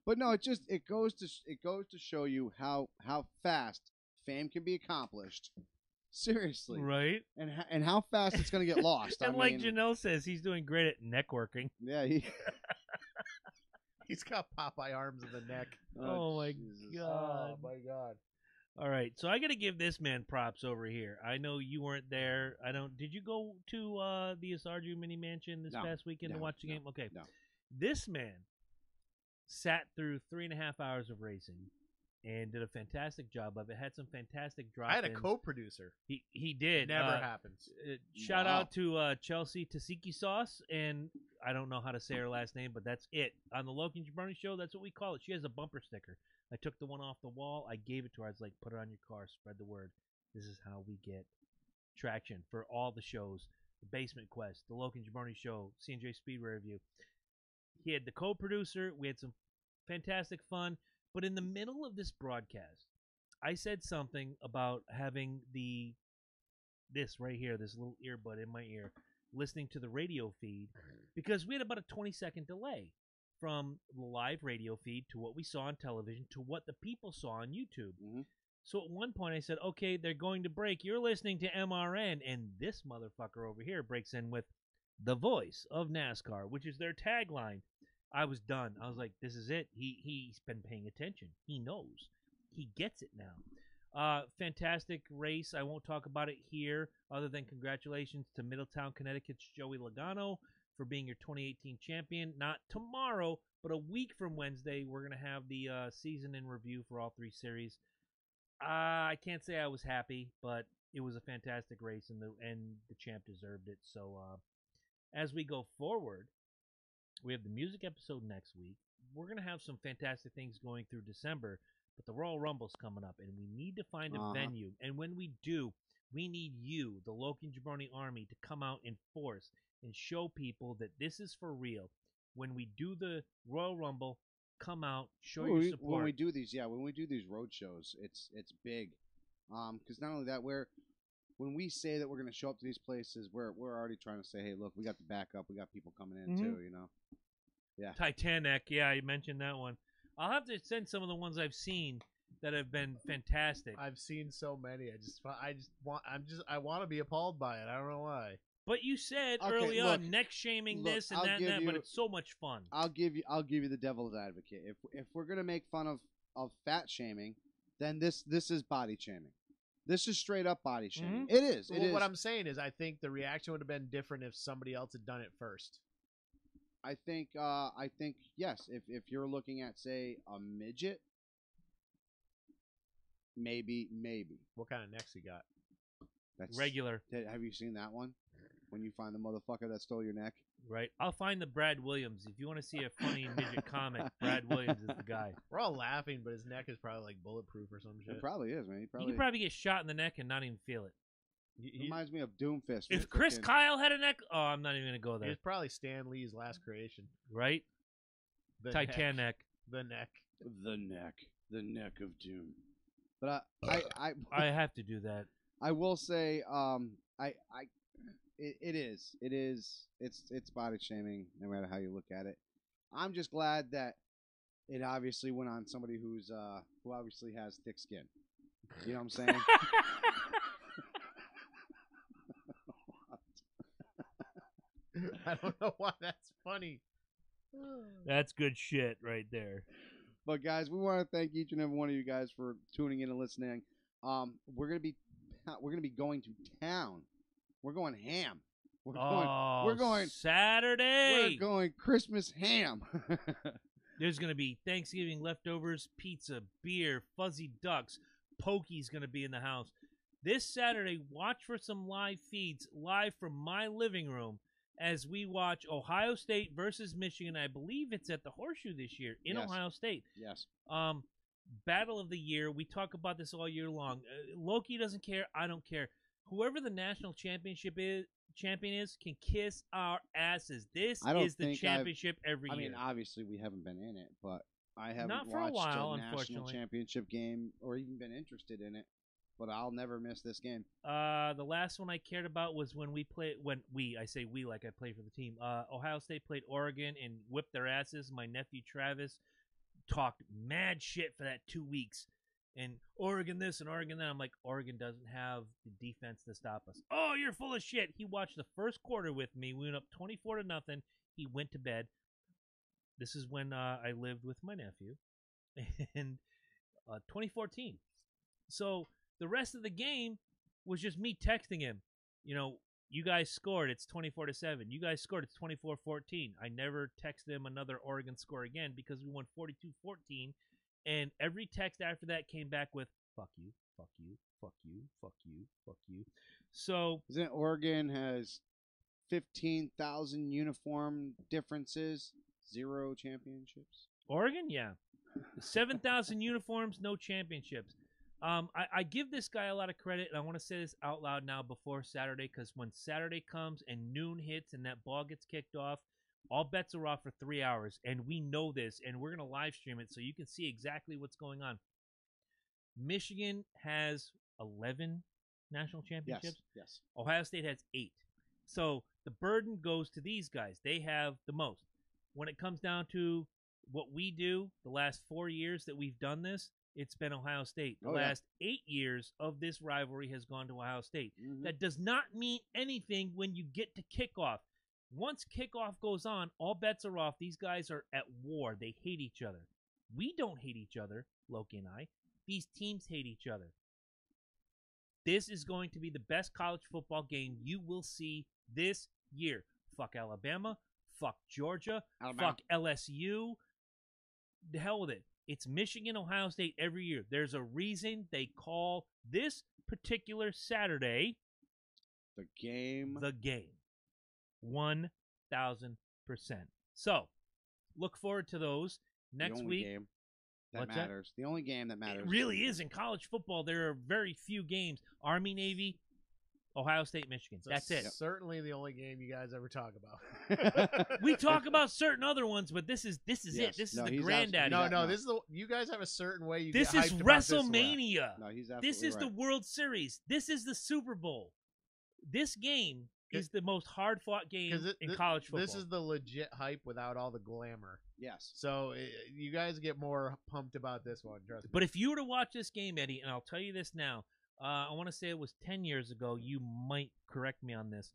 But no, it goes to show you how fast fame can be accomplished. Seriously, Right. and how fast it's gonna get lost. And I like mean, Janelle says, he's doing great at networking. yeah, He's got Popeye arms in the neck. Oh my Jesus. God. Oh my god. All right, so I got to give this man props over here. I know you weren't there. I don't. Did you go to the Asarju Mini Mansion this No, past weekend to no, watch the no, game? Okay. no. This man sat through 3.5 hours of racing and did a fantastic job of it. Had some fantastic drop. I had a co-producer. He did. Never happens. Shout Wow. out to Chelsea Tasiki Sauce, and I don't know how to say her last name, but that's it. On the Loki and Jabroni show, that's what we call it. She has a bumper sticker. I took the one off the wall. I gave it to her. I was like, put it on your car. Spread the word. This is how we get traction for all the shows. The Basement Quest, the Loki and Jabroni show, C&J Speedway Review. He had the co-producer. We had some fantastic fun. But in the middle of this broadcast, I said something about having this right here, this little earbud in my ear, listening to the radio feed, because we had about a 20-second delay from the live radio feed to what we saw on television to what the people saw on YouTube. Mhm. So at one point I said, okay, they're going to break. You're listening to MRN, and this motherfucker over here breaks in with the voice of NASCAR, which is their tagline. I was done. I was like, this is it. He's been paying attention. He knows. He gets it now. Fantastic race. I won't talk about it here other than congratulations to Middletown, Connecticut's Joey Logano for being your 2018 champion. Not tomorrow, but a week from Wednesday, we're going to have the season in review for all three series. I can't say I was happy, but it was a fantastic race, and the champ deserved it. So as we go forward, we have the music episode next week. We're going to have some fantastic things going through December, but the Royal Rumble's coming up, and we need to find a venue. And when we do, we need you, the Loki and Jabroni Army, to come out in force and show people that this is for real. When we do the Royal Rumble, come out, show your support. When we do these road shows, it's big, because not only that, when we say that we're going to show up to these places, we're already trying to say, hey, look, we got the backup, we got people coming in too, you know. Yeah. Titanic, yeah, you mentioned that one. I'll have to send some of the ones I've seen that have been fantastic. I've seen so many. I want to be appalled by it. I don't know why. But you said Okay, early look, on, neck shaming look, this and I'll that and give that, but you- it's so much fun. I'll give you the devil's advocate. If we're gonna make fun of fat shaming, then this is body shaming. This is straight up body shaming. It is. It Well, is. what I'm saying is, I think the reaction would have been different if somebody else had done it first. I think yes. If you're looking at, say, a midget, maybe. What kind of necks he got? That's regular, Have you seen that one? When you find the motherfucker that stole your neck. right? I'll find the Brad Williams. If you want to see a funny midget comic, Brad Williams is the guy. We're all laughing, but his neck is probably like bulletproof or some shit. It probably is, man. He He probably, could probably get shot in the neck and not even feel it. reminds me of Doomfist. If with Chris freaking- Kyle had a neck, oh, I'm not even gonna go He there. was probably Stan Lee's last creation. Right? The Titanic. The neck. the neck of doom. But I have to do that. I will say, it's body shaming no matter how you look at it. I'm just glad that it obviously went on somebody who obviously has thick skin. You know what I'm saying? I don't know why that's funny. That's good shit right there. But guys, we want to thank each and every one of you guys for tuning in and listening. We're gonna be going to town. We're going ham. We're going Saturday. We're going Christmas ham. There's gonna be Thanksgiving leftovers, pizza, beer, fuzzy ducks. Pokey's gonna be in the house. This Saturday, watch for some live feeds live from my living room as we watch Ohio State versus Michigan. I believe it's at the Horseshoe this year in Yes. Ohio State. Yes. Battle of the year. We talk about this all year long. Loki doesn't care. I don't care. Whoever the national champion is can kiss our asses. This I don't is the think championship every I year. mean, obviously we haven't been in it, but I haven't Not for a watched while, a national unfortunately. championship game or even been interested in it. But I'll never miss this game. The last one I cared about was when I say we like I play for the team. Ohio State played Oregon and whipped their asses. My nephew Travis talked mad shit for that 2 weeks. And Oregon this and Oregon that. I'm like, Oregon doesn't have the defense to stop us. Oh, you're full of shit. He watched the first quarter with me. We went up 24-0. He went to bed. This is when I lived with my nephew. And 2014. So the rest of the game was just me texting him. You know, you guys scored. It's 24-7. You guys scored. It's 24-14. I never texted him another Oregon score again because we won 42-14. And every text after that came back with, fuck you, fuck you, fuck you, fuck you, fuck you. So, Isn't it Oregon has 15,000 uniform differences, 0 championships? Oregon, yeah. 7,000 uniforms, no championships. I give this guy a lot of credit, and I want to say this out loud now before Saturday, because when Saturday comes and noon hits and that ball gets kicked off, all bets are off for 3 hours, and we know this, and we're going to live stream it so you can see exactly what's going on. Michigan has 11 national championships. Yes. Ohio State has 8. So the burden goes to these guys. They have the most. When it comes down to what we do, the last 4 years that we've done this, it's been Ohio State. The last 8 years of this rivalry has gone to Ohio State. Mhm. That does not mean anything when you get to kickoff. Once kickoff goes on, all bets are off. These guys are at war. They hate each other. We don't hate each other, Loki and I. These teams hate each other. This is going to be the best college football game you will see this year. Fuck Alabama. Fuck Georgia. Fuck LSU. The hell with it. It's Michigan, Ohio State every year. There's a reason they call this particular Saturday The game. the game. 1,000%. So, look forward to those next the only week. game that What's that? matters. The only game that matters. It really is in college football. There are very few games. Army, Navy, Ohio State, Michigan. So That's it. Certainly the only game you guys ever talk about. We talk about certain other ones, but this is Yes. it. This is No, the he's granddaddy. No, No. this is you guys have a certain way you This get is hyped about this one. WrestleMania. No, he's absolutely This is right. the World Series. This is the Super Bowl. This game is the most hard-fought game 'Cause in college football. This is the legit hype without all the glamour. Yes. So you guys get more pumped about this one, trust me. But if you were to watch this game, Eddie, and I'll tell you this now, I want to say it was 10 years ago. You might correct me on this.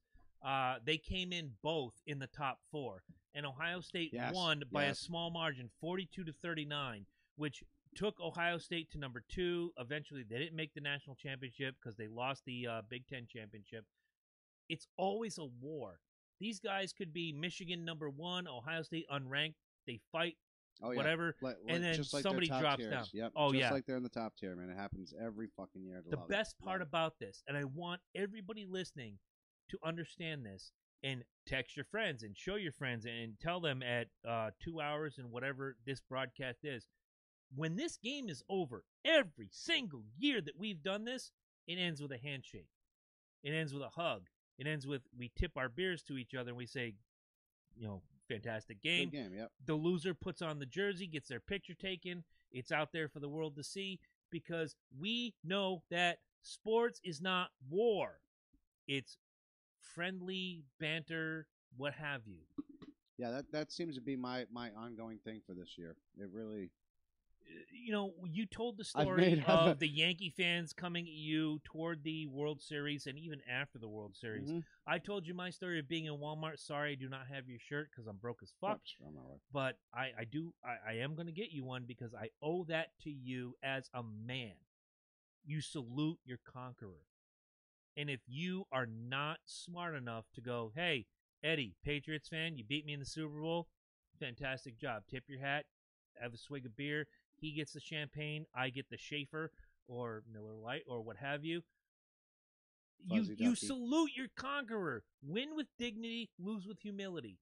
They came in both in the top 4, and Ohio State Yes, won by a yes. small margin, 42-39, which took Ohio State to number 2. Eventually, they didn't make the national championship because they lost the Big Ten championship. It's always a war. These guys could be Michigan number 1, Ohio State unranked. They fight Oh yeah. whatever. And then just like somebody their top drops tiers. down. Yep. Oh, just yeah. like they're in the top tier, man. It happens every fucking year. The Love best it. part Love it. about this, and I want everybody listening to understand this, and text your friends and show your friends and tell them at 2 hours and whatever this broadcast is. When this game is over, every single year that we've done this, it ends with a handshake. It ends with a hug. It ends with we tip our beers to each other and we say, fantastic game. Good game. Yep. The loser puts on the jersey, gets their picture taken. It's out there for the world to see because we know that sports is not war. It's friendly banter, what have you. Yeah, that seems to be my ongoing thing for this year. It really. You told the I've story made- of the Yankee fans coming at you toward the World Series and even after the World Series. Mhm. I told you my story of being in Walmart. Sorry, I do not have your shirt because I'm broke as fuck. Oops, on my way. But I am going to get you one because I owe that to you as a man. You salute your conqueror. And if you are not smart enough to go, hey, Eddie, Patriots fan, you beat me in the Super Bowl, fantastic job. Tip your hat, have a swig of beer. He gets the champagne, I get the Schaefer or Miller Lite or what have you. Fuzzy You Ducky. salute your conqueror. Win with dignity, lose with humility.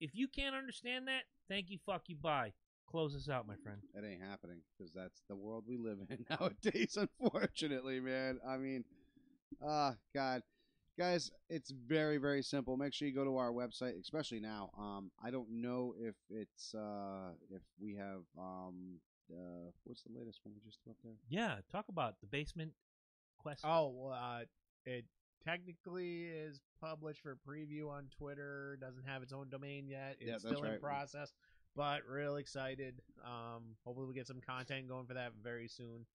If you can't understand that, thank you, fuck you, bye. Close us out, my friend. It ain't happening because that's the world we live in nowadays. Unfortunately, man. I mean, God, guys, it's very, very simple. Make sure you go to our website, especially now. I don't know if it's if we have what's the latest one we just put up there? Yeah, talk about the basement quest. Oh, well, it technically is published for preview on Twitter. Doesn't have its own domain yet. It's Yeah, that's still in right. process, but real excited. Hopefully we get some content going for that very soon.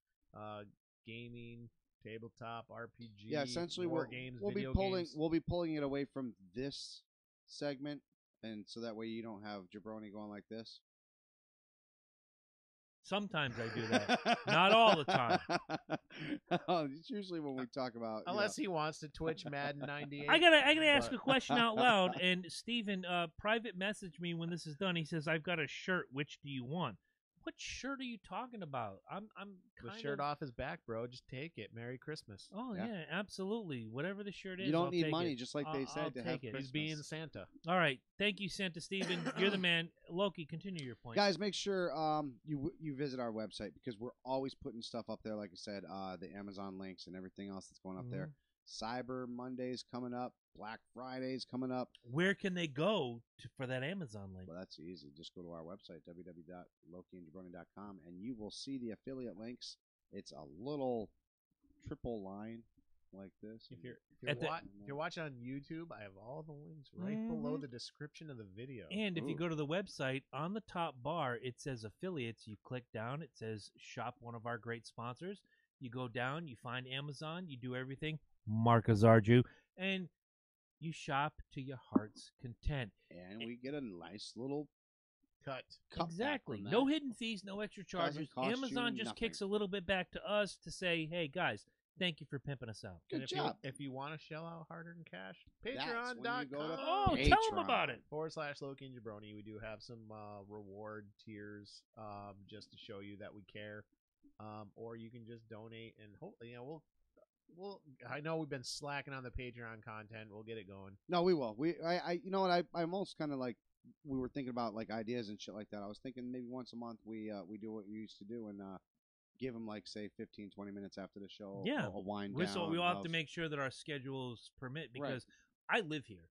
Gaming, tabletop, RPG, Yeah, essentially war we'll, games, we'll be video pulling games. we'll be pulling it away from this segment, and so that way you don't have Jabroni going like this. Sometimes I do that. Not all the time. It's usually when we talk about Unless he wants to Twitch Madden 98. I gotta ask but- a question out loud. And Steven, private message me when this is done. He says, "I've got a shirt. Which do you want?" What shirt are you talking about? I'm The kind shirt of... off his back, bro. Just take it. Merry Christmas. Oh Yeah. yeah, absolutely. Whatever the shirt is, you don't I'll need take money, it. just like they I'll said to have take it. Christmas. He's being Santa. All right, thank you, Santa Steven. You're the man. Loki, continue your point. Guys, make sure you visit our website because we're always putting stuff up there. Like I said, the Amazon links and everything else that's going up there. Cyber Monday's coming up. Black Friday's coming up. Where can they go for that Amazon link? Well, that's easy. Just go to our website, www.lokiandjabroni.com, and you will see the affiliate links. It's a little triple line like this. If you're At the- if you're watching on YouTube, I have all the links right below the description of the video. And if you Ooh. go to the website, on the top bar, it says affiliates. You click down, it says shop one of our great sponsors. You go down, you find Amazon, you do everything, Mark Azarju, and you shop to your heart's content. and we get a nice little Cut. cut back Exactly. from that. No hidden fees, no extra charges. cost you Amazon just nothing. kicks a little bit back to us to say, hey, guys, thank you for pimping us out. Good And job. if you want to shell out hard-earned cash, That's when you go to Oh, patreon.com tell them about it. / Loki and Jabroni. We do have some reward tiers just to show you that we care. Or you can just donate and hopefully, we'll I know we've been slacking on the Patreon content. We'll get it going. No, we will. I you know what? I'm almost kind of like we were thinking about like ideas and shit like that. I was thinking maybe once a month we do what we used to do and give them like say 15, 20 minutes after the show. Yeah. a wind So down. we all have of- to make sure that our schedules permit Right. because I live here.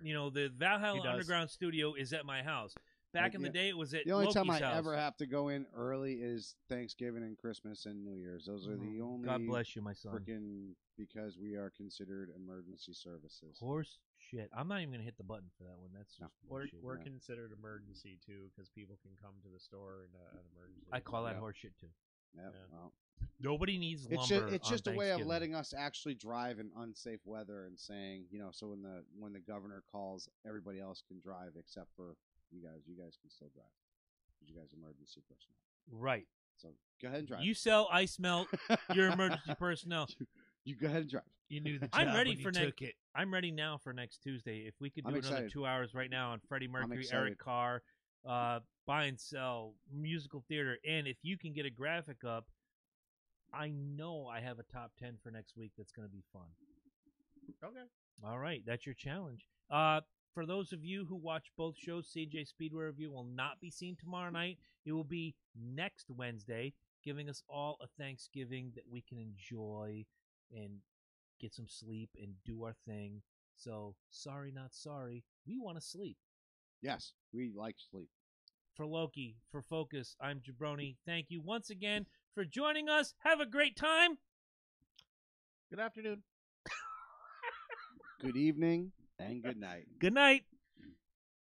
The Valhalla He does. Underground studio is at my house. Back Like, in the yeah. day, it was at The only Loki's time I house. ever have to go in early is Thanksgiving and Christmas and New Year's. Those are the only God bless you, my son. freaking because we are considered emergency services. Horse shit. I'm not even gonna hit the button for that one. That's No. just We're, bullshit. we're yeah. considered emergency too because people can come to the store in an emergency. I call that Yeah. horse shit too. Yep, Yeah. well, Nobody needs lumber. it's on just a way of Thanksgiving. letting us actually drive in unsafe weather and saying, so when the governor calls, everybody else can drive except for you guys. You guys can still drive. 'Cause you guys are emergency personnel. Right. So go ahead and drive. You sell ice melt. You're emergency personnel. You go ahead and drive. You knew the job I'm ready when you for next. took it. I'm ready now for next Tuesday. If we could do I'm another excited. 2 hours right now on Freddie Mercury, excited. Eric Carr, buy and sell, musical theater, and if you can get a graphic up, I know I have a top 10 for next week that's going to be fun. Okay. All right, that's your challenge. For those of you who watch both shows, CJ Speedway Review will not be seen tomorrow night. It will be next Wednesday, giving us all a Thanksgiving that we can enjoy and get some sleep and do our thing. So, sorry, not sorry. We want to sleep. Yes, we like sleep. For Loki, for Focus, I'm Jabroni. Thank you once again for joining us. Have a great time. Good afternoon. Good evening and good night. Good night.